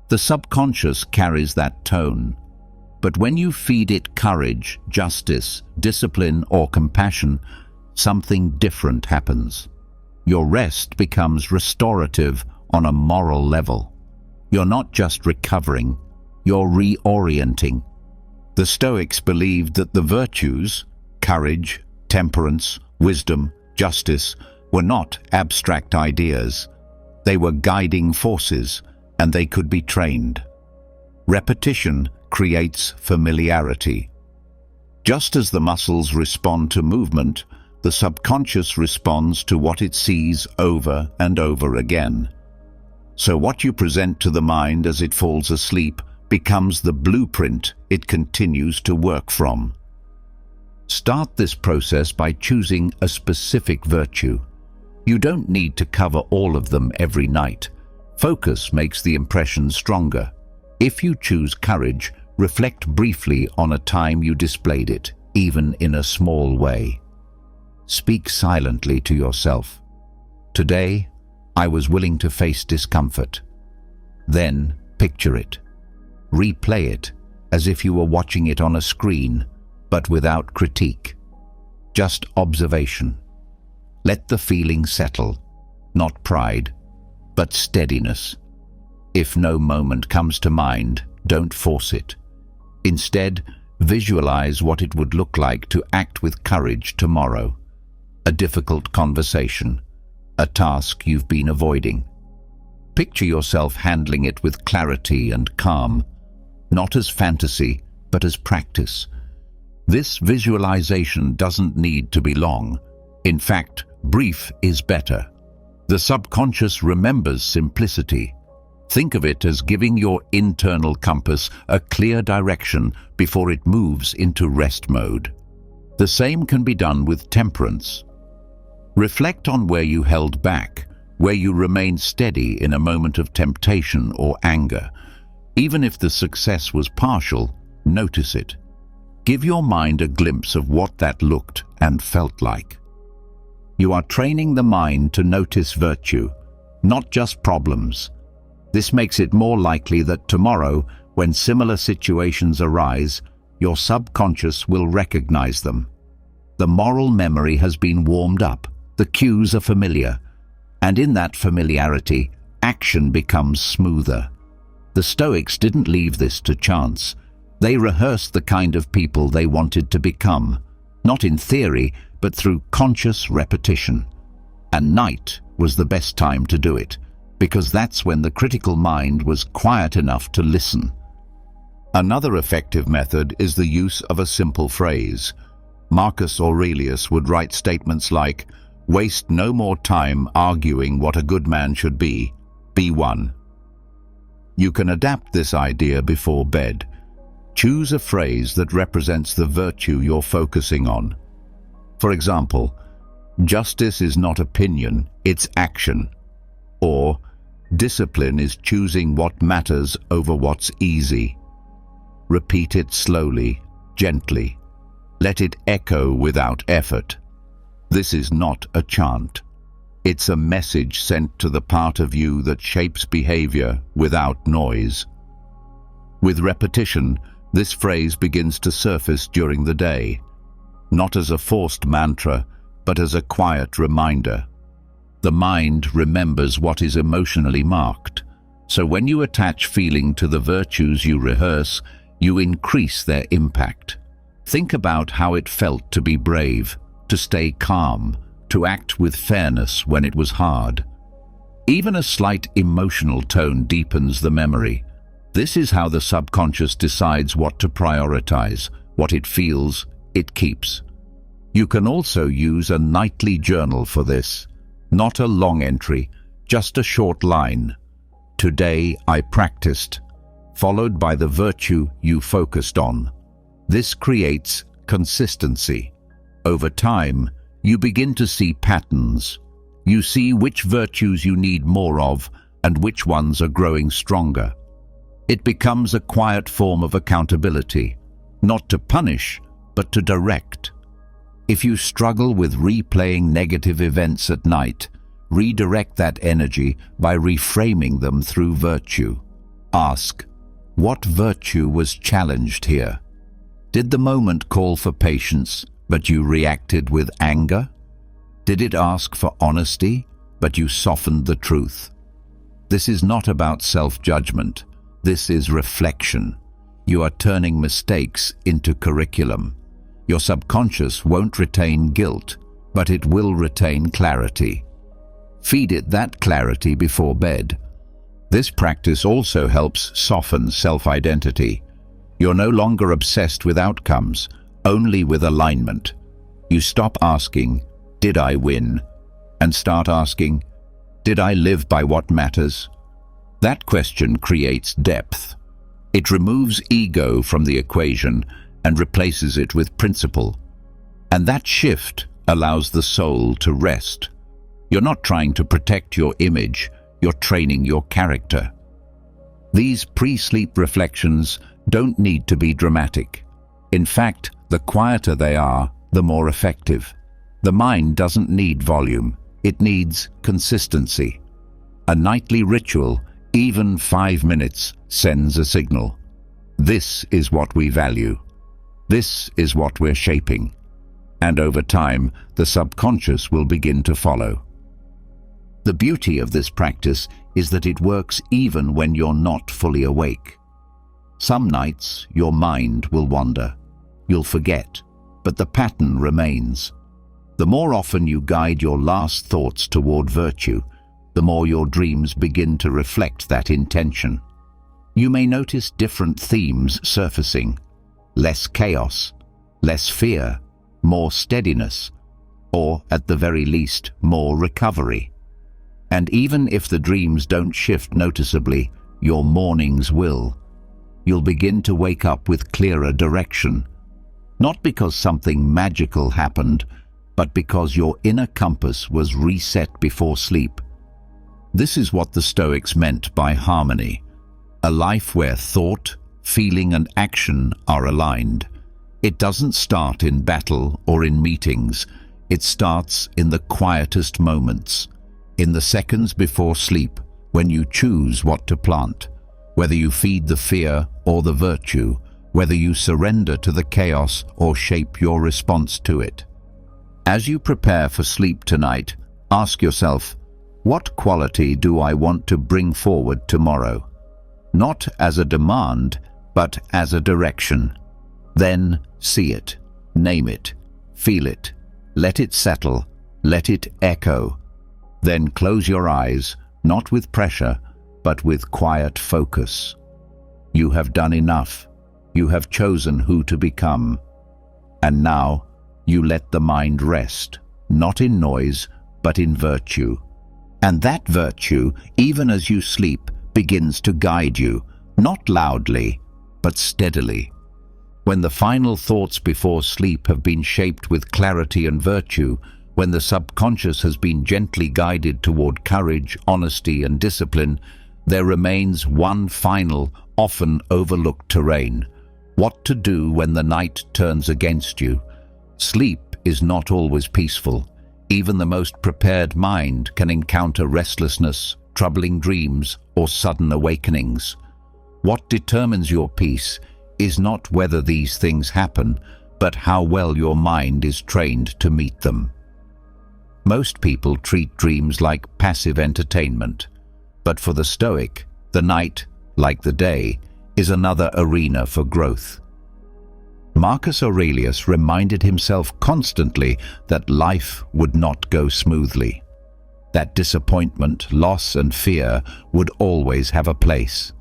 S1: the subconscious carries that tone. But when you feed it courage, justice, discipline, or compassion, something different happens. Your rest becomes restorative on a moral level. You're not just recovering, you're reorienting. The Stoics believed that the virtues, courage, temperance, wisdom, justice, were not abstract ideas. They were guiding forces, and they could be trained. Repetition creates familiarity. Just as the muscles respond to movement, the subconscious responds to what it sees over and over again. So what you present to the mind as it falls asleep becomes the blueprint it continues to work from. Start this process by choosing a specific virtue. You don't need to cover all of them every night. Focus makes the impression stronger. If you choose courage, reflect briefly on a time you displayed it, even in a small way. Speak silently to yourself. Today, I was willing to face discomfort. Then, picture it. Replay it as if you were watching it on a screen, but without critique. Just observation. Let the feeling settle, not pride, but steadiness. If no moment comes to mind, don't force it. Instead, visualize what it would look like to act with courage tomorrow. A difficult conversation, a task you've been avoiding. Picture yourself handling it with clarity and calm, not as fantasy, but as practice. This visualization doesn't need to be long. In fact, brief is better. The subconscious remembers simplicity. Think of it as giving your internal compass a clear direction before it moves into rest mode. The same can be done with temperance. Reflect on where you held back, where you remained steady in a moment of temptation or anger. Even if the success was partial, notice it. Give your mind a glimpse of what that looked and felt like. You are training the mind to notice virtue, not just problems. This makes it more likely that tomorrow, when similar situations arise, your subconscious will recognize them. The moral memory has been warmed up, the cues are familiar, and in that familiarity, action becomes smoother. The Stoics didn't leave this to chance. They rehearsed the kind of people they wanted to become, not in theory, but through conscious repetition. And night was the best time to do it, because that's when the critical mind was quiet enough to listen. Another effective method is the use of a simple phrase. Marcus Aurelius would write statements like, "Waste no more time arguing what a good man should be one." You can adapt this idea before bed. Choose a phrase that represents the virtue you're focusing on. For example, Justice is not opinion, it's action. Or, discipline is choosing what matters over what's easy. Repeat it slowly, gently. Let it echo without effort. This is not a chant. It's a message sent to the part of you that shapes behavior without noise. With repetition, this phrase begins to surface during the day, not as a forced mantra, but as a quiet reminder. The mind remembers what is emotionally marked, so when you attach feeling to the virtues you rehearse, you increase their impact. Think about how it felt to be brave, to stay calm, to act with fairness when it was hard. Even a slight emotional tone deepens the memory. This is how the subconscious decides what to prioritize. What it feels, it keeps. You can also use a nightly journal for this. Not a long entry, just a short line. Today I practiced, followed by the virtue you focused on. This creates consistency. Over time, you begin to see patterns. You see which virtues you need more of and which ones are growing stronger. It becomes a quiet form of accountability, not to punish, but to direct. If you struggle with replaying negative events at night, redirect that energy by reframing them through virtue. Ask, what virtue was challenged here? Did the moment call for patience, but you reacted with anger? Did it ask for honesty, but you softened the truth? This is not about self-judgment. This is reflection. You are turning mistakes into curriculum. Your subconscious won't retain guilt, but it will retain clarity. Feed it that clarity before bed. This practice also helps soften self-identity. You're no longer obsessed with outcomes, only with alignment. You stop asking, "Did I win?" and start asking, "Did I live by what matters?" That question creates depth. It removes ego from the equation and replaces it with principle. And that shift allows the soul to rest. You're not trying to protect your image, you're training your character. These pre-sleep reflections don't need to be dramatic. In fact, the quieter they are, the more effective. The mind doesn't need volume, it needs consistency. A nightly ritual, even 5 minutes, sends a signal. This is what we value. This is what we're shaping. And over time, the subconscious will begin to follow. The beauty of this practice is that it works even when you're not fully awake. Some nights, your mind will wander. You'll forget, but the pattern remains. The more often you guide your last thoughts toward virtue, the more your dreams begin to reflect that intention. You may notice different themes surfacing: less chaos, less fear, more steadiness, or, at the very least, more recovery. And even if the dreams don't shift noticeably, your mornings will. You'll begin to wake up with clearer direction, not because something magical happened, but because your inner compass was reset before sleep. This is what the Stoics meant by harmony, a life where thought, feeling and action are aligned. It doesn't start in battle or in meetings. It starts in the quietest moments, in the seconds before sleep, when you choose what to plant, whether you feed the fear or the virtue, whether you surrender to the chaos or shape your response to it. As you prepare for sleep tonight, ask yourself, what quality do I want to bring forward tomorrow? Not as a demand, but as a direction. Then see it, name it, feel it, let it settle, let it echo. Then close your eyes, not with pressure, but with quiet focus. You have done enough. You have chosen who to become. And now, you let the mind rest, not in noise, but in virtue. And that virtue, even as you sleep, begins to guide you, not loudly, but steadily. When the final thoughts before sleep have been shaped with clarity and virtue, When the subconscious has been gently guided toward courage, honesty, and discipline, there remains one final, often overlooked terrain: what to do when the night turns against you. Sleep is not always peaceful. Even the most prepared mind can encounter restlessness, troubling dreams, or sudden awakenings. What determines your peace is not whether these things happen, but how well your mind is trained to meet them. Most people treat dreams like passive entertainment, but for the Stoic, the night, like the day, is another arena for growth. Marcus Aurelius reminded himself constantly that life would not go smoothly, that disappointment, loss, and fear would always have a place.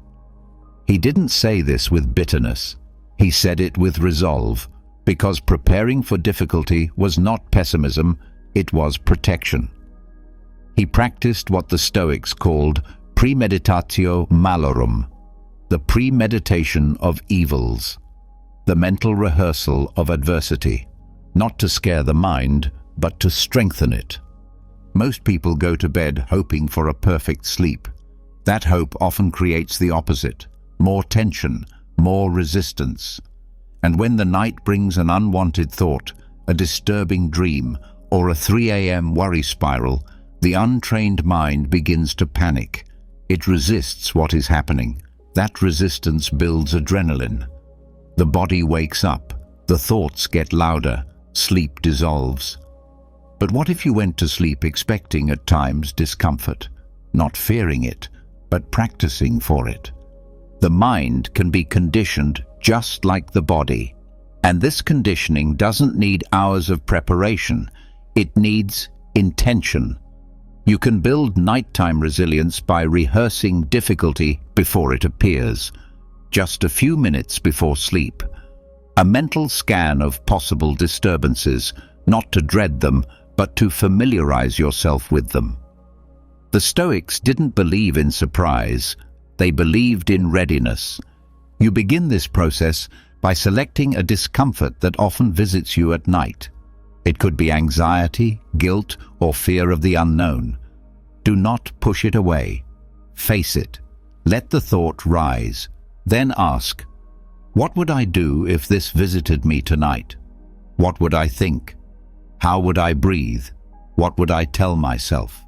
S1: He didn't say this with bitterness. He said it with resolve, because preparing for difficulty was not pessimism, it was protection. He practiced what the Stoics called premeditatio malorum, the premeditation of evils, the mental rehearsal of adversity, not to scare the mind, but to strengthen it. Most people go to bed hoping for a perfect sleep. That hope often creates the opposite: more tension, more resistance. And when the night brings an unwanted thought, a disturbing dream, or a 3 a.m. worry spiral, the untrained mind begins to panic. It resists what is happening. That resistance builds adrenaline. The body wakes up, the thoughts get louder, sleep dissolves. But what if you went to sleep expecting at times discomfort, not fearing it, but practicing for it? The mind can be conditioned just like the body, and this conditioning doesn't need hours of preparation, it needs intention. You can build nighttime resilience by rehearsing difficulty before it appears, just a few minutes before sleep. A mental scan of possible disturbances, not to dread them, but to familiarize yourself with them. The Stoics didn't believe in surprise, they believed in readiness. You begin this process by selecting a discomfort that often visits you at night. It could be anxiety, guilt, or fear of the unknown. Do not push it away. Face it. Let the thought rise. Then ask, what would I do if this visited me tonight? What would I think? How would I breathe? What would I tell myself?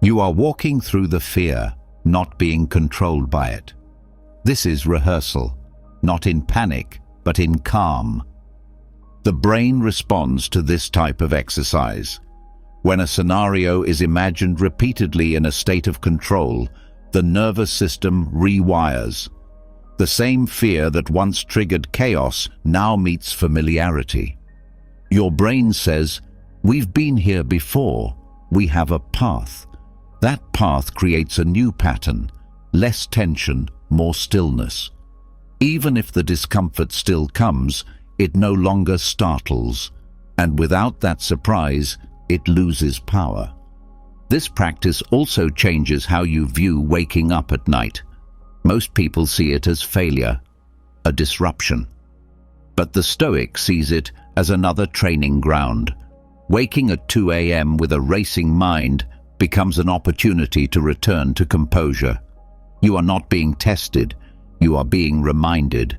S1: You are walking through the fear, not being controlled by it. This is rehearsal, not in panic, but in calm. The brain responds to this type of exercise. When a scenario is imagined repeatedly in a state of control, the nervous system rewires. The same fear that once triggered chaos now meets familiarity. Your brain says, we've been here before, we have a path. That path creates a new pattern, less tension, more stillness. Even if the discomfort still comes, it no longer startles, and without that surprise, it loses power. This practice also changes how you view waking up at night. Most people see it as failure, a disruption. But the Stoic sees it as another training ground. Waking at 2 a.m. with a racing mind becomes an opportunity to return to composure. You are not being tested, you are being reminded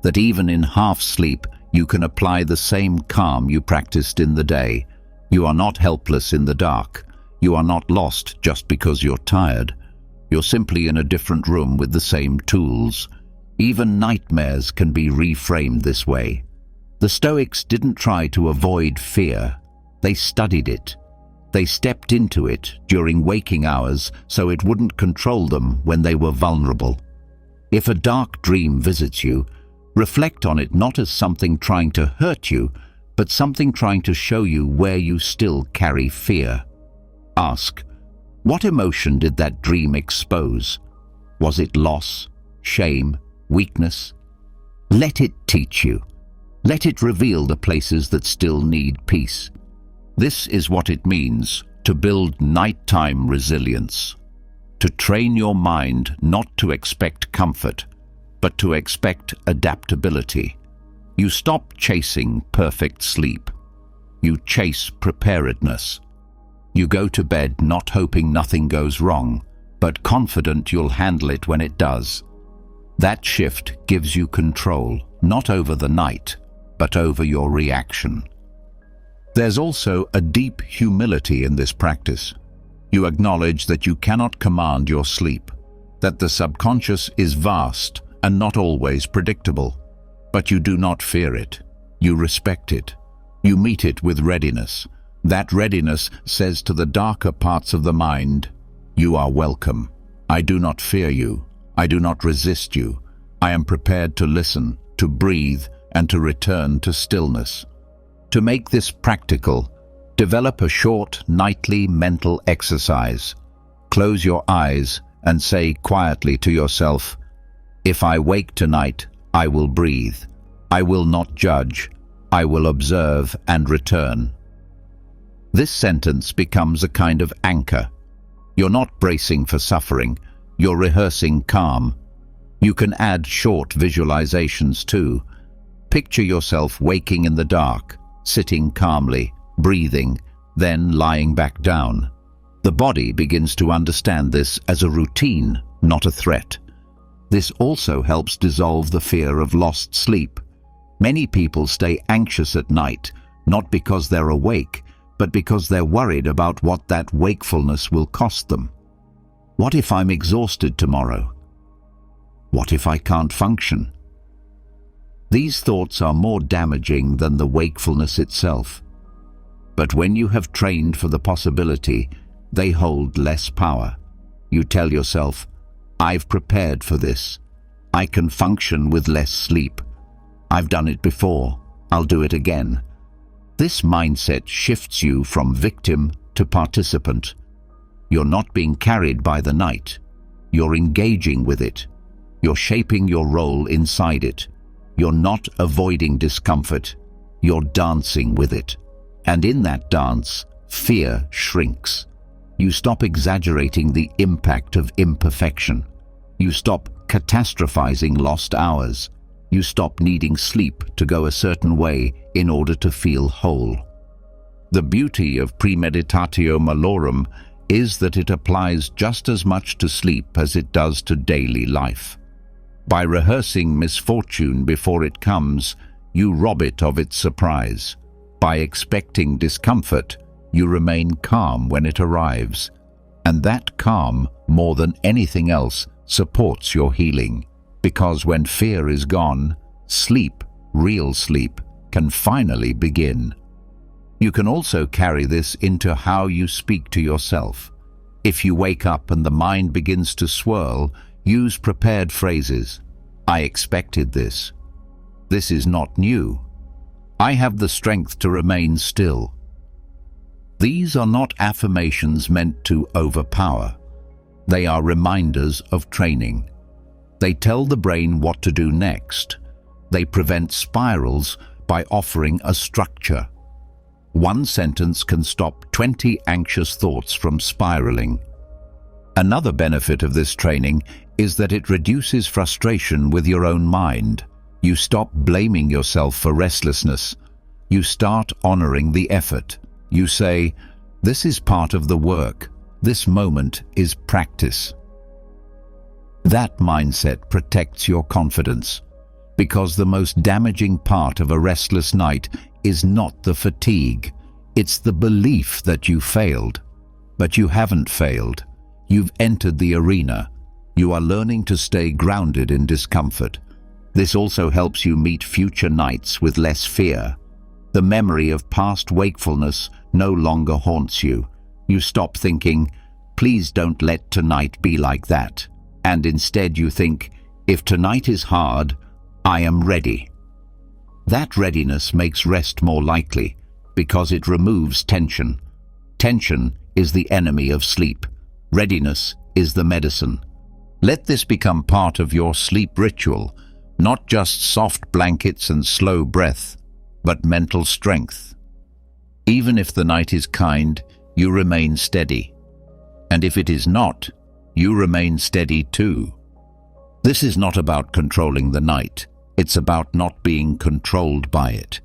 S1: that even in half sleep, you can apply the same calm you practiced in the day. You are not helpless in the dark. You are not lost just because you're tired. You're simply in a different room with the same tools. Even nightmares can be reframed this way. The Stoics didn't try to avoid fear. They studied it. They stepped into it during waking hours so it wouldn't control them when they were vulnerable. If a dark dream visits you, reflect on it not as something trying to hurt you, but something trying to show you where you still carry fear. Ask, what emotion did that dream expose? Was it loss, shame, weakness? Let it teach you. Let it reveal the places that still need peace. This is what it means to build nighttime resilience. To train your mind not to expect comfort, but to expect adaptability. You stop chasing perfect sleep. You chase preparedness. You go to bed not hoping nothing goes wrong, but confident you'll handle it when it does. That shift gives you control, not over the night, but over your reaction. There's also a deep humility in this practice. You acknowledge that you cannot command your sleep, that the subconscious is vast and not always predictable. But you do not fear it. You respect it. You meet it with readiness. That readiness says to the darker parts of the mind, "You are welcome. I do not fear you. I do not resist you. I am prepared to listen, to breathe, and to return to stillness." To make this practical, develop a short nightly mental exercise. Close your eyes and say quietly to yourself, "If I wake tonight, I will breathe. I will not judge. I will observe and return." This sentence becomes a kind of anchor. You're not bracing for suffering, you're rehearsing calm. You can add short visualizations too. Picture yourself waking in the dark, sitting calmly, breathing, then lying back down. The body begins to understand this as a routine, not a threat. This also helps dissolve the fear of lost sleep. Many people stay anxious at night, not because they're awake, but because they're worried about what that wakefulness will cost them. What if I'm exhausted tomorrow? What if I can't function? These thoughts are more damaging than the wakefulness itself. But when you have trained for the possibility, they hold less power. You tell yourself, "I've prepared for this. I can function with less sleep. I've done it before. I'll do it again." This mindset shifts you from victim to participant. You're not being carried by the night. You're engaging with it. You're shaping your role inside it. You're not avoiding discomfort. You're dancing with it. And in that dance, fear shrinks. You stop exaggerating the impact of imperfection. You stop catastrophizing lost hours. You stop needing sleep to go a certain way in order to feel whole. The beauty of premeditatio malorum is that it applies just as much to sleep as it does to daily life. By rehearsing misfortune before it comes, you rob it of its surprise. By expecting discomfort, you remain calm when it arrives. And that calm, more than anything else, supports your healing. Because when fear is gone, sleep, real sleep, can finally begin. You can also carry this into how you speak to yourself. If you wake up and the mind begins to swirl, use prepared phrases. "I expected this. This is not new. I have the strength to remain still." These are not affirmations meant to overpower. They are reminders of training. They tell the brain what to do next. They prevent spirals by offering a structure. One sentence can stop 20 anxious thoughts from spiraling. Another benefit of this training is that it reduces frustration with your own mind. You stop blaming yourself for restlessness. You start honoring the effort. You say, "This is part of the work. This moment is practice." That mindset protects your confidence, because the most damaging part of a restless night is not the fatigue. It's the belief that you failed. But you haven't failed. You've entered the arena. You are learning to stay grounded in discomfort. This also helps you meet future nights with less fear. The memory of past wakefulness no longer haunts you. You stop thinking, "Please don't let tonight be like that." And instead you think, "If tonight is hard, I am ready." That readiness makes rest more likely because it removes tension. Tension is the enemy of sleep. Readiness is the medicine. Let this become part of your sleep ritual, not just soft blankets and slow breath, but mental strength. Even if the night is kind, you remain steady. And if it is not, you remain steady too. This is not about controlling the night. It's about not being controlled by it.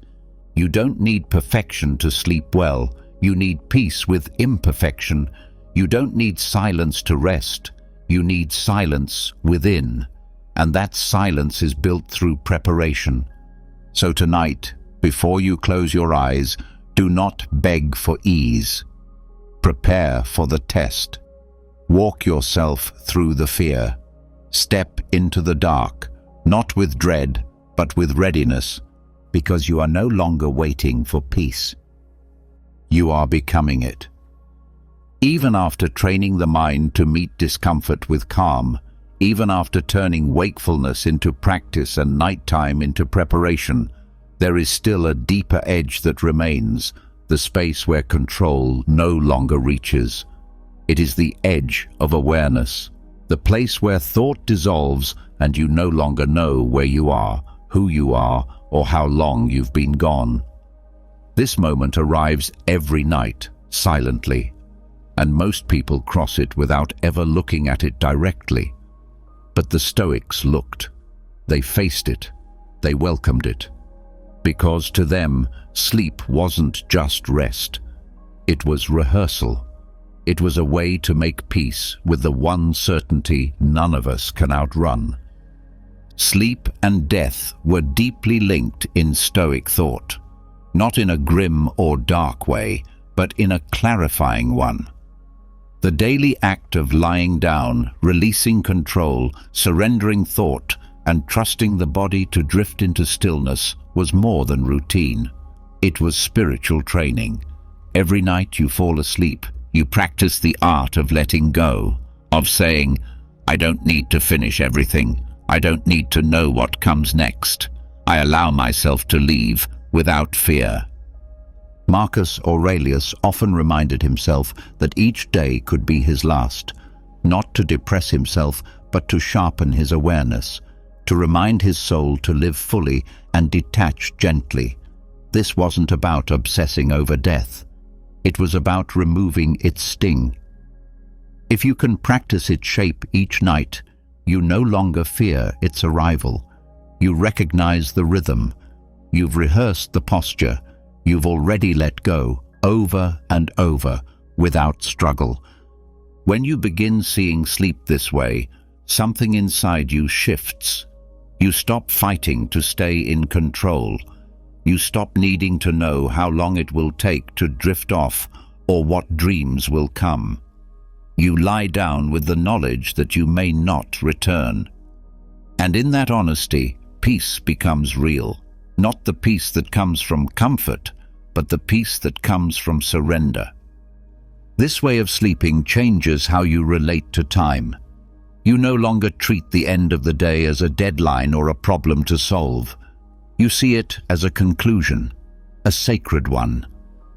S1: You don't need perfection to sleep well. You need peace with imperfection. You don't need silence to rest. You need silence within. And that silence is built through preparation. So tonight, before you close your eyes, do not beg for ease. Prepare for the test. Walk yourself through the fear. Step into the dark, not with dread, but with readiness, because you are no longer waiting for peace. You are becoming it. Even after training the mind to meet discomfort with calm, even after turning wakefulness into practice and nighttime into preparation, there is still a deeper edge that remains, the space where control no longer reaches. It is the edge of awareness, the place where thought dissolves and you no longer know where you are, who you are, or how long you've been gone. This moment arrives every night, silently, and most people cross it without ever looking at it directly. But the Stoics looked. They faced it. They welcomed it. Because to them, sleep wasn't just rest. It was rehearsal. It was a way to make peace with the one certainty none of us can outrun. Sleep and death were deeply linked in Stoic thought, not in a grim or dark way, but in a clarifying one. The daily act of lying down, releasing control, surrendering thought, and trusting the body to drift into stillness was more than routine. It was spiritual training. Every night you fall asleep, you practice the art of letting go, of saying, "I don't need to finish everything. I don't need to know what comes next. I allow myself to leave without fear." Marcus Aurelius often reminded himself that each day could be his last, not to depress himself, but to sharpen his awareness, to remind his soul to live fully and detach gently. This wasn't about obsessing over death. It was about removing its sting. If you can practice its shape each night, you no longer fear its arrival. You recognize the rhythm. You've rehearsed the posture. You've already let go, over and over, without struggle. When you begin seeing sleep this way, something inside you shifts. You stop fighting to stay in control. You stop needing to know how long it will take to drift off or what dreams will come. You lie down with the knowledge that you may not return. And in that honesty, peace becomes real. Not the peace that comes from comfort, but the peace that comes from surrender. This way of sleeping changes how you relate to time. You no longer treat the end of the day as a deadline or a problem to solve. You see it as a conclusion, a sacred one,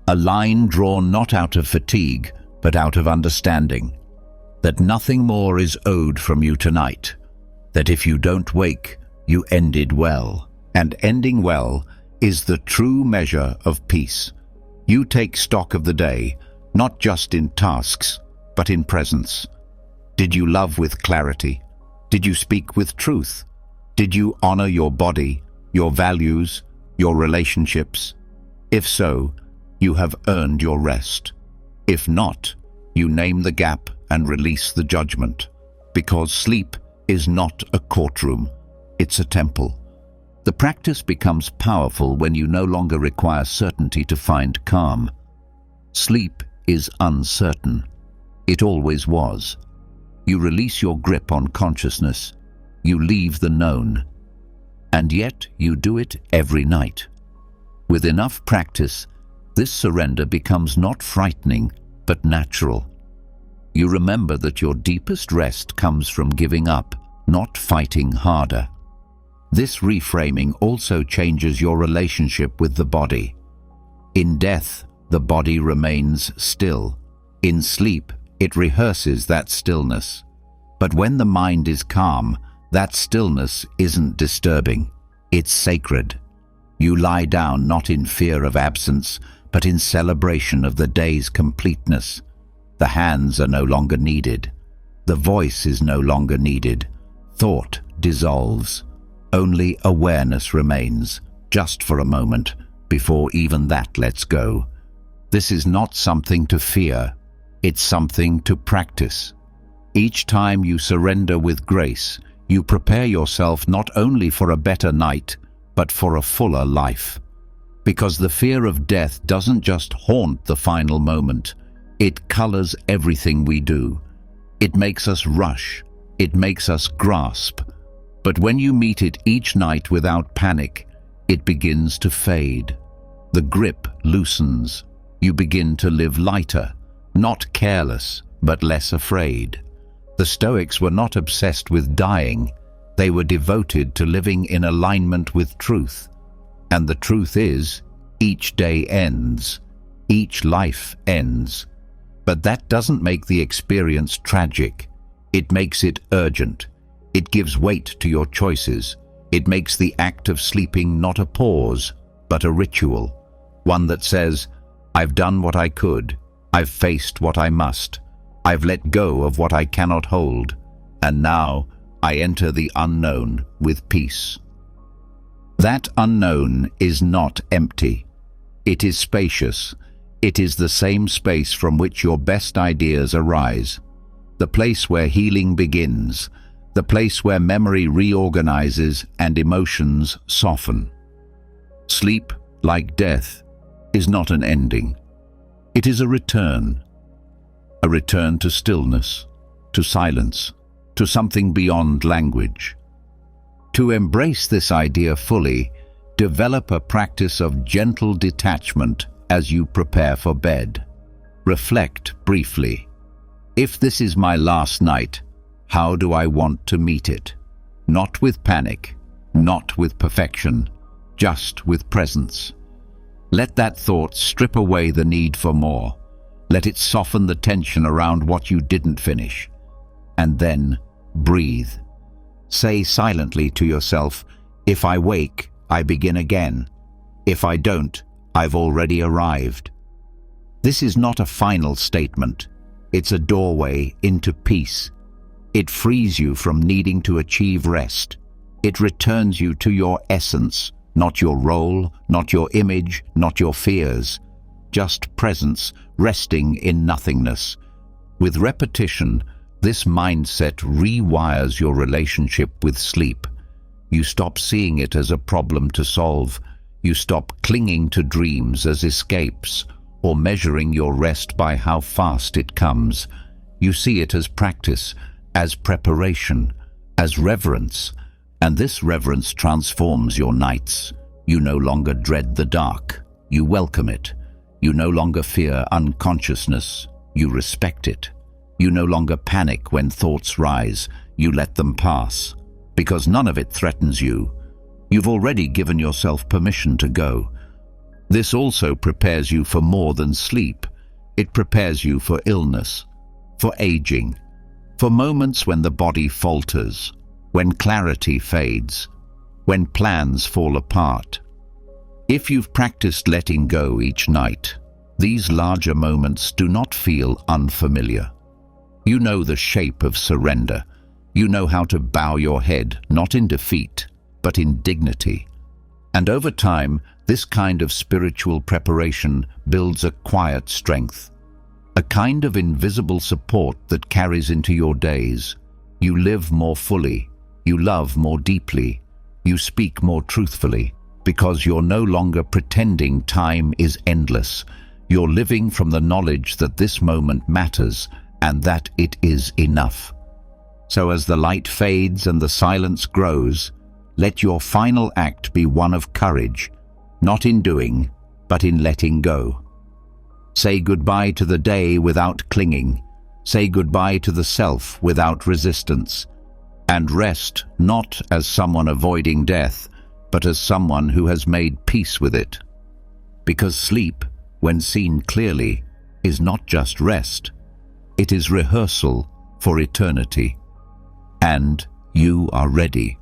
S1: a line drawn not out of fatigue, but out of understanding. That nothing more is owed from you tonight. That if you don't wake, you ended well. And ending well is the true measure of peace. You take stock of the day, not just in tasks, but in presence. Did you love with clarity? Did you speak with truth? Did you honor your body, your values, your relationships? If so, you have earned your rest. If not, you name the gap and release the judgment. Because sleep is not a courtroom, it's a temple. The practice becomes powerful when you no longer require certainty to find calm. Sleep is uncertain. It always was. You release your grip on consciousness. You leave the known. And yet you do it every night. With enough practice, this surrender becomes not frightening, but natural. You remember that your deepest rest comes from giving up, not fighting harder. This reframing also changes your relationship with the body. In death, the body remains still. In sleep, it rehearses that stillness. But when the mind is calm, that stillness isn't disturbing. It's sacred. You lie down not in fear of absence, but in celebration of the day's completeness. The hands are no longer needed. The voice is no longer needed. Thought dissolves. Only awareness remains, just for a moment, before even that lets go. This is not something to fear, it's something to practice. Each time you surrender with grace, you prepare yourself not only for a better night, but for a fuller life. Because the fear of death doesn't just haunt the final moment, it colors everything we do. It makes us rush, it makes us grasp. But when you meet it each night without panic, it begins to fade. The grip loosens. You begin to live lighter, not careless, but less afraid. The Stoics were not obsessed with dying. They were devoted to living in alignment with truth. And the truth is, each day ends. Each life ends. But that doesn't make the experience tragic. It makes it urgent. It gives weight to your choices. It makes the act of sleeping not a pause, but a ritual. One that says, I've done what I could. I've faced what I must. I've let go of what I cannot hold. And now I enter the unknown with peace. That unknown is not empty. It is spacious. It is the same space from which your best ideas arise. The place where healing begins. The place where memory reorganizes and emotions soften. Sleep, like death, is not an ending. It is a return to stillness, to silence, to something beyond language. To embrace this idea fully, develop a practice of gentle detachment as you prepare for bed. Reflect briefly. If this is my last night, how do I want to meet it? Not with panic, not with perfection, just with presence. Let that thought strip away the need for more. Let it soften the tension around what you didn't finish. And then breathe. Say silently to yourself, if I wake, I begin again. If I don't, I've already arrived. This is not a final statement. It's a doorway into peace. It frees you from needing to achieve rest. It returns you to your essence, not your role, not your image, not your fears. Just presence, resting in nothingness. With repetition, this mindset rewires your relationship with sleep. You stop seeing it as a problem to solve. You stop clinging to dreams as escapes, or measuring your rest by how fast it comes. You see it as practice, as preparation, as reverence, and this reverence transforms your nights. You no longer dread the dark. You welcome it. You no longer fear unconsciousness. You respect it. You no longer panic when thoughts rise. You let them pass, because none of it threatens you. You've already given yourself permission to go. This also prepares you for more than sleep. It prepares you for illness, for aging, for moments when the body falters, when clarity fades, when plans fall apart. If you've practiced letting go each night, these larger moments do not feel unfamiliar. You know the shape of surrender. You know how to bow your head, not in defeat, but in dignity. And over time, this kind of spiritual preparation builds a quiet strength, a kind of invisible support that carries into your days. You live more fully, you love more deeply, you speak more truthfully, because you're no longer pretending time is endless. You're living from the knowledge that this moment matters and that it is enough. So as the light fades and the silence grows, let your final act be one of courage, not in doing, but in letting go. Say goodbye to the day without clinging. Say goodbye to the self without resistance. And rest not as someone avoiding death, but as someone who has made peace with it. Because sleep, when seen clearly, is not just rest. It is rehearsal for eternity. And you are ready.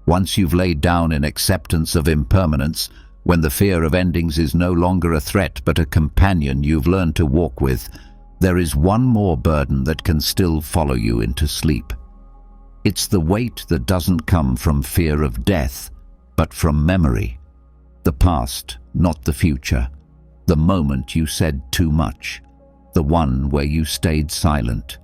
S1: Once you've laid down in acceptance of impermanence, when the fear of endings is no longer a threat but a companion you've learned to walk with, there is one more burden that can still follow you into sleep. It's the weight that doesn't come from fear of death, but from memory. The past, not the future. The moment you said too much. The one where you stayed silent.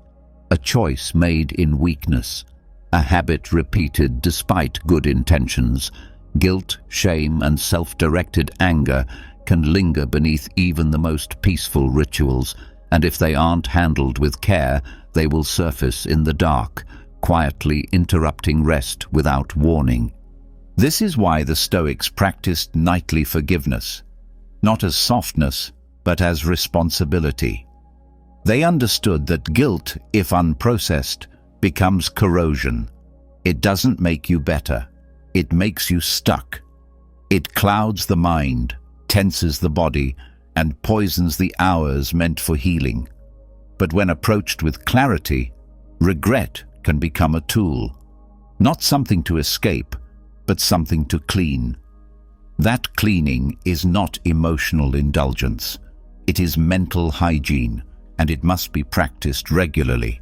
S1: A choice made in weakness. A habit repeated despite good intentions. Guilt, shame, and self-directed anger can linger beneath even the most peaceful rituals, and if they aren't handled with care, they will surface in the dark, quietly interrupting rest without warning. This is why the Stoics practiced nightly forgiveness, not as softness, but as responsibility. They understood that guilt, if unprocessed, becomes corrosion. It doesn't make you better. It makes you stuck. It clouds the mind, tenses the body, and poisons the hours meant for healing. But when approached with clarity, regret can become a tool. Not something to escape, but something to clean. That cleaning is not emotional indulgence. It is mental hygiene, and it must be practiced regularly.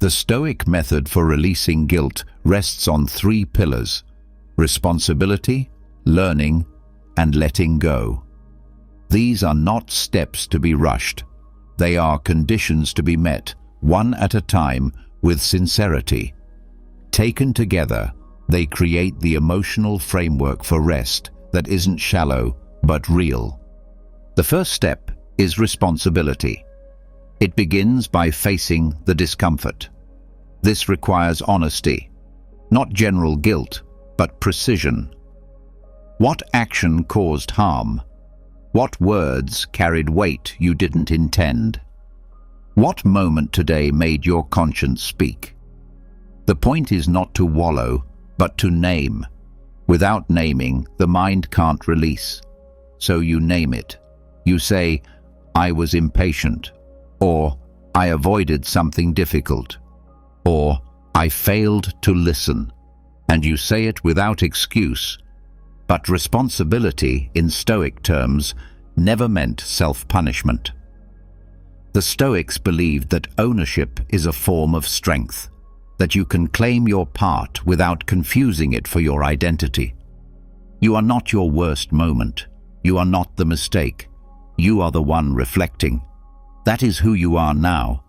S1: The Stoic method for releasing guilt rests on 3 pillars: responsibility, learning, and letting go. These are not steps to be rushed. They are conditions to be met, one at a time, with sincerity. Taken together, they create the emotional framework for rest that isn't shallow but real. The first step is responsibility. It begins by facing the discomfort. This requires honesty, not general guilt, but precision. What action caused harm? What words carried weight you didn't intend? What moment today made your conscience speak? The point is not to wallow, but to name. Without naming, the mind can't release. So you name it. You say, "I was impatient," or "I avoided something difficult," or "I failed to listen," and you say it without excuse. But responsibility, in Stoic terms, never meant self-punishment. The Stoics believed that ownership is a form of strength, that you can claim your part without confusing it for your identity. You are not your worst moment. You are not the mistake. You are the one reflecting. That is who you are now.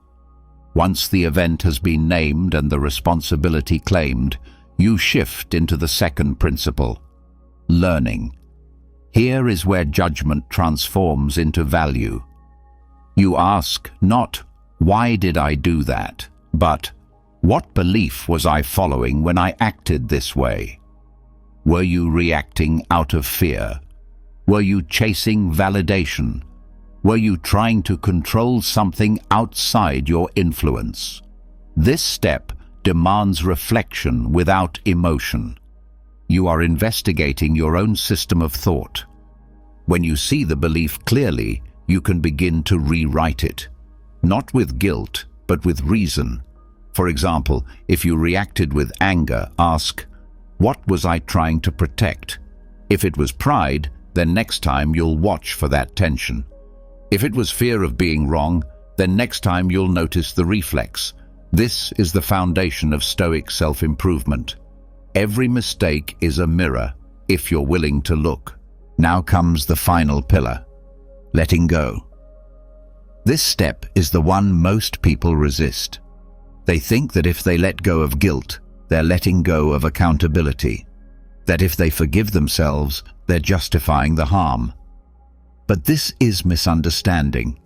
S1: Once the event has been named and the responsibility claimed, you shift into the second principle: learning. Here is where judgment transforms into value. You ask not, "Why did I do that?" but, "What belief was I following when I acted this way?" Were you reacting out of fear? Were you chasing validation? Were you trying to control something outside your influence? This step demands reflection without emotion. You are investigating your own system of thought. When you see the belief clearly, you can begin to rewrite it. Not with guilt, but with reason. For example, if you reacted with anger, ask, "What was I trying to protect?" If it was pride, then next time you'll watch for that tension. If it was fear of being wrong, then next time you'll notice the reflex. This is the foundation of Stoic self-improvement. Every mistake is a mirror, if you're willing to look. Now comes the final pillar: letting go. This step is the one most people resist. They think that if they let go of guilt, they're letting go of accountability. That if they forgive themselves, they're justifying the harm. But this is misunderstanding.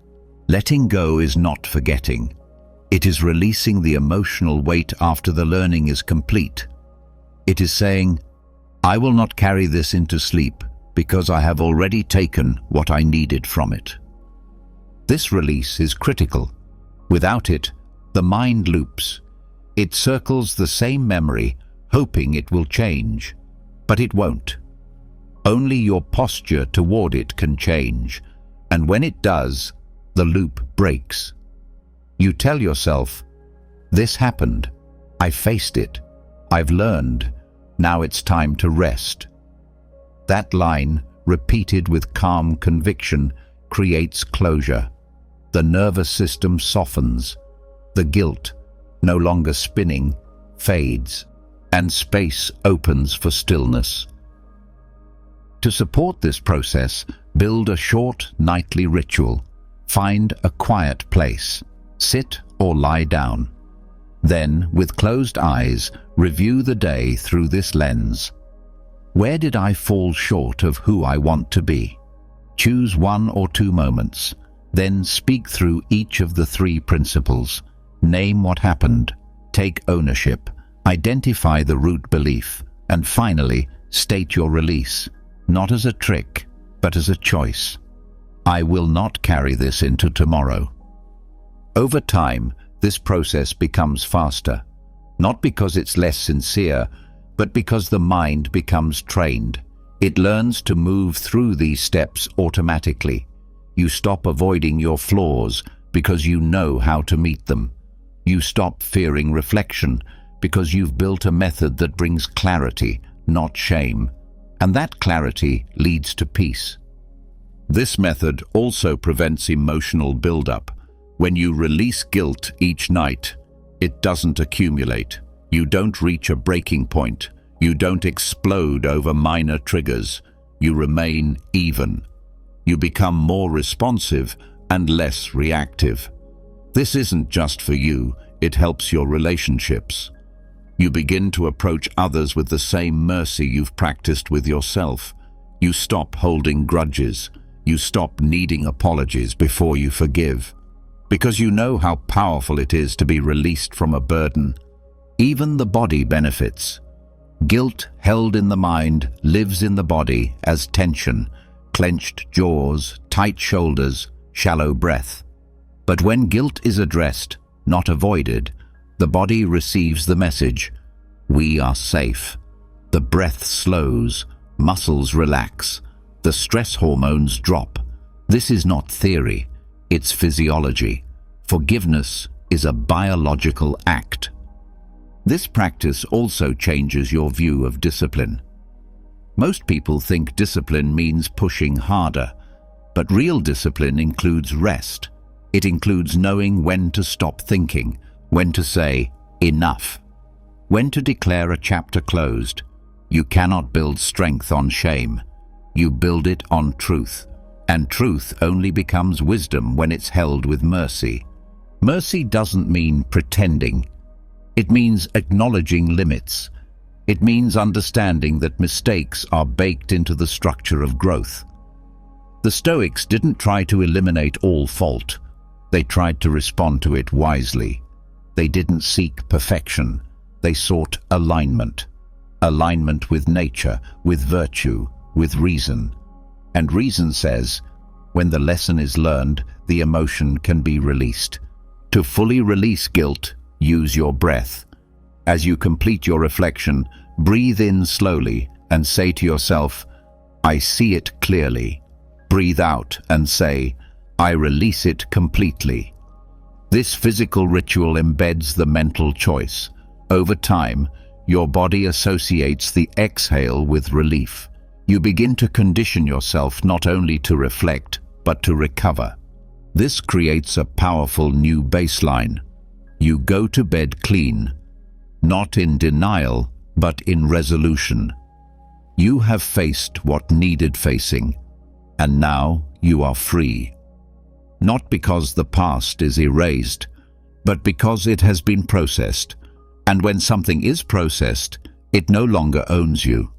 S1: Letting go is not forgetting. It is releasing the emotional weight after the learning is complete. It is saying, "I will not carry this into sleep because I have already taken what I needed from it." This release is critical. Without it, the mind loops. It circles the same memory, hoping it will change, but it won't. Only your posture toward it can change, and when it does, the loop breaks. You tell yourself, "This happened. I faced it. I've learned. Now it's time to rest." That line, repeated with calm conviction, creates closure. The nervous system softens. The guilt, no longer spinning, fades, and space opens for stillness. To support this process, build a short nightly ritual. Find a quiet place. Sit or lie down. Then, with closed eyes, review the day through this lens. Where did I fall short of who I want to be? Choose 1 or 2 moments. Then speak through each of the 3 principles. Name what happened. Take ownership. Identify the root belief. And finally, state your release. Not as a trick, but as a choice. I will not carry this into tomorrow. Over time, this process becomes faster, not because it's less sincere, but because the mind becomes trained. It learns to move through these steps automatically. You stop avoiding your flaws because you know how to meet them. You stop fearing reflection because you've built a method that brings clarity, not shame. And that clarity leads to peace. This method also prevents emotional buildup. When you release guilt each night, it doesn't accumulate. You don't reach a breaking point. You don't explode over minor triggers. You remain even. You become more responsive and less reactive. This isn't just for you, it helps your relationships. You begin to approach others with the same mercy you've practiced with yourself. You stop holding grudges. You stop needing apologies before you forgive. Because you know how powerful it is to be released from a burden. Even the body benefits. Guilt held in the mind lives in the body as tension, clenched jaws, tight shoulders, shallow breath. But when guilt is addressed, not avoided, the body receives the message: we are safe. The breath slows, muscles relax, the stress hormones drop. This is not theory, it's physiology. Forgiveness is a biological act. This practice also changes your view of discipline. Most people think discipline means pushing harder, but real discipline includes rest. It includes knowing when to stop thinking, when to say, enough, when to declare a chapter closed. You cannot build strength on shame. You build it on truth, and truth only becomes wisdom when it's held with mercy. Mercy doesn't mean pretending. It means acknowledging limits. It means understanding that mistakes are baked into the structure of growth. The Stoics didn't try to eliminate all fault. They tried to respond to it wisely. They didn't seek perfection. They sought alignment. Alignment with nature, with virtue, with reason. And reason says, when the lesson is learned, the emotion can be released. To fully release guilt, use your breath. As you complete your reflection, breathe in slowly and say to yourself, I see it clearly. Breathe out and say, I release it completely. This physical ritual embeds the mental choice. Over time, your body associates the exhale with relief. You begin to condition yourself not only to reflect, but to recover. This creates a powerful new baseline. You go to bed clean, not in denial, but in resolution. You have faced what needed facing, and now you are free. Not because the past is erased, but because it has been processed. And when something is processed, it no longer owns you.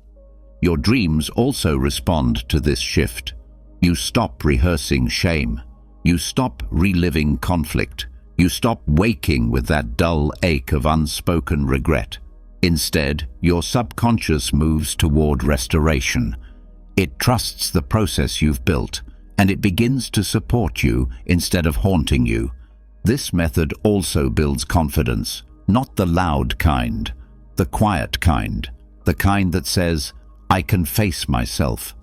S1: Your dreams also respond to this shift. You stop rehearsing shame. You stop reliving conflict. You stop waking with that dull ache of unspoken regret. Instead, your subconscious moves toward restoration. It trusts the process you've built, and it begins to support you instead of haunting you. This method also builds confidence, not the loud kind, the quiet kind, the kind that says, I can face myself.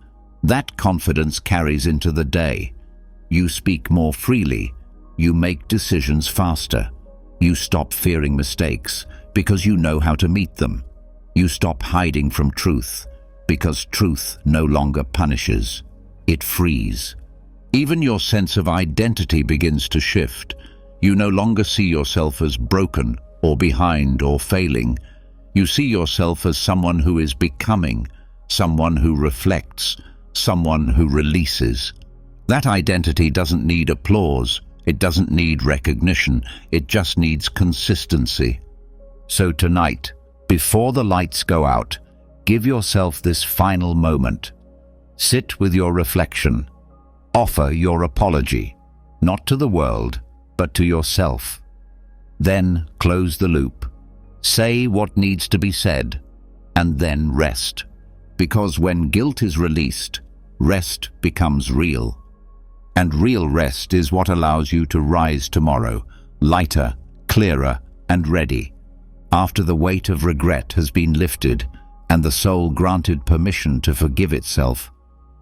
S1: That confidence carries into the day. You speak more freely. You make decisions faster. You stop fearing mistakes because you know how to meet them. You stop hiding from truth because truth no longer punishes. It frees. Even your sense of identity begins to shift. You no longer see yourself as broken or behind or failing. You see yourself as someone who is becoming, someone who reflects, someone who releases. That identity doesn't need applause, it doesn't need recognition, it just needs consistency. So tonight, before the lights go out, give yourself this final moment. Sit with your reflection. Offer your apology, not to the world, but to yourself. Then close the loop. Say what needs to be said, and then rest. Because when guilt is released, rest becomes real. And real rest is what allows you to rise tomorrow, lighter, clearer, and ready. After the weight of regret has been lifted, and the soul granted permission to forgive itself,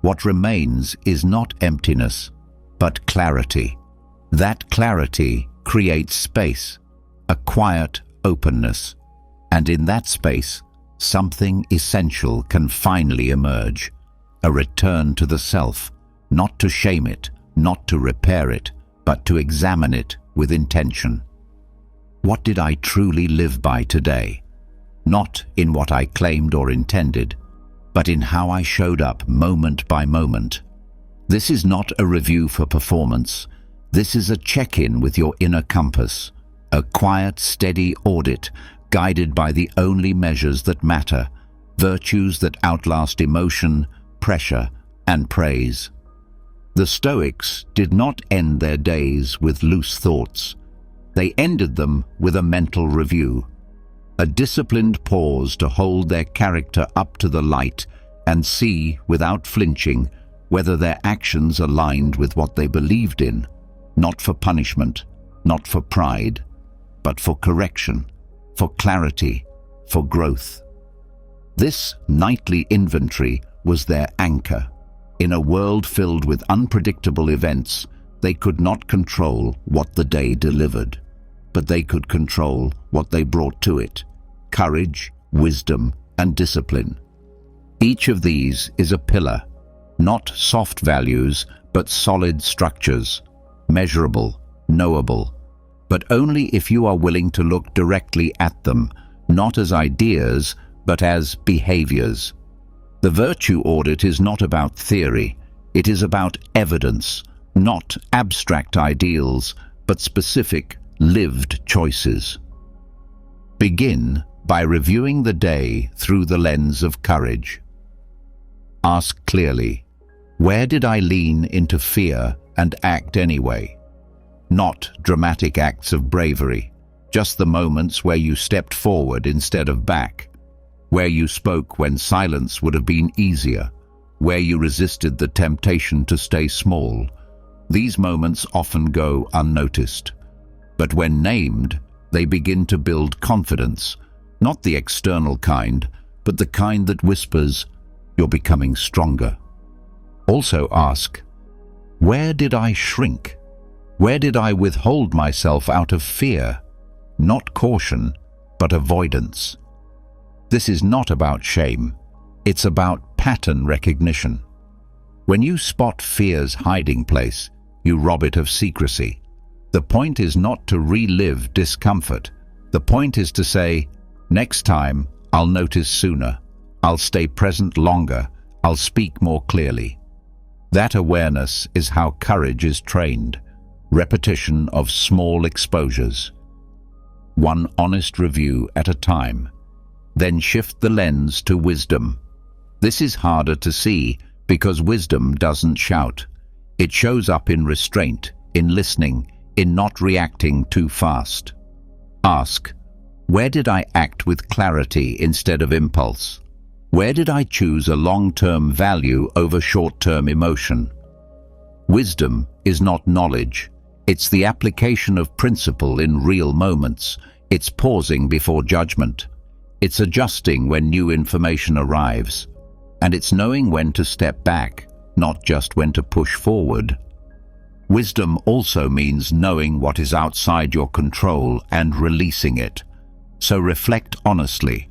S1: what remains is not emptiness, but clarity. That clarity creates space, a quiet openness, and in that space, something essential can finally emerge, a return to the self, not to shame it, not to repair it, but to examine it with intention. What did I truly live by today? Not in what I claimed or intended, but in how I showed up moment by moment. This is not a review for performance. This is a check-in with your inner compass, a quiet, steady audit guided by the only measures that matter, virtues that outlast emotion, pressure, and praise. The Stoics did not end their days with loose thoughts. They ended them with a mental review, a disciplined pause to hold their character up to the light and see, without flinching, whether their actions aligned with what they believed in, not for punishment, not for pride, but for correction, for clarity, for growth. This nightly inventory was their anchor. In a world filled with unpredictable events, they could not control what the day delivered, but they could control what they brought to it: courage, wisdom, and discipline. Each of these is a pillar, not soft values, but solid structures, measurable, knowable, but only if you are willing to look directly at them, not as ideas, but as behaviors. The virtue audit is not about theory, it is about evidence, not abstract ideals, but specific, lived choices. Begin by reviewing the day through the lens of courage. Ask clearly, where did I lean into fear and act anyway? Not dramatic acts of bravery, just the moments where you stepped forward instead of back, where you spoke when silence would have been easier, where you resisted the temptation to stay small. These moments often go unnoticed, but when named, they begin to build confidence, not the external kind, but the kind that whispers, "You're becoming stronger." Also ask, where did I shrink? Where did I withhold myself out of fear? Not caution, but avoidance. This is not about shame. It's about pattern recognition. When you spot fear's hiding place, you rob it of secrecy. The point is not to relive discomfort. The point is to say, next time, I'll notice sooner. I'll stay present longer. I'll speak more clearly. That awareness is how courage is trained. Repetition of small exposures. One honest review at a time. Then shift the lens to wisdom. This is harder to see because wisdom doesn't shout. It shows up in restraint, in listening, in not reacting too fast. Ask, where did I act with clarity instead of impulse? Where did I choose a long-term value over short-term emotion? Wisdom is not knowledge. It's the application of principle in real moments. It's pausing before judgment. It's adjusting when new information arrives. And it's knowing when to step back, not just when to push forward. Wisdom also means knowing what is outside your control and releasing it. So reflect honestly.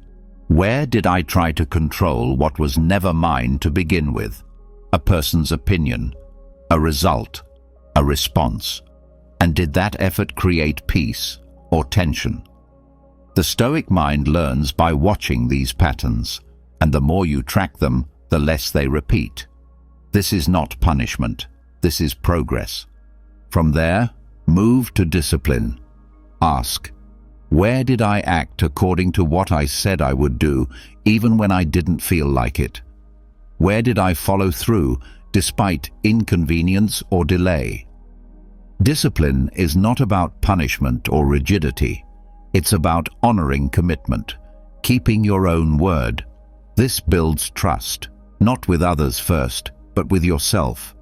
S1: Where did I try to control what was never mine to begin with? A person's opinion, a result, a response. And did that effort create peace or tension? The Stoic mind learns by watching these patterns, and the more you track them, the less they repeat. This is not punishment. This is progress. From there, move to discipline. Ask, where did I act according to what I said I would do, even when I didn't feel like it? Where did I follow through, despite inconvenience or delay? Discipline is not about punishment or rigidity. It's about honoring commitment, keeping your own word. This builds trust, not with others first, but with yourself.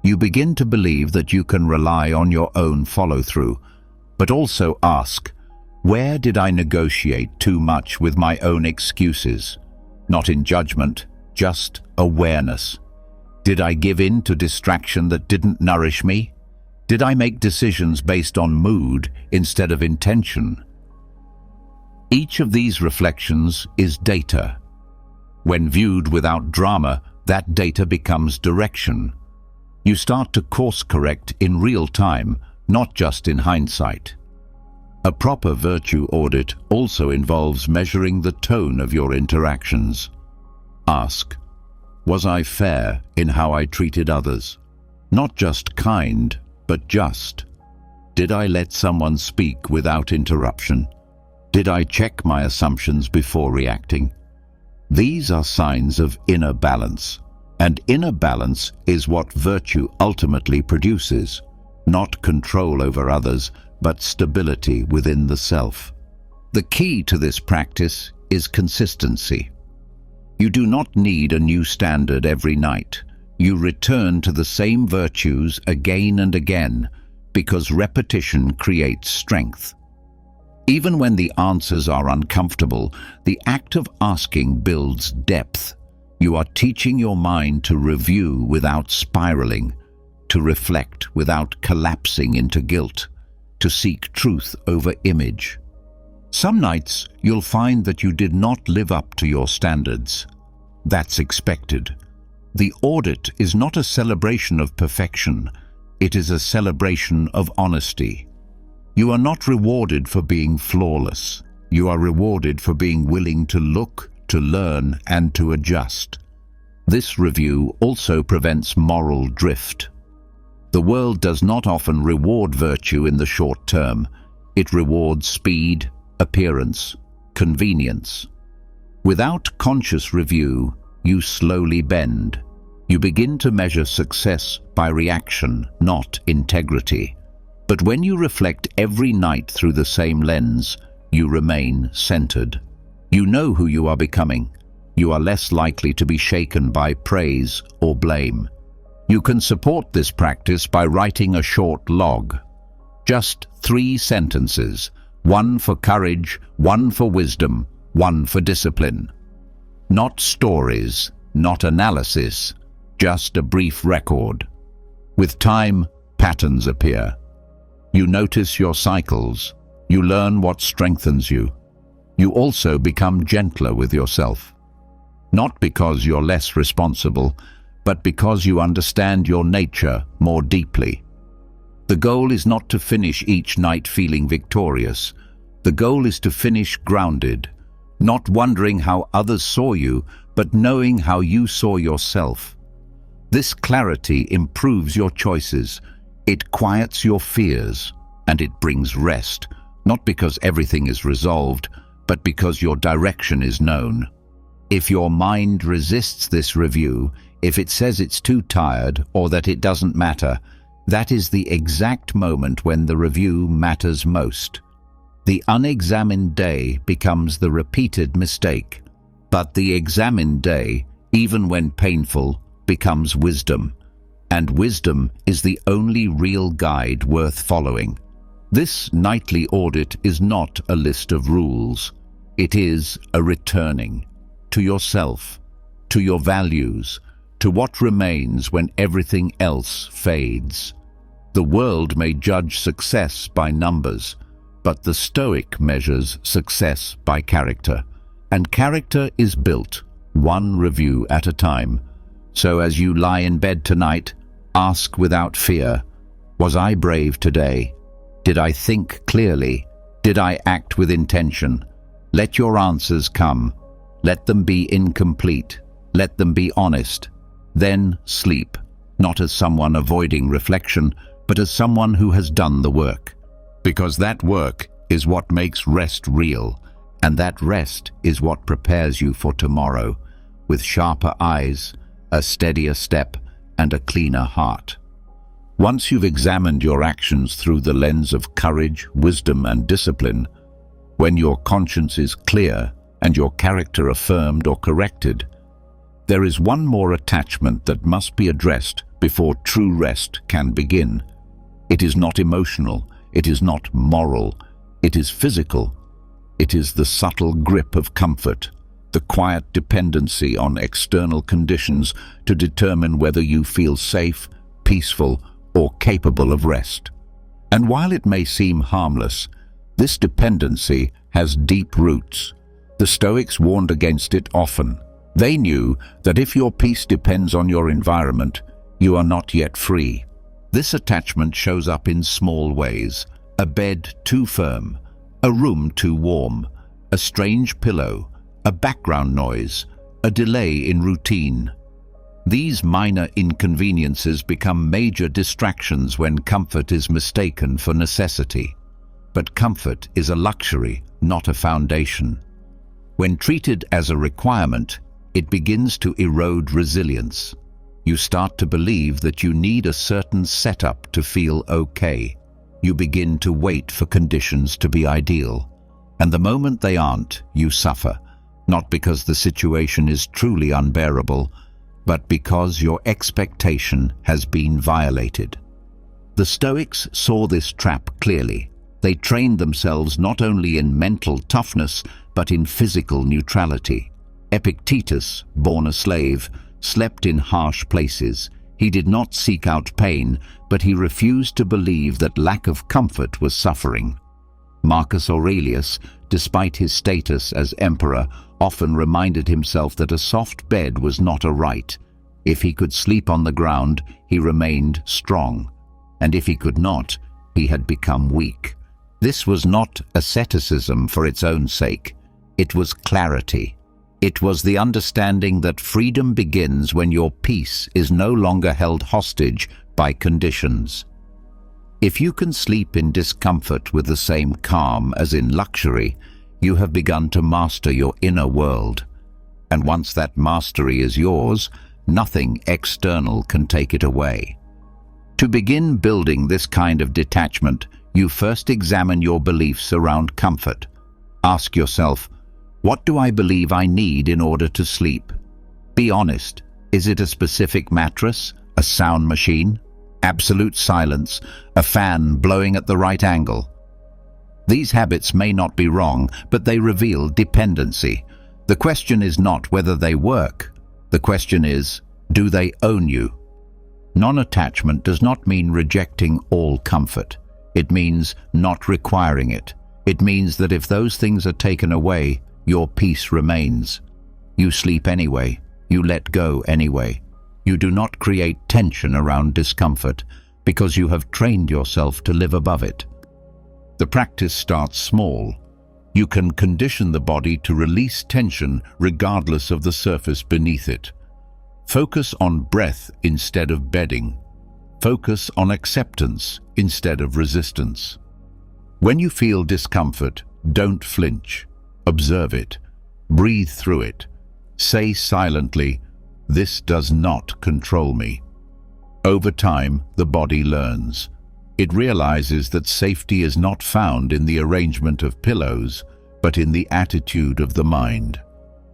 S1: You begin to believe that you can rely on your own follow-through, but also ask, where did I negotiate too much with my own excuses? Not in judgment, just awareness. Did I give in to distraction that didn't nourish me? Did I make decisions based on mood instead of intention? Each of these reflections is data. When viewed without drama, that data becomes direction. You start to course correct in real time, not just in hindsight. A proper virtue audit also involves measuring the tone of your interactions. Ask, was I fair in how I treated others? Not just kind, but just. Did I let someone speak without interruption? Did I check my assumptions before reacting? These are signs of inner balance, and inner balance is what virtue ultimately produces, not control over others, but stability within the self. The key to this practice is consistency. You do not need a new standard every night. You return to the same virtues again and again, because repetition creates strength. Even when the answers are uncomfortable, the act of asking builds depth. You are teaching your mind to review without spiraling, to reflect without collapsing into guilt, to seek truth over image. Some nights you'll find that you did not live up to your standards. That's expected. The audit is not a celebration of perfection. It is a celebration of honesty. You are not rewarded for being flawless. You are rewarded for being willing to look, to learn, and to adjust. This review also prevents moral drift. The world does not often reward virtue in the short term. It rewards speed, appearance, convenience. Without conscious review, you slowly bend. You begin to measure success by reaction, not integrity. But when you reflect every night through the same lens, you remain centered. You know who you are becoming. You are less likely to be shaken by praise or blame. You can support this practice by writing a short log. Just 3 sentences, 1 for courage, 1 for wisdom, 1 for discipline. Not stories, not analysis, just a brief record. With time, patterns appear. You notice your cycles. You learn what strengthens you. You also become gentler with yourself. Not because you're less responsible, but because you understand your nature more deeply. The goal is not to finish each night feeling victorious. The goal is to finish grounded, not wondering how others saw you, but knowing how you saw yourself. This clarity improves your choices. It quiets your fears, and it brings rest, not because everything is resolved, but because your direction is known. If your mind resists this review, if it says it's too tired or that it doesn't matter, that is the exact moment when the review matters most. The unexamined day becomes the repeated mistake, but the examined day, even when painful, becomes wisdom, and wisdom is the only real guide worth following. This nightly audit is not a list of rules. It is a returning to yourself, to your values, to what remains when everything else fades. The world may judge success by numbers, but the Stoic measures success by character, and character is built one review at a time. So as you lie in bed tonight, ask without fear, was I brave today? Did I think clearly? Did I act with intention? Let your answers come. Let them be incomplete. Let them be honest. Then sleep, not as someone avoiding reflection, but as someone who has done the work. Because that work is what makes rest real, and that rest is what prepares you for tomorrow, with sharper eyes, a steadier step, and a cleaner heart. Once you've examined your actions through the lens of courage, wisdom, and discipline, when your conscience is clear and your character affirmed or corrected, there is one more attachment that must be addressed before true rest can begin. It is not emotional, it is not moral, it is physical. It is the subtle grip of comfort, the quiet dependency on external conditions to determine whether you feel safe, peaceful, or capable of rest. And while it may seem harmless, this dependency has deep roots. The Stoics warned against it often. They knew that if your peace depends on your environment, you are not yet free. This attachment shows up in small ways: a bed too firm, a room too warm, a strange pillow, a background noise, a delay in routine. These minor inconveniences become major distractions when comfort is mistaken for necessity. But comfort is a luxury, not a foundation. When treated as a requirement, it begins to erode resilience. You start to believe that you need a certain setup to feel okay. You begin to wait for conditions to be ideal. And the moment they aren't, you suffer, not because the situation is truly unbearable, but because your expectation has been violated. The Stoics saw this trap clearly. They trained themselves not only in mental toughness, but in physical neutrality. Epictetus, born a slave, slept in harsh places. He did not seek out pain, but he refused to believe that lack of comfort was suffering. Marcus Aurelius, despite his status as emperor, often reminded himself that a soft bed was not a right. If he could sleep on the ground, he remained strong, and if he could not, he had become weak. This was not asceticism for its own sake. It was clarity. It was the understanding that freedom begins when your peace is no longer held hostage by conditions. If you can sleep in discomfort with the same calm as in luxury, you have begun to master your inner world. And once that mastery is yours, nothing external can take it away. To begin building this kind of detachment, you first examine your beliefs around comfort. Ask yourself, what do I believe I need in order to sleep? Be honest. Is it a specific mattress, a sound machine, absolute silence, a fan blowing at the right angle? These habits may not be wrong, but they reveal dependency. The question is not whether they work. The question is, do they own you? Non-attachment does not mean rejecting all comfort. It means not requiring it. It means that if those things are taken away, your peace remains. You sleep anyway. You let go anyway. You do not create tension around discomfort because you have trained yourself to live above it. The practice starts small. You can condition the body to release tension regardless of the surface beneath it. Focus on breath instead of bedding. Focus on acceptance instead of resistance. When you feel discomfort, don't flinch. Observe it. Breathe through it. Say silently, "This does not control me." Over time, the body learns. It realizes that safety is not found in the arrangement of pillows, but in the attitude of the mind.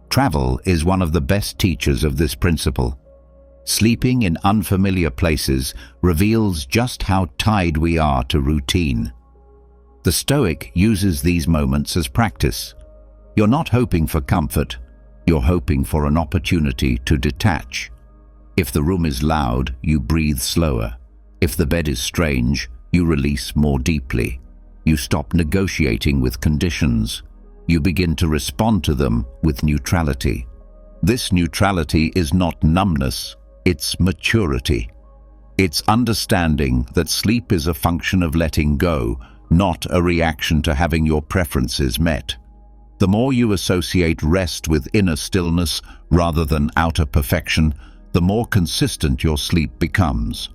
S1: Travel is one of the best teachers of this principle. Sleeping in unfamiliar places reveals just how tied we are to routine. The Stoic uses these moments as practice. You're not hoping for comfort, you're hoping for an opportunity to detach. If the room is loud, you breathe slower. If the bed is strange, you release more deeply. You stop negotiating with conditions. You begin to respond to them with neutrality. This neutrality is not numbness, it's maturity. It's understanding that sleep is a function of letting go, not a reaction to having your preferences met. The more you associate rest with inner stillness rather than outer perfection, the more consistent your sleep becomes.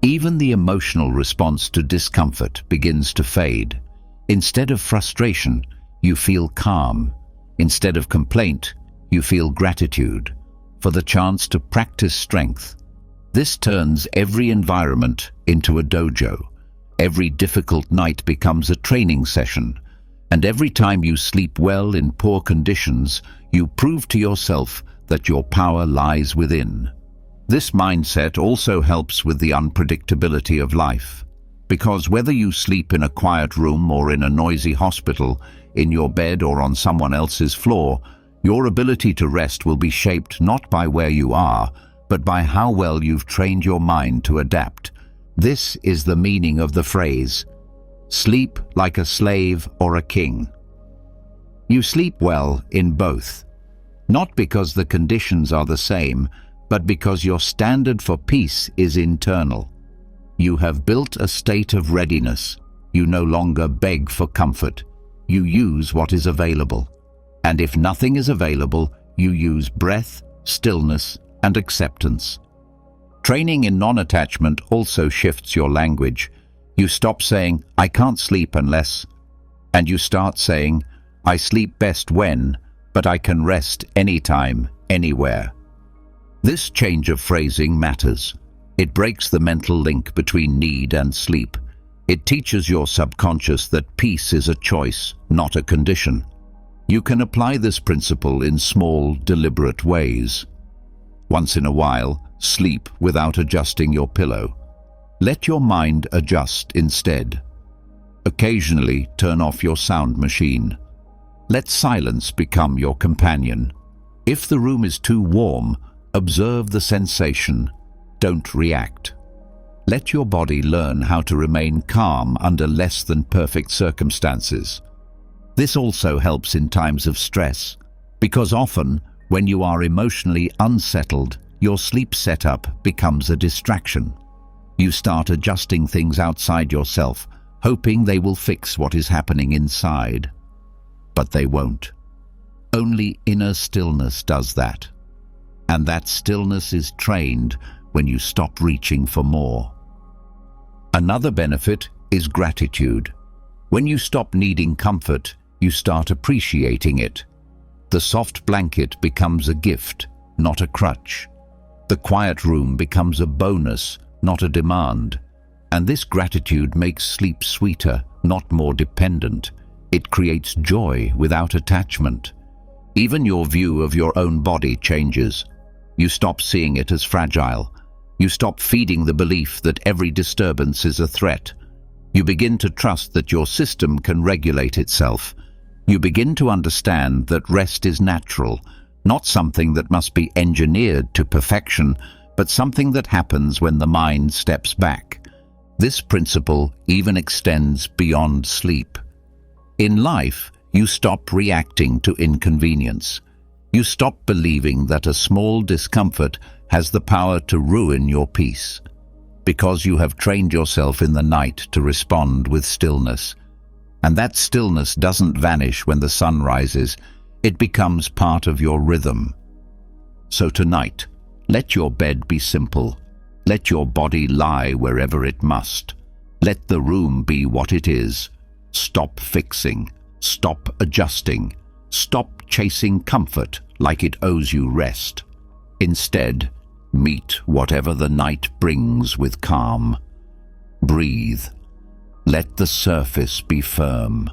S1: Even the emotional response to discomfort begins to fade. Instead of frustration, you feel calm. Instead of complaint, you feel gratitude for the chance to practice strength. This turns every environment into a dojo. Every difficult night becomes a training session. And every time you sleep well in poor conditions, you prove to yourself that your power lies within. This mindset also helps with the unpredictability of life. Because whether you sleep in a quiet room or in a noisy hospital, in your bed or on someone else's floor, your ability to rest will be shaped not by where you are, but by how well you've trained your mind to adapt. This is the meaning of the phrase, sleep like a slave or a king. You sleep well in both, not because the conditions are the same, but because your standard for peace is internal. You have built a state of readiness. You no longer beg for comfort. You use what is available. And if nothing is available, you use breath, stillness, and acceptance. Training in non-attachment also shifts your language. You stop saying, "I can't sleep unless," and you start saying, "I sleep best when, but I can rest anytime, anywhere." This change of phrasing matters. It breaks the mental link between need and sleep. It teaches your subconscious that peace is a choice, not a condition. You can apply this principle in small, deliberate ways. Once in a while, sleep without adjusting your pillow. Let your mind adjust instead. Occasionally, turn off your sound machine. Let silence become your companion. If the room is too warm, observe the sensation. Don't react. Let your body learn how to remain calm under less than perfect circumstances. This also helps in times of stress, because often, when you are emotionally unsettled, your sleep setup becomes a distraction. You start adjusting things outside yourself, hoping they will fix what is happening inside. But they won't. Only inner stillness does that. And that stillness is trained when you stop reaching for more. Another benefit is gratitude. When you stop needing comfort, you start appreciating it. The soft blanket becomes a gift, not a crutch. The quiet room becomes a bonus, not a demand. And this gratitude makes sleep sweeter, not more dependent. It creates joy without attachment. Even your view of your own body changes. You stop seeing it as fragile. You stop feeding the belief that every disturbance is a threat. You begin to trust that your system can regulate itself. You begin to understand that rest is natural, not something that must be engineered to perfection, but something that happens when the mind steps back. This principle even extends beyond sleep. In life, you stop reacting to inconvenience. You stop believing that a small discomfort has the power to ruin your peace, because you have trained yourself in the night to respond with stillness. And that stillness doesn't vanish when the sun rises. It becomes part of your rhythm. So tonight, let your bed be simple. Let your body lie wherever it must. Let the room be what it is. Stop fixing. Stop adjusting. Stop chasing comfort like it owes you rest. Instead, meet whatever the night brings with calm. Breathe. Let the surface be firm.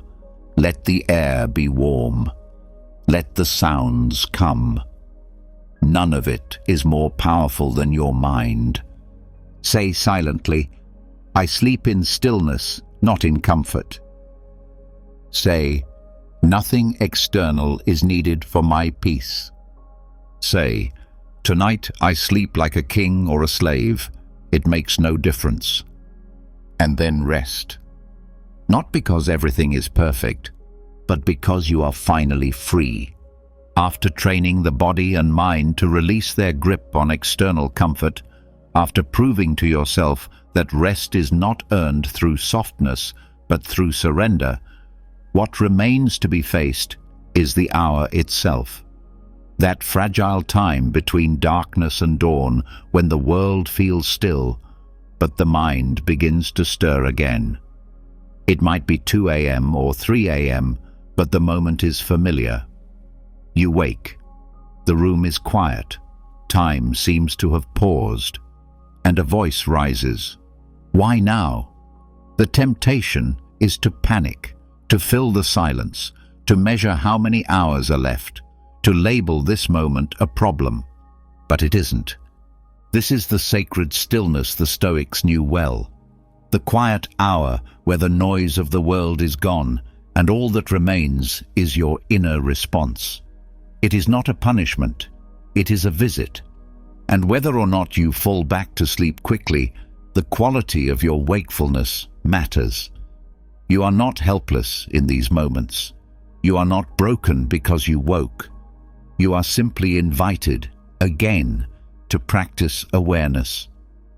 S1: Let the air be warm. Let the sounds come. None of it is more powerful than your mind. Say silently, "I sleep in stillness, not in comfort." Say, "Nothing external is needed for my peace." Say, "Tonight I sleep like a king or a slave. It makes no difference." And then rest. Not because everything is perfect, but because you are finally free. After training the body and mind to release their grip on external comfort, after proving to yourself that rest is not earned through softness, but through surrender, what remains to be faced is the hour itself. That fragile time between darkness and dawn when the world feels still, but the mind begins to stir again. It might be 2 a.m. or 3 a.m., but the moment is familiar. You wake. The room is quiet. Time seems to have paused, and a voice rises. Why now? The temptation is to panic, to fill the silence, to measure how many hours are left, to label this moment a problem. But it isn't. This is the sacred stillness the Stoics knew well. The quiet hour where the noise of the world is gone, and all that remains is your inner response. It is not a punishment, it is a visit. And whether or not you fall back to sleep quickly, the quality of your wakefulness matters. You are not helpless in these moments. You are not broken because you woke. You are simply invited, again, to practice awareness,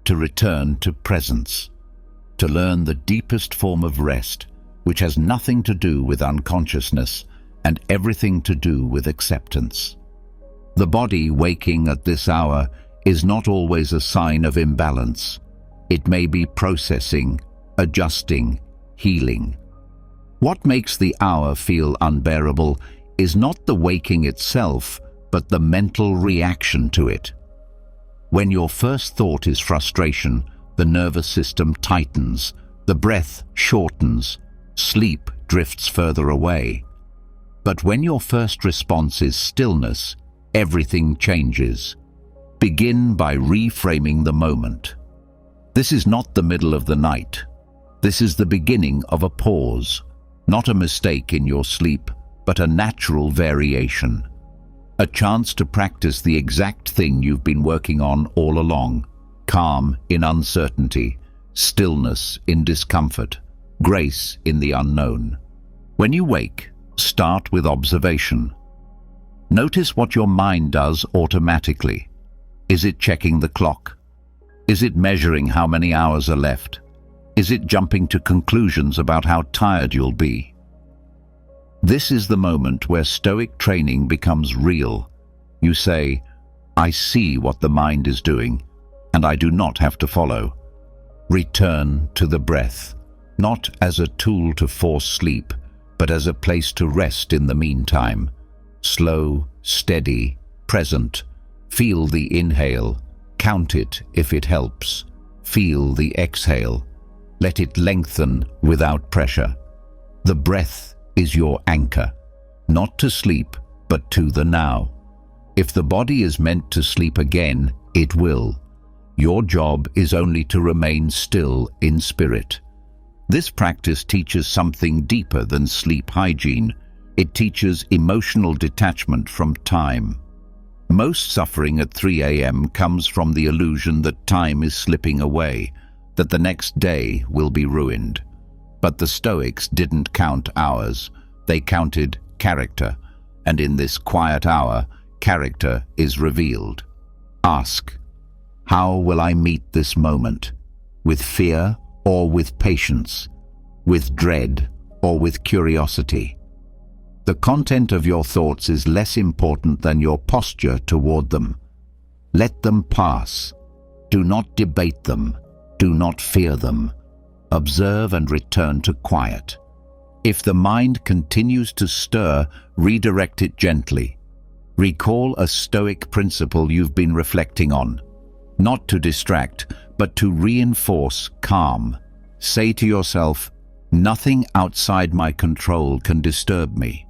S1: to return to presence, to learn the deepest form of rest, which has nothing to do with unconsciousness and everything to do with acceptance. The body waking at this hour is not always a sign of imbalance. It may be processing, adjusting, healing. What makes the hour feel unbearable is not the waking itself, but the mental reaction to it. When your first thought is frustration, the nervous system tightens, the breath shortens, sleep drifts further away. But when your first response is stillness, everything changes. Begin by reframing the moment. This is not the middle of the night. This is the beginning of a pause, not a mistake in your sleep, but a natural variation. A chance to practice the exact thing you've been working on all along: calm in uncertainty, stillness in discomfort, grace in the unknown. When you wake, start with observation. Notice what your mind does automatically. Is it checking the clock? Is it measuring how many hours are left? Is it jumping to conclusions about how tired you'll be? This is the moment where Stoic training becomes real. You say, I see what the mind is doing, and I do not have to follow. Return to the breath, not as a tool to force sleep, but as a place to rest in the meantime. Slow, steady, present. Feel the inhale. Count it if it helps. Feel the exhale. Let it lengthen without pressure. The breath is your anchor, not to sleep, but to the now. If the body is meant to sleep again, it will. Your job is only to remain still in spirit. This practice teaches something deeper than sleep hygiene. It teaches emotional detachment from time. Most suffering at 3 a.m. comes from the illusion that time is slipping away, that the next day will be ruined. But the Stoics didn't count hours, they counted character, and in this quiet hour, character is revealed. Ask, how will I meet this moment? With fear or with patience? With dread or with curiosity? The content of your thoughts is less important than your posture toward them. Let them pass. Do not debate them. Do not fear them. Observe and return to quiet. If the mind continues to stir, redirect it gently. Recall a Stoic principle you've been reflecting on. Not to distract, but to reinforce calm. Say to yourself, nothing outside my control can disturb me.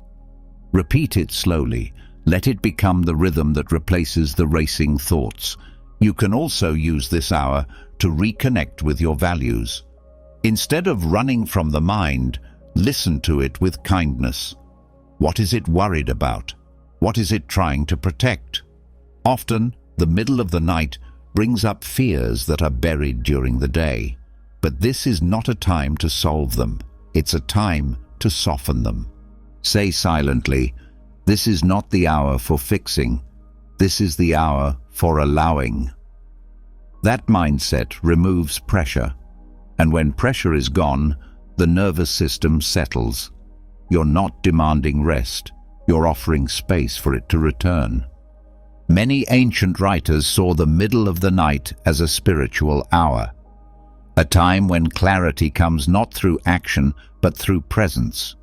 S1: Repeat it slowly. Let it become the rhythm that replaces the racing thoughts. You can also use this hour to reconnect with your values. Instead of running from the mind, listen to it with kindness. What is it worried about? What is it trying to protect? Often, the middle of the night brings up fears that are buried during the day. But this is not a time to solve them. It's a time to soften them. Say silently, this is not the hour for fixing. This is the hour for allowing. That mindset removes pressure. And when pressure is gone, the nervous system settles. You're not demanding rest. You're offering space for it to return. Many ancient writers saw the middle of the night as a spiritual hour, a time when clarity comes not through action but through presence,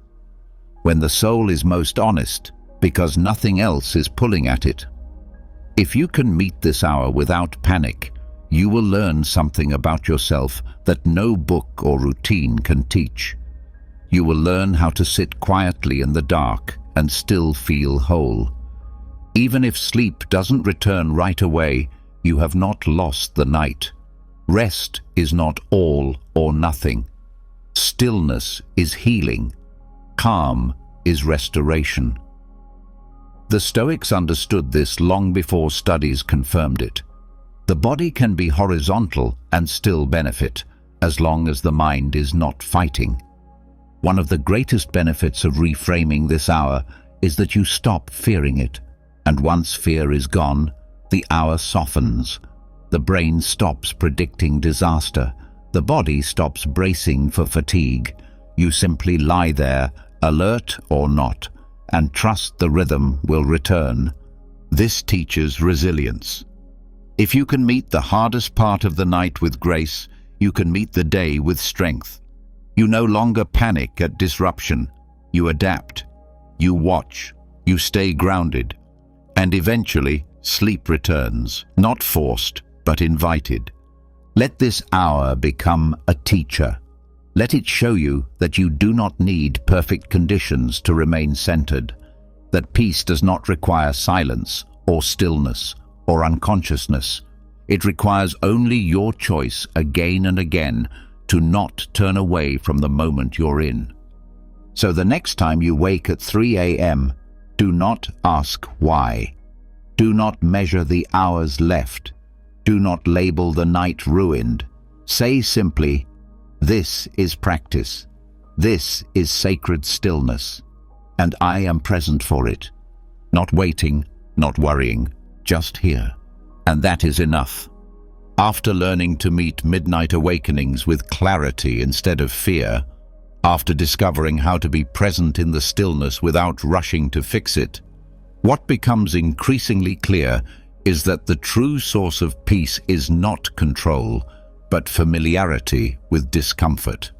S1: when the soul is most honest because nothing else is pulling at it. If you can meet this hour without panic, you will learn something about yourself that no book or routine can teach. You will learn how to sit quietly in the dark and still feel whole. Even if sleep doesn't return right away, you have not lost the night. Rest is not all or nothing. Stillness is healing. Calm is restoration. The Stoics understood this long before studies confirmed it. The body can be horizontal and still benefit, as long as the mind is not fighting. One of the greatest benefits of reframing this hour is that you stop fearing it, and once fear is gone, the hour softens. The brain stops predicting disaster. The body stops bracing for fatigue. You simply lie there, alert or not, and trust the rhythm will return. This teaches resilience. If you can meet the hardest part of the night with grace, you can meet the day with strength. You no longer panic at disruption. You adapt. You watch. You stay grounded. And eventually, sleep returns, not forced, but invited. Let this hour become a teacher. Let it show you that you do not need perfect conditions to remain centered, that peace does not require silence or stillness or unconsciousness. It requires only your choice again and again to not turn away from the moment you're in. So the next time you wake at 3 a.m., do not ask why. Do not measure the hours left. Do not label the night ruined. Say simply, "This is practice. This is sacred stillness, and I am present for it." Not waiting, not worrying, just here. And that is enough. After learning to meet midnight awakenings with clarity instead of fear, after discovering how to be present in the stillness without rushing to fix it, what becomes increasingly clear is that the true source of peace is not control, but familiarity with discomfort.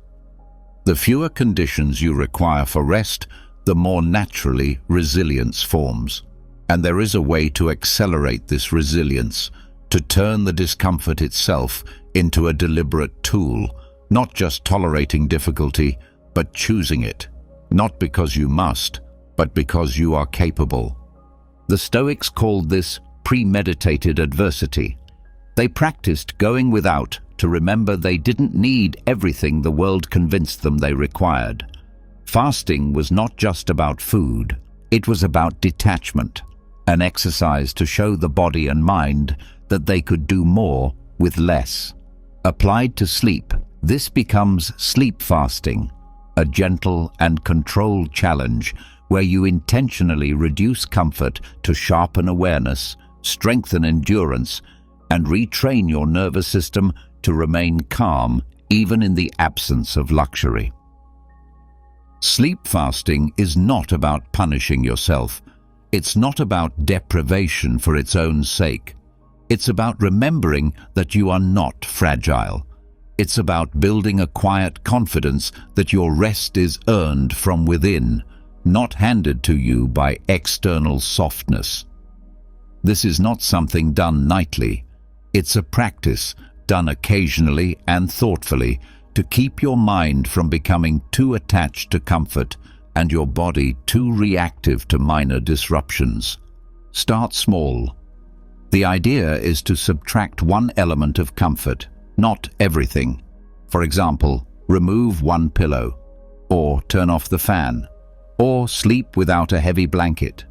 S1: The fewer conditions you require for rest, the more naturally resilience forms. And there is a way to accelerate this resilience, to turn the discomfort itself into a deliberate tool, not just tolerating difficulty, but choosing it, not because you must, but because you are capable. The Stoics called this premeditated adversity. They practiced going without to remember they didn't need everything the world convinced them they required. Fasting was not just about food, it was about detachment, an exercise to show the body and mind that they could do more with less. Applied to sleep, this becomes sleep fasting, a gentle and controlled challenge where you intentionally reduce comfort to sharpen awareness, strengthen endurance, and retrain your nervous system to remain calm even in the absence of luxury. Sleep fasting is not about punishing yourself. It's not about deprivation for its own sake. It's about remembering that you are not fragile. It's about building a quiet confidence that your rest is earned from within, not handed to you by external softness. This is not something done nightly. It's a practice done occasionally and thoughtfully to keep your mind from becoming too attached to comfort and your body too reactive to minor disruptions. Start small. The idea is to subtract one element of comfort, not everything. For example, remove one pillow, or turn off the fan, or sleep without a heavy blanket.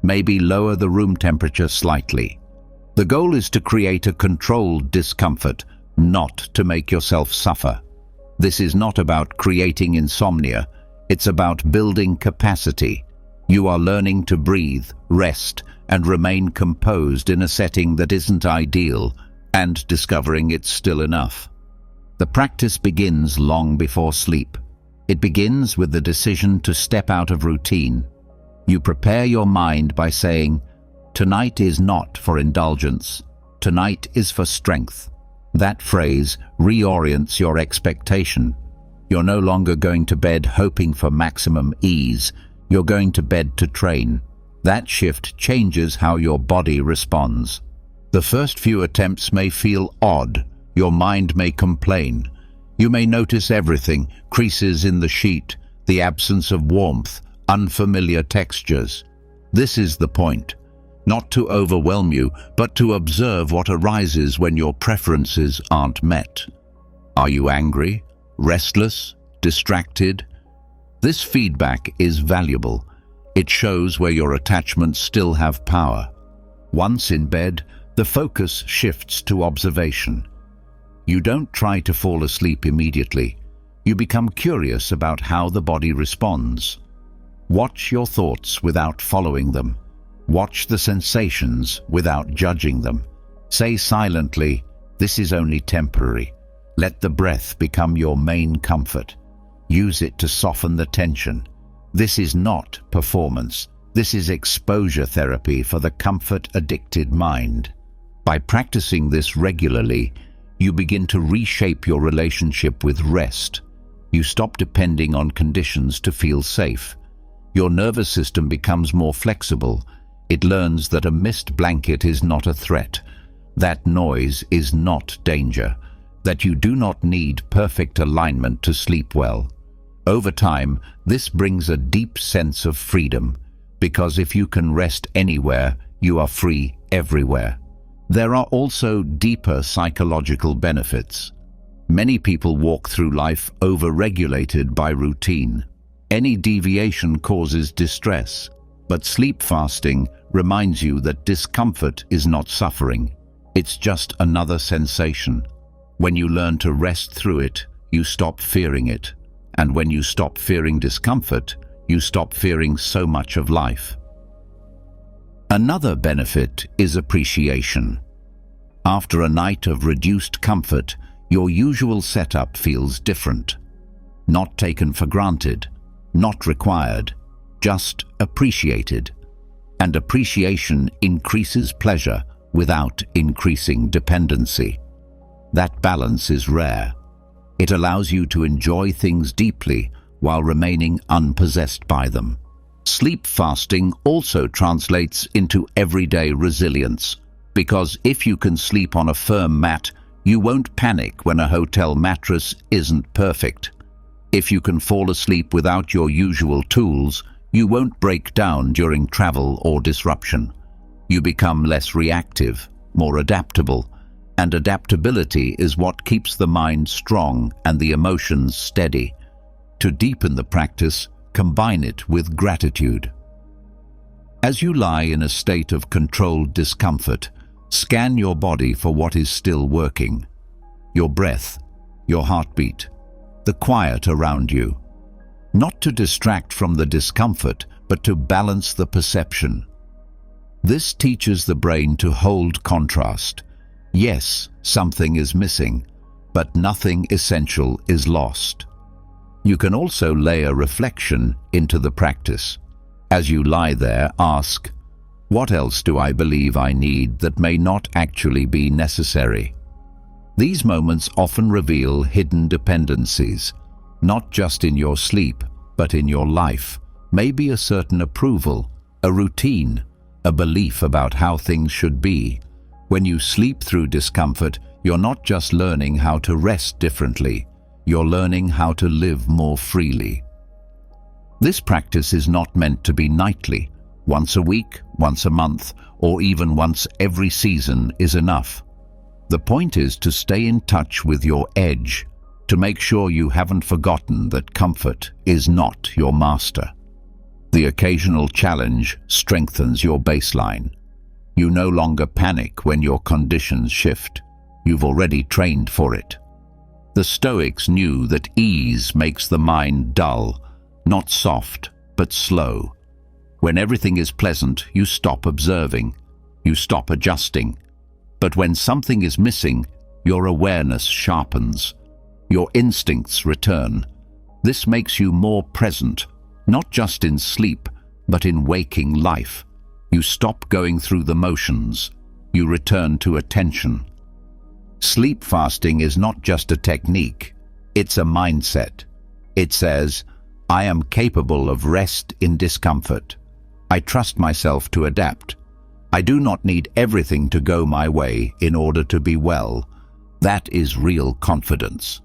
S1: Maybe lower the room temperature slightly. The goal is to create a controlled discomfort, not to make yourself suffer. This is not about creating insomnia. It's about building capacity. You are learning to breathe, rest, and remain composed in a setting that isn't ideal, and discovering it's still enough. The practice begins long before sleep. It begins with the decision to step out of routine. You prepare your mind by saying, "Tonight is not for indulgence. Tonight is for strength." That phrase reorients your expectation. You're no longer going to bed hoping for maximum ease. You're going to bed to train. That shift changes how your body responds. The first few attempts may feel odd. Your mind may complain. You may notice everything: creases in the sheet, the absence of warmth, unfamiliar textures. This is the point. Not to overwhelm you, but to observe what arises when your preferences aren't met. Are you angry, restless, distracted? This feedback is valuable. It shows where your attachments still have power. Once in bed, the focus shifts to observation. You don't try to fall asleep immediately. You become curious about how the body responds. Watch your thoughts without following them. Watch the sensations without judging them. Say silently, "This is only temporary." Let the breath become your main comfort. Use it to soften the tension. This is not performance. This is exposure therapy for the comfort-addicted mind. By practicing this regularly, you begin to reshape your relationship with rest. You stop depending on conditions to feel safe. Your nervous system becomes more flexible. It learns that a mist blanket is not a threat, that noise is not danger, that you do not need perfect alignment to sleep well. Over time, this brings a deep sense of freedom, because if you can rest anywhere, you are free everywhere. There are also deeper psychological benefits. Many people walk through life over-regulated by routine. Any deviation causes distress, but sleep fasting reminds you that discomfort is not suffering. It's just another sensation. When you learn to rest through it, you stop fearing it. And when you stop fearing discomfort, you stop fearing so much of life. Another benefit is appreciation. After a night of reduced comfort, your usual setup feels different. Not taken for granted, not required, just appreciated. And appreciation increases pleasure without increasing dependency. That balance is rare. It allows you to enjoy things deeply while remaining unpossessed by them. Sleep fasting also translates into everyday resilience, because if you can sleep on a firm mat, you won't panic when a hotel mattress isn't perfect. If you can fall asleep without your usual tools, you won't break down during travel or disruption. You become less reactive, more adaptable, and adaptability is what keeps the mind strong and the emotions steady. To deepen the practice, combine it with gratitude. As you lie in a state of controlled discomfort, scan your body for what is still working. Your breath, your heartbeat, the quiet around you. Not to distract from the discomfort, but to balance the perception. This teaches the brain to hold contrast. Yes, something is missing, but nothing essential is lost. You can also layer reflection into the practice. As you lie there, ask, "What else do I believe I need that may not actually be necessary?" These moments often reveal hidden dependencies, not just in your sleep, but in your life. Maybe a certain approval, a routine, a belief about how things should be. When you sleep through discomfort, you're not just learning how to rest differently, you're learning how to live more freely. This practice is not meant to be nightly. Once a week, once a month, or even once every season is enough. The point is to stay in touch with your edge, to make sure you haven't forgotten that comfort is not your master. The occasional challenge strengthens your baseline. You no longer panic when your conditions shift. You've already trained for it. The Stoics knew that ease makes the mind dull, not soft, but slow. When everything is pleasant, you stop observing, you stop adjusting. But when something is missing, your awareness sharpens. Your instincts return. This makes you more present, not just in sleep, but in waking life. You stop going through the motions. You return to attention. Sleep fasting is not just a technique, it's a mindset. It says, I am capable of rest in discomfort. I trust myself to adapt. I do not need everything to go my way in order to be well. That is real confidence.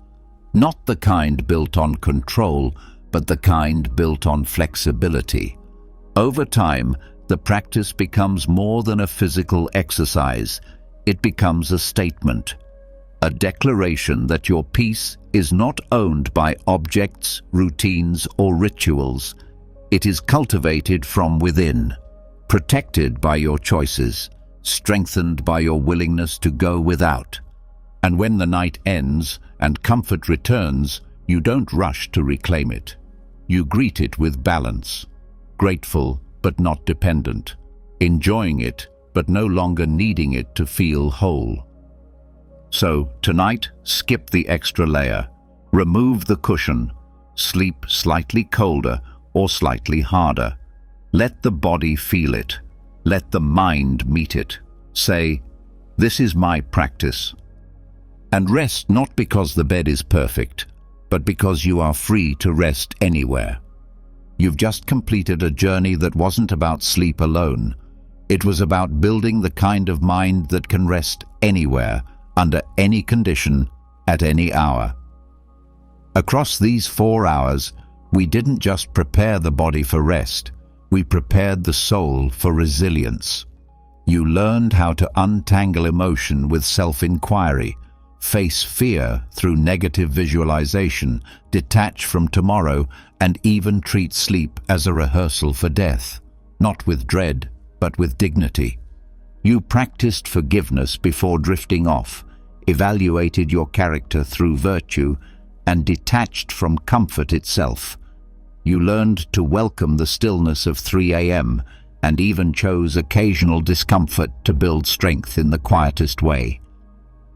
S1: Not the kind built on control, but the kind built on flexibility. Over time, the practice becomes more than a physical exercise. It becomes a statement, a declaration that your peace is not owned by objects, routines, or rituals. It is cultivated from within, protected by your choices, strengthened by your willingness to go without. And when the night ends and comfort returns, you don't rush to reclaim it. You greet it with balance, grateful but not dependent, enjoying it but no longer needing it to feel whole. So tonight, skip the extra layer, remove the cushion, sleep slightly colder or slightly harder. Let the body feel it. Let the mind meet it. Say, this is my practice. And rest not because the bed is perfect, but because you are free to rest anywhere. You've just completed a journey that wasn't about sleep alone. It was about building the kind of mind that can rest anywhere, under any condition, at any hour. Across these 4 hours, we didn't just prepare the body for rest, we prepared the soul for resilience. You learned how to untangle emotion with self-inquiry, face fear through negative visualization, detach from tomorrow, and even treat sleep as a rehearsal for death, not with dread, but with dignity. You practiced forgiveness before drifting off, evaluated your character through virtue, and detached from comfort itself. You learned to welcome the stillness of 3 a.m. and even chose occasional discomfort to build strength in the quietest way.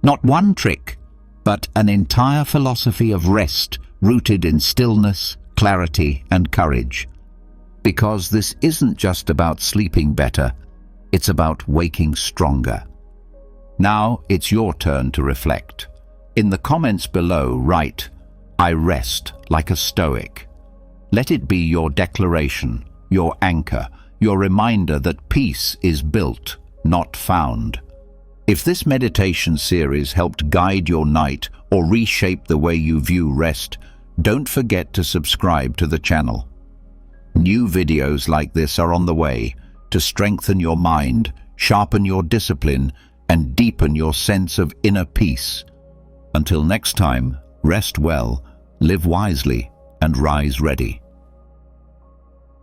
S1: Not one trick, but an entire philosophy of rest rooted in stillness, clarity, and courage. Because this isn't just about sleeping better, it's about waking stronger. Now it's your turn to reflect. In the comments below, write, I rest like a Stoic. Let it be your declaration, your anchor, your reminder that peace is built, not found. If this meditation series helped guide your night or reshape the way you view rest, don't forget to subscribe to the channel. New videos like this are on the way to strengthen your mind, sharpen your discipline, and deepen your sense of inner peace. Until next time, rest well, live wisely, and rise ready.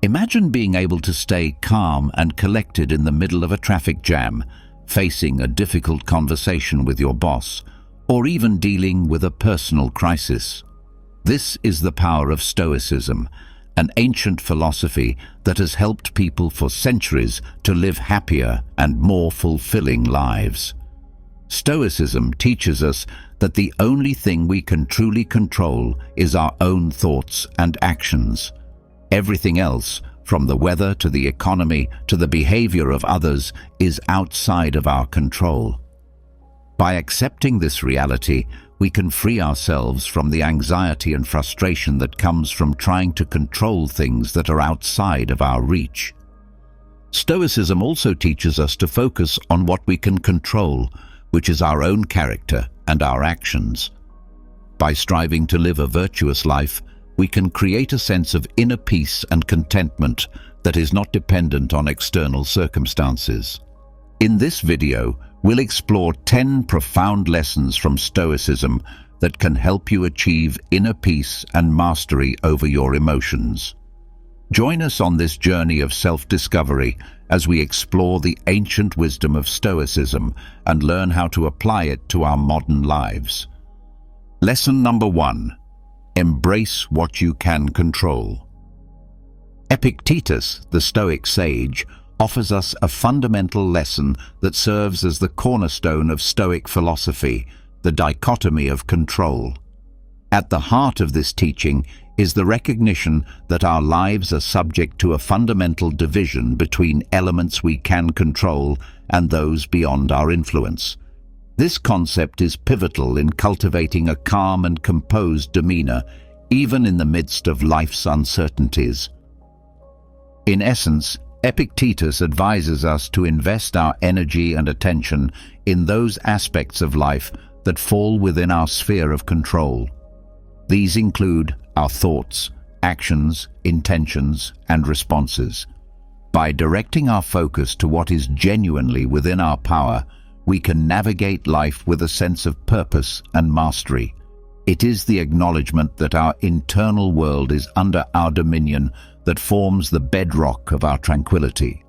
S1: Imagine being able to stay calm and collected in the middle of a traffic jam, facing a difficult conversation with your boss, or even dealing with a personal crisis. This is the power of Stoicism, an ancient philosophy that has helped people for centuries to live happier and more fulfilling lives. Stoicism teaches us that the only thing we can truly control is our own thoughts and actions. Everything else, from the weather to the economy to the behavior of others, is outside of our control. By accepting this reality, we can free ourselves from the anxiety and frustration that comes from trying to control things that are outside of our reach. Stoicism also teaches us to focus on what we can control, which is our own character and our actions. By striving to live a virtuous life, we can create a sense of inner peace and contentment that is not dependent on external circumstances. In this video, we'll explore 10 profound lessons from Stoicism that can help you achieve inner peace and mastery over your emotions. Join us on this journey of self-discovery as we explore the ancient wisdom of Stoicism and learn how to apply it to our modern lives. Lesson number 1. Embrace what you can control. Epictetus, the Stoic sage, offers us a fundamental lesson that serves as the cornerstone of Stoic philosophy, the dichotomy of control. At the heart of this teaching is the recognition that our lives are subject to a fundamental division between elements we can control and those beyond our influence. This concept is pivotal in cultivating a calm and composed demeanor, even in the midst of life's uncertainties. In essence, Epictetus advises us to invest our energy and attention in those aspects of life that fall within our sphere of control. These include our thoughts, actions, intentions, and responses. By directing our focus to what is genuinely within our power, we can navigate life with a sense of purpose and mastery. It is the acknowledgement that our internal world is under our dominion that forms the bedrock of our tranquility.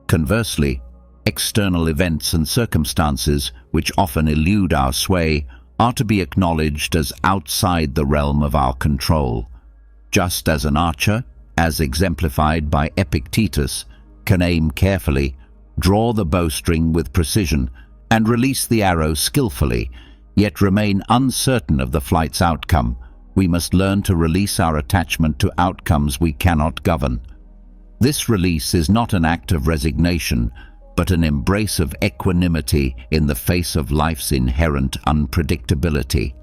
S1: Conversely, external events and circumstances, which often elude our sway, are to be acknowledged as outside the realm of our control. Just as an archer, as exemplified by Epictetus, can aim carefully, draw the bowstring with precision, and release the arrow skillfully, yet remain uncertain of the flight's outcome, we must learn to release our attachment to outcomes we cannot govern. This release is not an act of resignation, but an embrace of equanimity in the face of life's inherent unpredictability.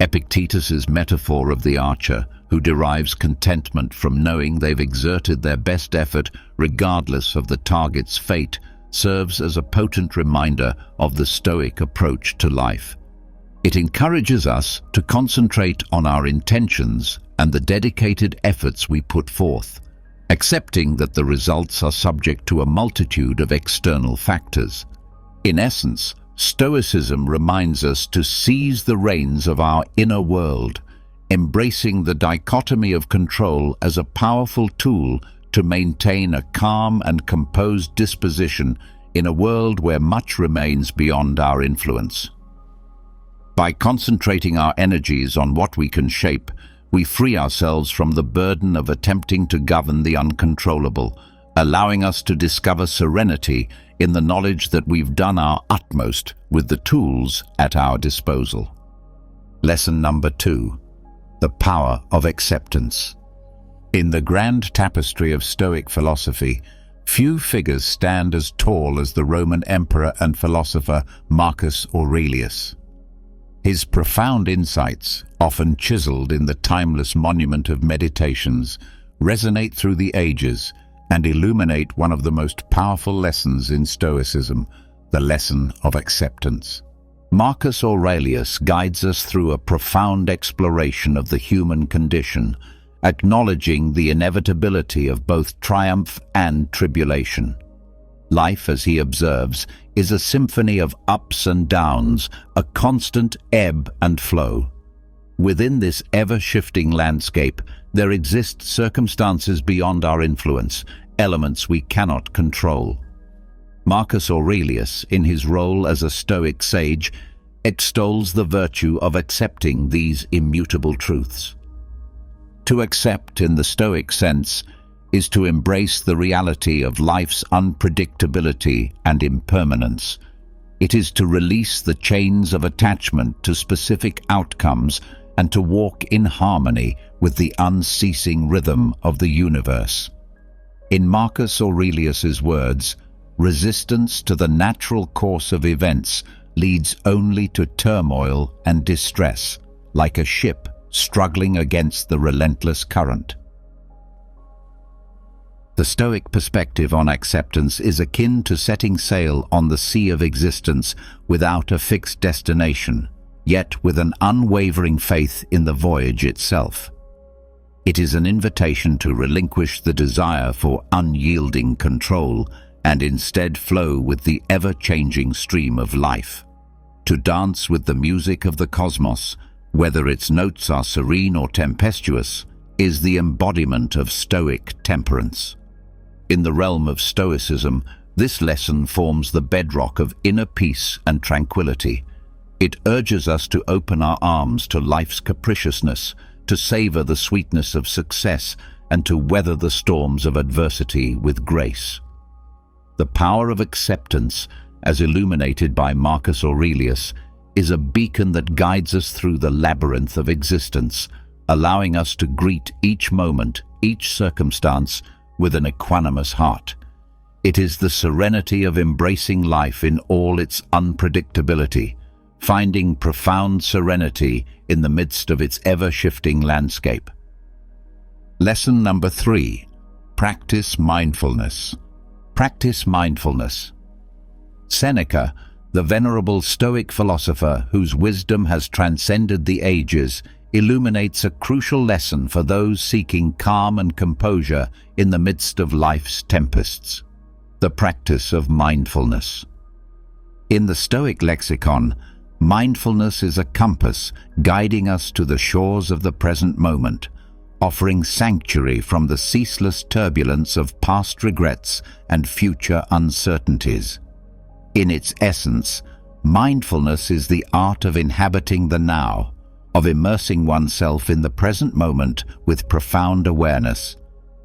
S1: Epictetus's metaphor of the archer, who derives contentment from knowing they've exerted their best effort regardless of the target's fate, serves as a potent reminder of the Stoic approach to life. It encourages us to concentrate on our intentions and the dedicated efforts we put forth, accepting that the results are subject to a multitude of external factors. In essence, Stoicism reminds us to seize the reins of our inner world, embracing the dichotomy of control as a powerful tool to maintain a calm and composed disposition in a world where much remains beyond our influence. By concentrating our energies on what we can shape, we free ourselves from the burden of attempting to govern the uncontrollable, allowing us to discover serenity in the knowledge that we've done our utmost with the tools at our disposal. Lesson number 2: the power of acceptance. In the grand tapestry of Stoic philosophy, few figures stand as tall as the Roman emperor and philosopher Marcus Aurelius. His profound insights, often chiseled in the timeless monument of Meditations, resonate through the ages and illuminate one of the most powerful lessons in Stoicism, the lesson of acceptance. Marcus Aurelius guides us through a profound exploration of the human condition, acknowledging the inevitability of both triumph and tribulation. Life, as he observes, is a symphony of ups and downs, a constant ebb and flow. Within this ever-shifting landscape, there exist circumstances beyond our influence, elements we cannot control. Marcus Aurelius, in his role as a Stoic sage, extols the virtue of accepting these immutable truths. To accept, in the Stoic sense, is to embrace the reality of life's unpredictability and impermanence. It is to release the chains of attachment to specific outcomes and to walk in harmony with the unceasing rhythm of the universe. In Marcus Aurelius's words, resistance to the natural course of events leads only to turmoil and distress, like a ship struggling against the relentless current. The Stoic perspective on acceptance is akin to setting sail on the sea of existence without a fixed destination, yet with an unwavering faith in the voyage itself. It is an invitation to relinquish the desire for unyielding control and instead flow with the ever-changing stream of life. To dance with the music of the cosmos, whether its notes are serene or tempestuous, is the embodiment of Stoic temperance. In the realm of Stoicism, this lesson forms the bedrock of inner peace and tranquility. It urges us to open our arms to life's capriciousness, to savor the sweetness of success, and to weather the storms of adversity with grace. The power of acceptance, as illuminated by Marcus Aurelius, is a beacon that guides us through the labyrinth of existence, allowing us to greet each moment, each circumstance, with an equanimous heart. It is the serenity of embracing life in all its unpredictability, finding profound serenity in the midst of its ever-shifting landscape. Lesson number 3. Practice mindfulness. Practice mindfulness. Seneca, the venerable Stoic philosopher whose wisdom has transcended the ages, illuminates a crucial lesson for those seeking calm and composure in the midst of life's tempests. The practice of mindfulness. In the Stoic lexicon, mindfulness is a compass guiding us to the shores of the present moment, offering sanctuary from the ceaseless turbulence of past regrets and future uncertainties. In its essence, mindfulness is the art of inhabiting the now, of immersing oneself in the present moment with profound awareness.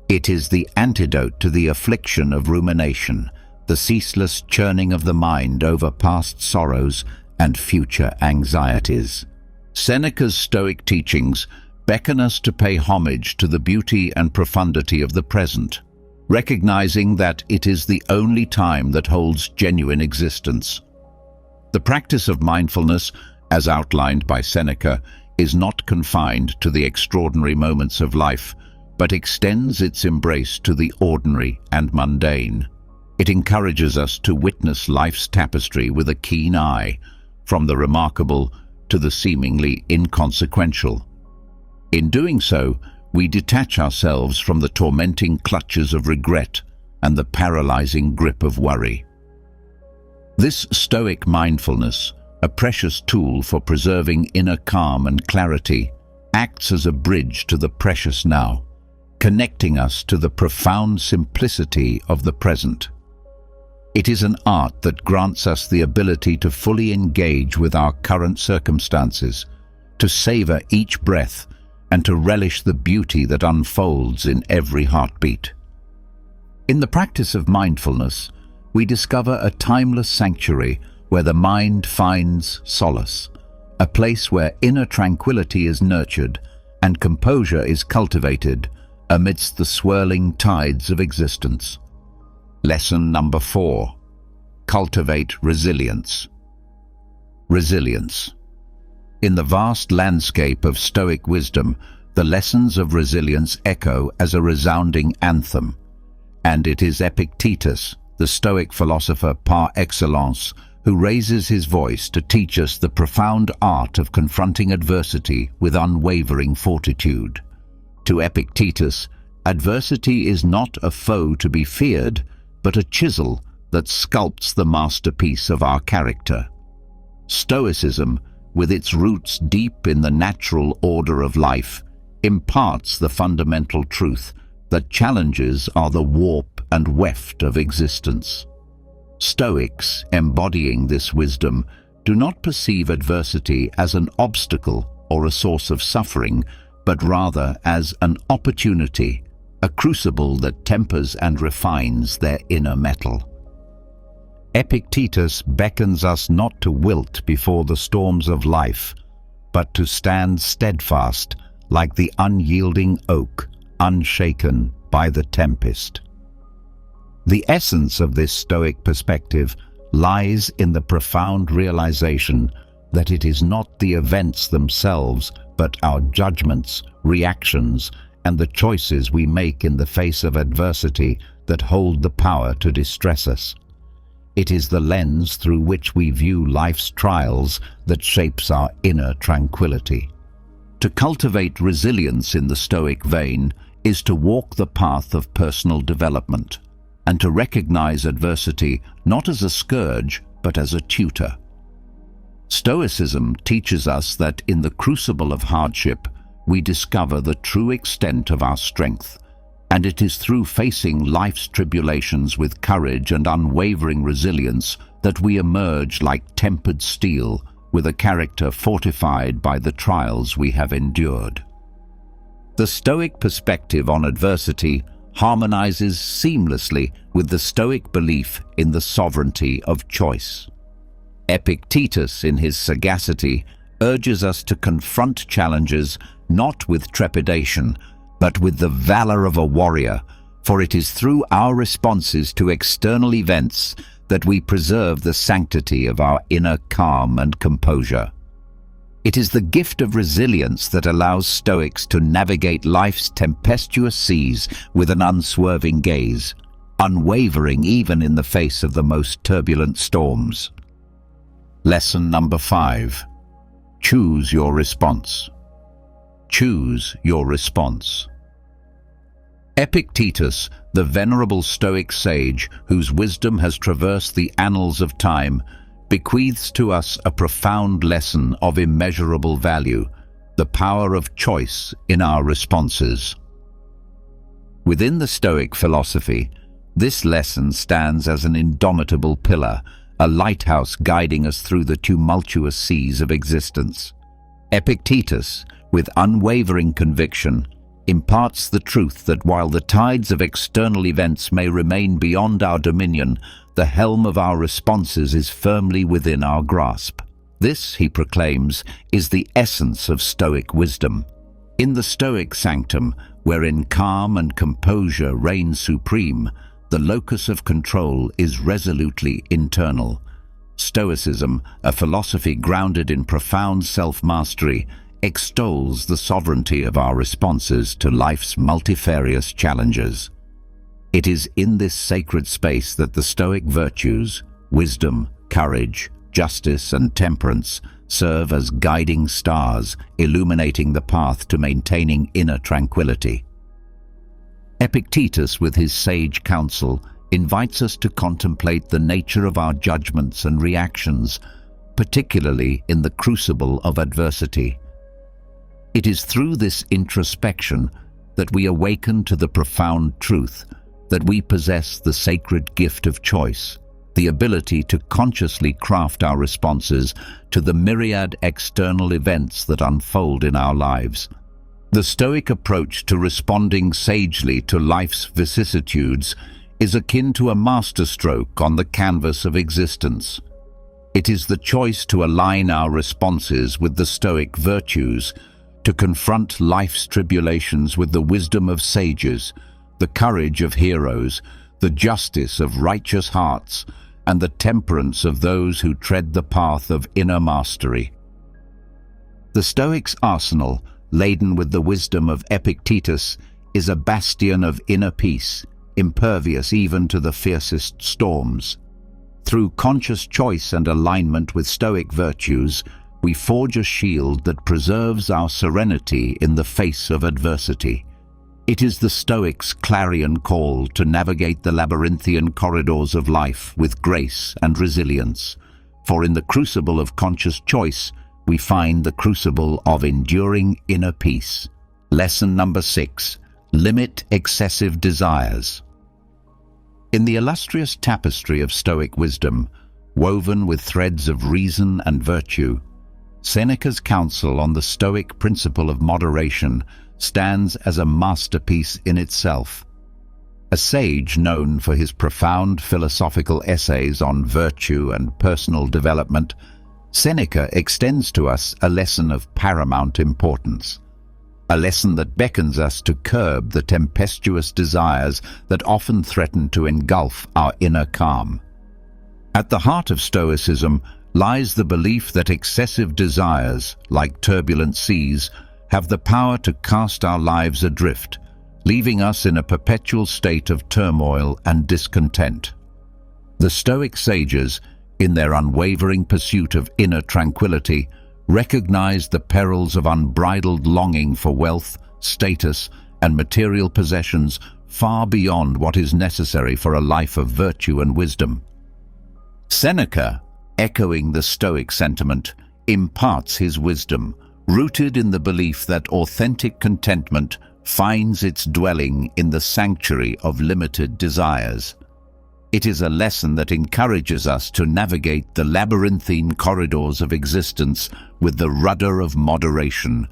S1: It is the antidote to the affliction of rumination, the ceaseless churning of the mind over past sorrows and future anxieties. Seneca's Stoic teachings beckon us to pay homage to the beauty and profundity of the present, recognizing that it is the only time that holds genuine existence. The practice of mindfulness, as outlined by Seneca, is not confined to the extraordinary moments of life, but extends its embrace to the ordinary and mundane. It encourages us to witness life's tapestry with a keen eye, from the remarkable to the seemingly inconsequential. In doing so, we detach ourselves from the tormenting clutches of regret and the paralyzing grip of worry. This Stoic mindfulness, a precious tool for preserving inner calm and clarity, acts as a bridge to the precious now, connecting us to the profound simplicity of the present. It is an art that grants us the ability to fully engage with our current circumstances, to savor each breath, and to relish the beauty that unfolds in every heartbeat. In the practice of mindfulness, we discover a timeless sanctuary where the mind finds solace, a place where inner tranquility is nurtured and composure is cultivated amidst the swirling tides of existence. Lesson number 4. Cultivate resilience. Resilience. In the vast landscape of Stoic wisdom, the lessons of resilience echo as a resounding anthem, and it is Epictetus, the Stoic philosopher par excellence, who raises his voice to teach us the profound art of confronting adversity with unwavering fortitude. To Epictetus, adversity is not a foe to be feared, but a chisel that sculpts the masterpiece of our character. Stoicism, with its roots deep in the natural order of life, imparts the fundamental truth that challenges are the warp and weft of existence. Stoics, embodying this wisdom, do not perceive adversity as an obstacle or a source of suffering, but rather as an opportunity, a crucible that tempers and refines their inner metal. Epictetus beckons us not to wilt before the storms of life, but to stand steadfast like the unyielding oak, unshaken by the tempest. The essence of this Stoic perspective lies in the profound realization that it is not the events themselves, but our judgments, reactions, and the choices we make in the face of adversity that hold the power to distress us. It is the lens through which we view life's trials that shapes our inner tranquility. To cultivate resilience in the Stoic vein is to walk the path of personal development, and to recognize adversity not as a scourge, but as a tutor. Stoicism teaches us that in the crucible of hardship, we discover the true extent of our strength, and it is through facing life's tribulations with courage and unwavering resilience that we emerge like tempered steel, with a character fortified by the trials we have endured. The Stoic perspective on adversity harmonizes seamlessly with the Stoic belief in the sovereignty of choice. Epictetus, in his sagacity, urges us to confront challenges not with trepidation, but with the valor of a warrior, for it is through our responses to external events that we preserve the sanctity of our inner calm and composure. It is the gift of resilience that allows Stoics to navigate life's tempestuous seas with an unswerving gaze, unwavering even in the face of the most turbulent storms. Lesson number 5. Choose your response. Choose your response. Epictetus, the venerable Stoic sage whose wisdom has traversed the annals of time, bequeaths to us a profound lesson of immeasurable value, the power of choice in our responses. Within the Stoic philosophy, this lesson stands as an indomitable pillar, a lighthouse guiding us through the tumultuous seas of existence. Epictetus, with unwavering conviction, imparts the truth that while the tides of external events may remain beyond our dominion, the helm of our responses is firmly within our grasp. This, he proclaims, is the essence of Stoic wisdom. In the Stoic sanctum, wherein calm and composure reign supreme, the locus of control is resolutely internal. Stoicism, a philosophy grounded in profound self-mastery, extols the sovereignty of our responses to life's multifarious challenges. It is in this sacred space that the Stoic virtues, wisdom, courage, justice, and temperance serve as guiding stars, illuminating the path to maintaining inner tranquility. Epictetus, with his sage counsel, invites us to contemplate the nature of our judgments and reactions, particularly in the crucible of adversity. It is through this introspection that we awaken to the profound truth that we possess the sacred gift of choice, the ability to consciously craft our responses to the myriad external events that unfold in our lives. The Stoic approach to responding sagely to life's vicissitudes is akin to a masterstroke on the canvas of existence. It is the choice to align our responses with the Stoic virtues, to confront life's tribulations with the wisdom of sages, the courage of heroes, the justice of righteous hearts, and the temperance of those who tread the path of inner mastery. The Stoics' arsenal, laden with the wisdom of Epictetus, is a bastion of inner peace, impervious even to the fiercest storms. Through conscious choice and alignment with Stoic virtues, we forge a shield that preserves our serenity in the face of adversity. It is the Stoics' clarion call to navigate the labyrinthian corridors of life with grace and resilience, for in the crucible of conscious choice, we find the crucible of enduring inner peace. Lesson number 6. Limit excessive desires. In the illustrious tapestry of Stoic wisdom, woven with threads of reason and virtue, Seneca's counsel on the Stoic principle of moderation stands as a masterpiece in itself. A sage known for his profound philosophical essays on virtue and personal development, Seneca extends to us a lesson of paramount importance, a lesson that beckons us to curb the tempestuous desires that often threaten to engulf our inner calm. At the heart of Stoicism lies the belief that excessive desires, like turbulent seas, have the power to cast our lives adrift, leaving us in a perpetual state of turmoil and discontent. The Stoic sages, in their unwavering pursuit of inner tranquility, recognized the perils of unbridled longing for wealth, status, and material possessions far beyond what is necessary for a life of virtue and wisdom. Seneca, echoing the Stoic sentiment, imparts his wisdom, rooted in the belief that authentic contentment finds its dwelling in the sanctuary of limited desires. It is a lesson that encourages us to navigate the labyrinthine corridors of existence with the rudder of moderation,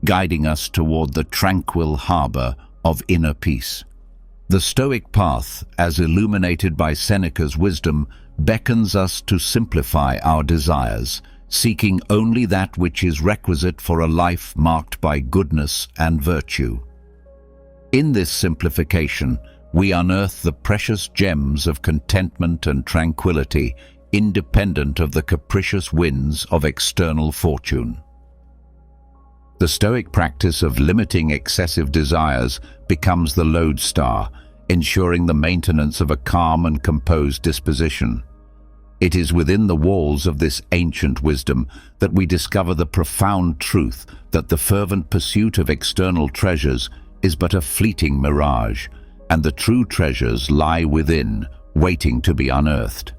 S1: guiding us toward the tranquil harbor of inner peace. The Stoic path, as illuminated by Seneca's wisdom, beckons us to simplify our desires, seeking only that which is requisite for a life marked by goodness and virtue. In this simplification, we unearth the precious gems of contentment and tranquility, independent of the capricious winds of external fortune. The Stoic practice of limiting excessive desires becomes the lodestar, ensuring the maintenance of a calm and composed disposition. It is within the walls of this ancient wisdom that we discover the profound truth that the fervent pursuit of external treasures is but a fleeting mirage, and the true treasures lie within, waiting to be unearthed.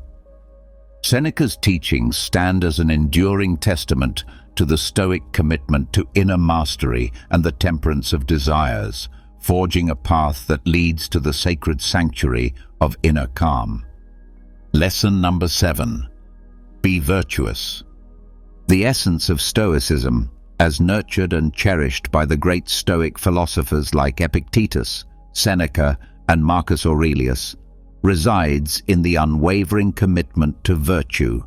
S1: Seneca's teachings stand as an enduring testament to the Stoic commitment to inner mastery and the temperance of desires, forging a path that leads to the sacred sanctuary of inner calm. Lesson number 7. Be virtuous. The essence of Stoicism, as nurtured and cherished by the great Stoic philosophers like Epictetus, Seneca, and Marcus Aurelius, resides in the unwavering commitment to virtue,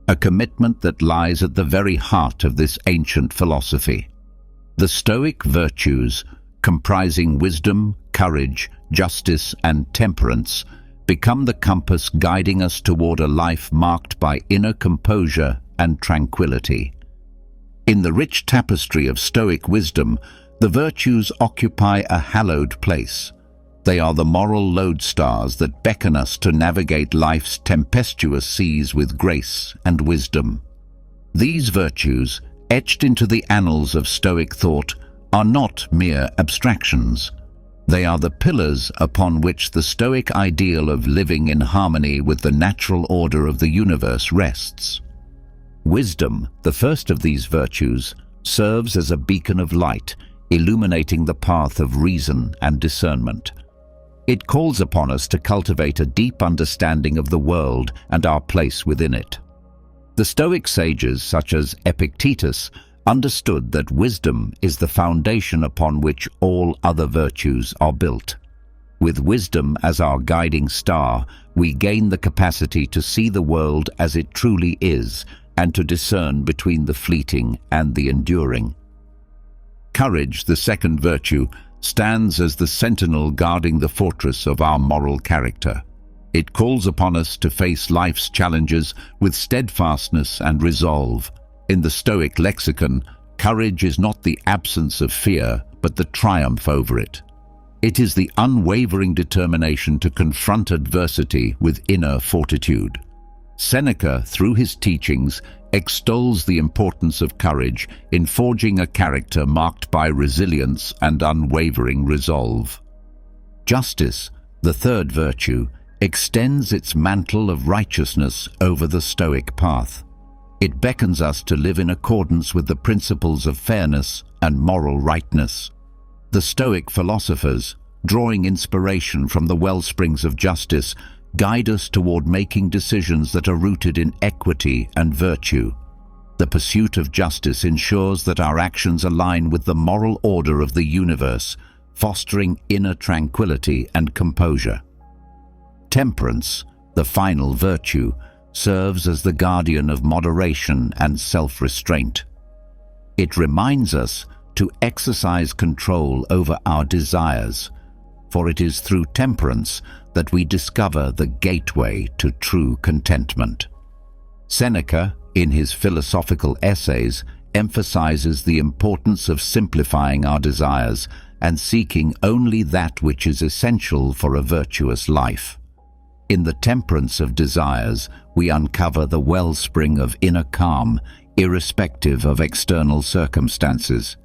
S1: a commitment that lies at the very heart of this ancient philosophy. The Stoic virtues, comprising wisdom, courage, justice, and temperance, become the compass guiding us toward a life marked by inner composure and tranquility. In the rich tapestry of Stoic wisdom, the virtues occupy a hallowed place. They are the moral lodestars that beckon us to navigate life's tempestuous seas with grace and wisdom. These virtues, etched into the annals of Stoic thought, are not mere abstractions. They are the pillars upon which the Stoic ideal of living in harmony with the natural order of the universe rests. Wisdom, the first of these virtues, serves as a beacon of light, illuminating the path of reason and discernment. It calls upon us to cultivate a deep understanding of the world and our place within it. The Stoic sages, such as Epictetus, understood that wisdom is the foundation upon which all other virtues are built. With wisdom as our guiding star, we gain the capacity to see the world as it truly is and to discern between the fleeting and the enduring. Courage, the second virtue, stands as the sentinel guarding the fortress of our moral character. It calls upon us to face life's challenges with steadfastness and resolve. In the Stoic lexicon, courage is not the absence of fear, but the triumph over it. It is the unwavering determination to confront adversity with inner fortitude. Seneca, through his teachings, extols the importance of courage in forging a character marked by resilience and unwavering resolve. Justice, the third virtue, extends its mantle of righteousness over the Stoic path. It beckons us to live in accordance with the principles of fairness and moral rightness. The Stoic philosophers, drawing inspiration from the wellsprings of justice, guide us toward making decisions that are rooted in equity and virtue. The pursuit of justice ensures that our actions align with the moral order of the universe, fostering inner tranquility and composure. Temperance, the final virtue, serves as the guardian of moderation and self-restraint. It reminds us to exercise control over our desires, for it is through temperance that we discover the gateway to true contentment. Seneca, in his philosophical essays, emphasizes the importance of simplifying our desires and seeking only that which is essential for a virtuous life. In the temperance of desires, we uncover the wellspring of inner calm, irrespective of external circumstances.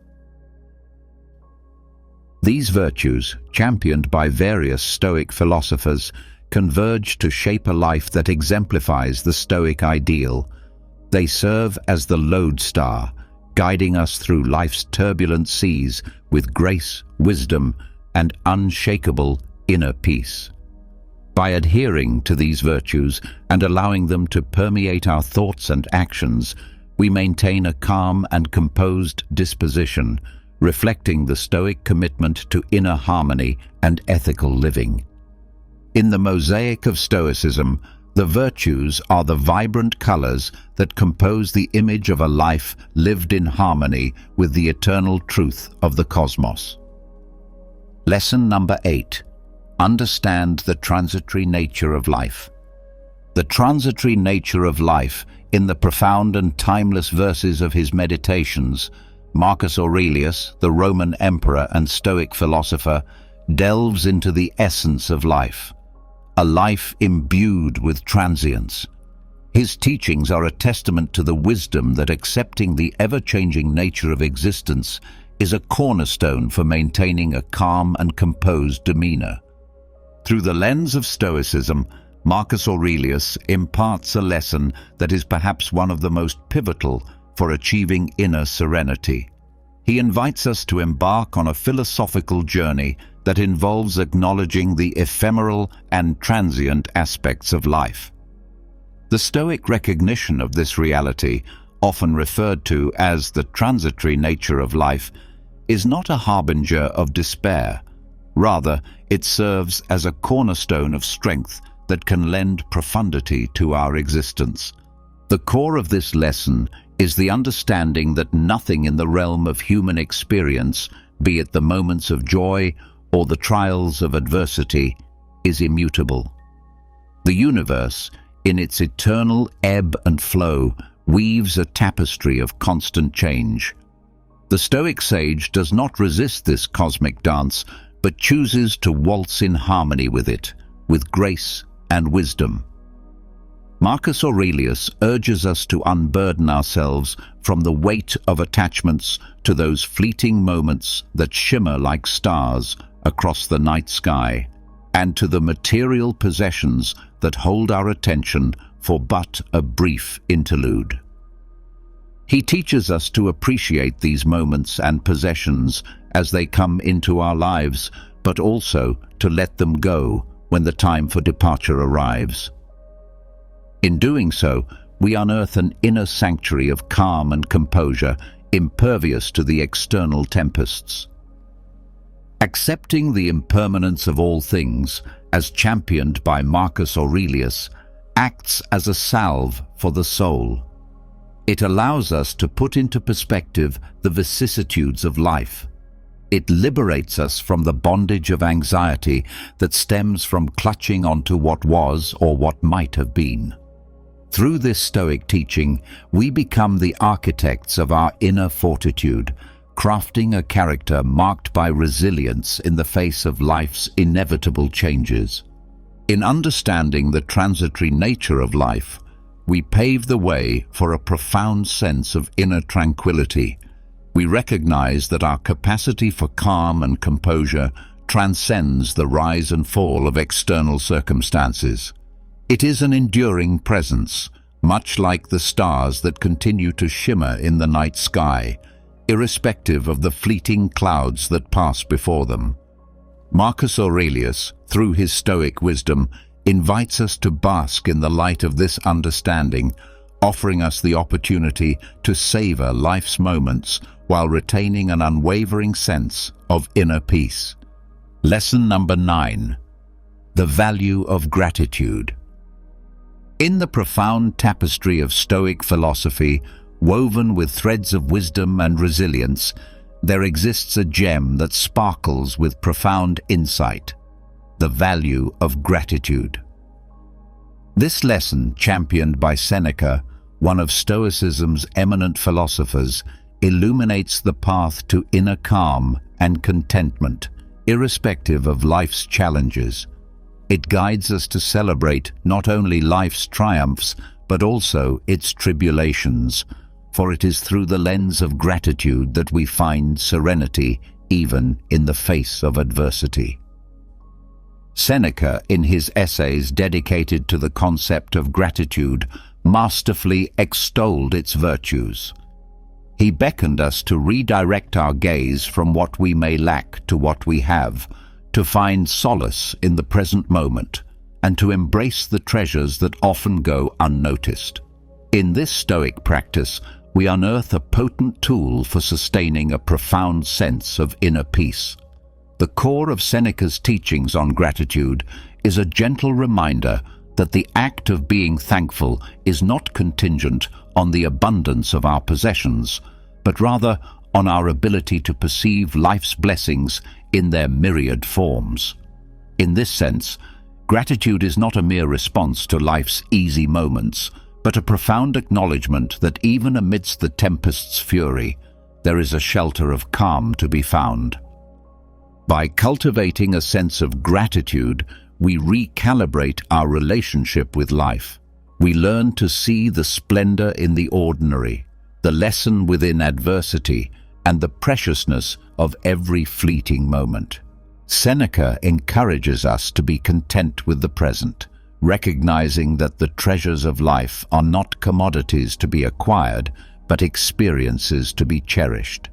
S1: These virtues, championed by various Stoic philosophers, converge to shape a life that exemplifies the Stoic ideal. They serve as the lodestar, guiding us through life's turbulent seas with grace, wisdom, and unshakable inner peace. By adhering to these virtues and allowing them to permeate our thoughts and actions, we maintain a calm and composed disposition, reflecting the Stoic commitment to inner harmony and ethical living. In the mosaic of Stoicism, The virtues are the vibrant colors that compose the image of a life lived in harmony with the eternal truth of the cosmos. Lesson number 8. Understand the transitory nature of life. The transitory nature of life, in the profound and timeless verses of his Meditations, Marcus Aurelius, the Roman emperor and Stoic philosopher, delves into the essence of life, a life imbued with transience. His teachings are a testament to the wisdom that accepting the ever-changing nature of existence is a cornerstone for maintaining a calm and composed demeanor. Through the lens of Stoicism, Marcus Aurelius imparts a lesson that is perhaps one of the most pivotal for achieving inner serenity. He invites us to embark on a philosophical journey that involves acknowledging the ephemeral and transient aspects of life. The Stoic recognition of this reality, often referred to as the transitory nature of life, is not a harbinger of despair. Rather, it serves as a cornerstone of strength that can lend profundity to our existence. The core of this lesson is the understanding that nothing in the realm of human experience, be it the moments of joy or the trials of adversity, is immutable. The universe, in its eternal ebb and flow, weaves a tapestry of constant change. The Stoic sage does not resist this cosmic dance, but chooses to waltz in harmony with it, with grace and wisdom. Marcus Aurelius urges us to unburden ourselves from the weight of attachments to those fleeting moments that shimmer like stars across the night sky, and to the material possessions that hold our attention for but a brief interlude. He teaches us to appreciate these moments and possessions as they come into our lives, but also to let them go when the time for departure arrives. In doing so, we unearth an inner sanctuary of calm and composure, impervious to the external tempests. Accepting the impermanence of all things, as championed by Marcus Aurelius, acts as a salve for the soul. It allows us to put into perspective the vicissitudes of life. It liberates us from the bondage of anxiety that stems from clutching onto what was or what might have been. Through this Stoic teaching, we become the architects of our inner fortitude, crafting a character marked by resilience in the face of life's inevitable changes. In understanding the transitory nature of life, we pave the way for a profound sense of inner tranquility. We recognize that our capacity for calm and composure transcends the rise and fall of external circumstances. It is an enduring presence, much like the stars that continue to shimmer in the night sky, irrespective of the fleeting clouds that pass before them. Marcus Aurelius, through his Stoic wisdom, invites us to bask in the light of this understanding, offering us the opportunity to savor life's moments while retaining an unwavering sense of inner peace. Lesson number 9. The value of gratitude. In the profound tapestry of Stoic philosophy, woven with threads of wisdom and resilience, there exists a gem that sparkles with profound insight: the value of gratitude. This lesson, championed by Seneca, one of Stoicism's eminent philosophers, illuminates the path to inner calm and contentment, irrespective of life's challenges. It guides us to celebrate not only life's triumphs, but also its tribulations, for it is through the lens of gratitude that we find serenity even in the face of adversity. Seneca, in his essays dedicated to the concept of gratitude, masterfully extolled its virtues. He beckoned us to redirect our gaze from what we may lack to what we have, to find solace in the present moment, and to embrace the treasures that often go unnoticed. In this Stoic practice, we unearth a potent tool for sustaining a profound sense of inner peace. The core of Seneca's teachings on gratitude is a gentle reminder that the act of being thankful is not contingent on the abundance of our possessions, but rather on our ability to perceive life's blessings in their myriad forms. In this sense, gratitude is not a mere response to life's easy moments, but a profound acknowledgement that even amidst the tempest's fury, there is a shelter of calm to be found. By cultivating a sense of gratitude, we recalibrate our relationship with life. We learn to see the splendor in the ordinary, the lesson within adversity, and the preciousness of every fleeting moment. Seneca encourages us to be content with the present, recognizing that the treasures of life are not commodities to be acquired, but experiences to be cherished.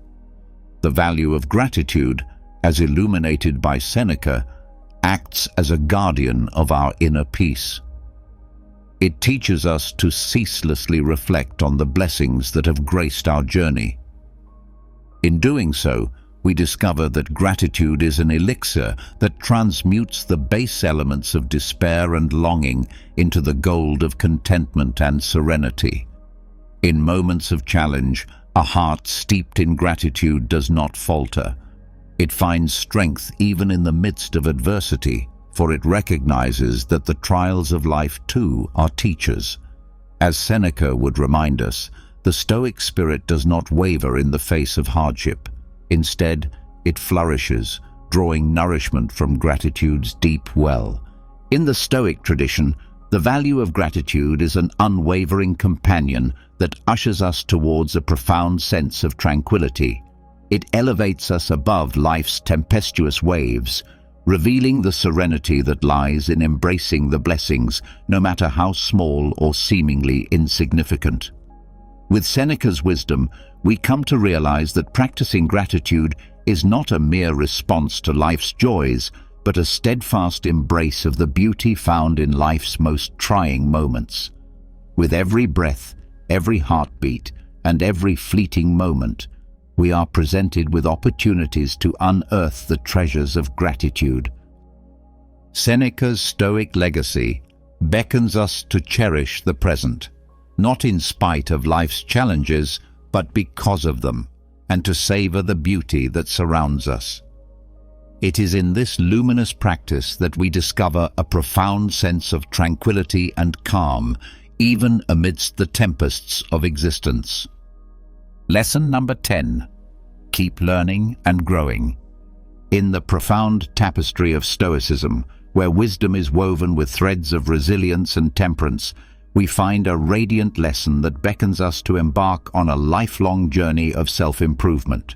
S1: The value of gratitude, as illuminated by Seneca, acts as a guardian of our inner peace. It teaches us to ceaselessly reflect on the blessings that have graced our journey. In doing so, we discover that gratitude is an elixir that transmutes the base elements of despair and longing into the gold of contentment and serenity. In moments of challenge, a heart steeped in gratitude does not falter. It finds strength even in the midst of adversity, for it recognizes that the trials of life too are teachers. As Seneca would remind us, the Stoic spirit does not waver in the face of hardship. Instead, it flourishes, drawing nourishment from gratitude's deep well. In the Stoic tradition, the value of gratitude is an unwavering companion that ushers us towards a profound sense of tranquility. It elevates us above life's tempestuous waves, revealing the serenity that lies in embracing the blessings, no matter how small or seemingly insignificant. With Seneca's wisdom, we come to realize that practicing gratitude is not a mere response to life's joys, but a steadfast embrace of the beauty found in life's most trying moments. With every breath, every heartbeat, and every fleeting moment, we are presented with opportunities to unearth the treasures of gratitude. Seneca's Stoic legacy beckons us to cherish the present, not in spite of life's challenges, but because of them, and to savor the beauty that surrounds us. It is in this luminous practice that we discover a profound sense of tranquility and calm, even amidst the tempests of existence. Lesson number 10. Keep learning and growing. In the profound tapestry of Stoicism, where wisdom is woven with threads of resilience and temperance, we find a radiant lesson that beckons us to embark on a lifelong journey of self-improvement.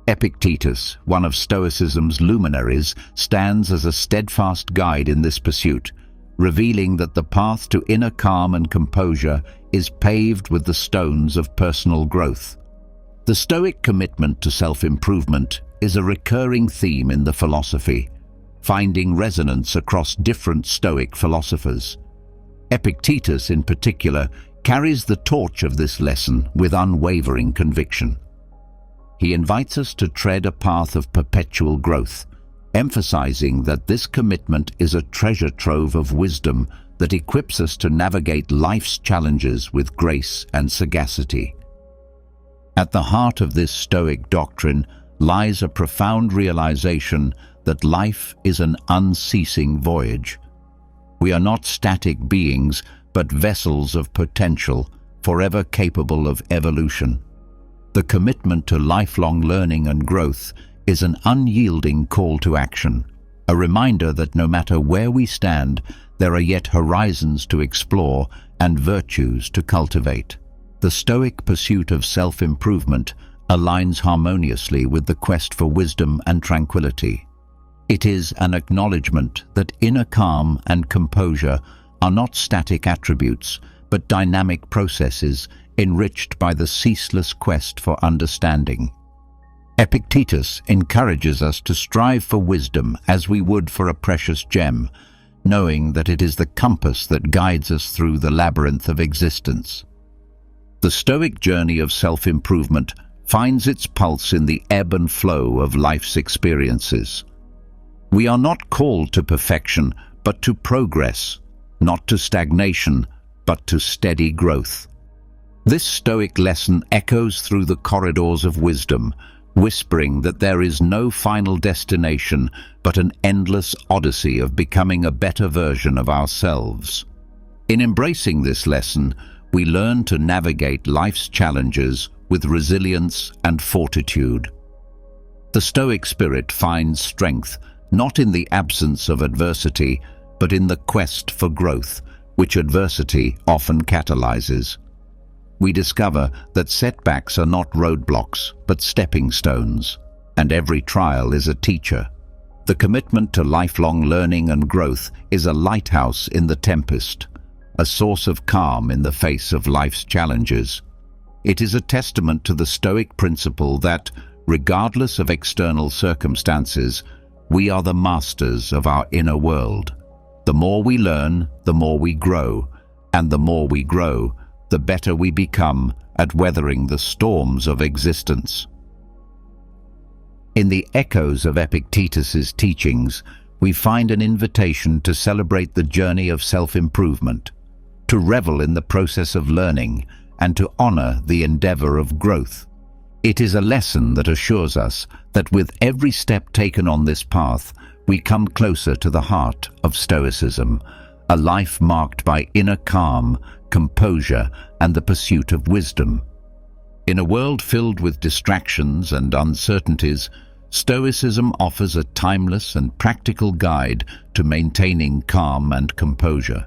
S1: Epictetus, one of Stoicism's luminaries, stands as a steadfast guide in this pursuit, revealing that the path to inner calm and composure is paved with the stones of personal growth. The Stoic commitment to self-improvement is a recurring theme in the philosophy, finding resonance across different Stoic philosophers. Epictetus, in particular, carries the torch of this lesson with unwavering conviction. He invites us to tread a path of perpetual growth, emphasizing that this commitment is a treasure trove of wisdom that equips us to navigate life's challenges with grace and sagacity. At the heart of this Stoic doctrine lies a profound realization that life is an unceasing voyage. We are not static beings, but vessels of potential, forever capable of evolution. The commitment to lifelong learning and growth is an unyielding call to action, a reminder that no matter where we stand, there are yet horizons to explore and virtues to cultivate. The Stoic pursuit of self-improvement aligns harmoniously with the quest for wisdom and tranquility. It is an acknowledgement that inner calm and composure are not static attributes, but dynamic processes enriched by the ceaseless quest for understanding. Epictetus encourages us to strive for wisdom as we would for a precious gem, knowing that it is the compass that guides us through the labyrinth of existence. The Stoic journey of self-improvement finds its pulse in the ebb and flow of life's experiences. We are not called to perfection, but to progress, not to stagnation, but to steady growth. This Stoic lesson echoes through the corridors of wisdom, whispering that there is no final destination but an endless odyssey of becoming a better version of ourselves. In embracing this lesson, we learn to navigate life's challenges with resilience and fortitude. The Stoic spirit finds strength not in the absence of adversity, but in the quest for growth, which adversity often catalyzes. We discover that setbacks are not roadblocks, but stepping stones, and every trial is a teacher. The commitment to lifelong learning and growth is a lighthouse in the tempest, a source of calm in the face of life's challenges. It is a testament to the Stoic principle that, regardless of external circumstances, we are the masters of our inner world. The more we learn, the more we grow, and the more we grow, the better we become at weathering the storms of existence. In the echoes of Epictetus's teachings, we find an invitation to celebrate the journey of self-improvement, to revel in the process of learning, and to honor the endeavor of growth. It is a lesson that assures us that with every step taken on this path, we come closer to the heart of Stoicism, a life marked by inner calm, composure, and the pursuit of wisdom. In a world filled with distractions and uncertainties, Stoicism offers a timeless and practical guide to maintaining calm and composure.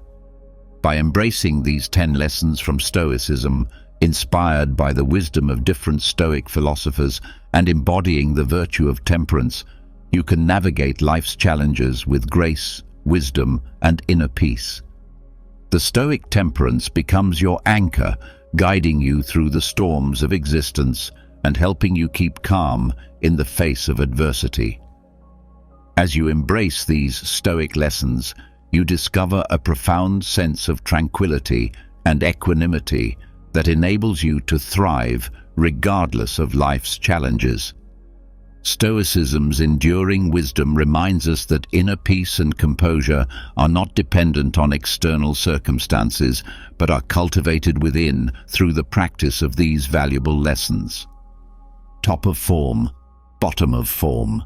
S1: By embracing these 10 lessons from Stoicism, inspired by the wisdom of different Stoic philosophers and embodying the virtue of temperance, you can navigate life's challenges with grace, wisdom, and inner peace. The Stoic temperance becomes your anchor, guiding you through the storms of existence and helping you keep calm in the face of adversity. As you embrace these Stoic lessons, you discover a profound sense of tranquility and equanimity that enables you to thrive regardless of life's challenges. Stoicism's enduring wisdom reminds us that inner peace and composure are not dependent on external circumstances, but are cultivated within through the practice of these valuable lessons. Top of form, bottom of form.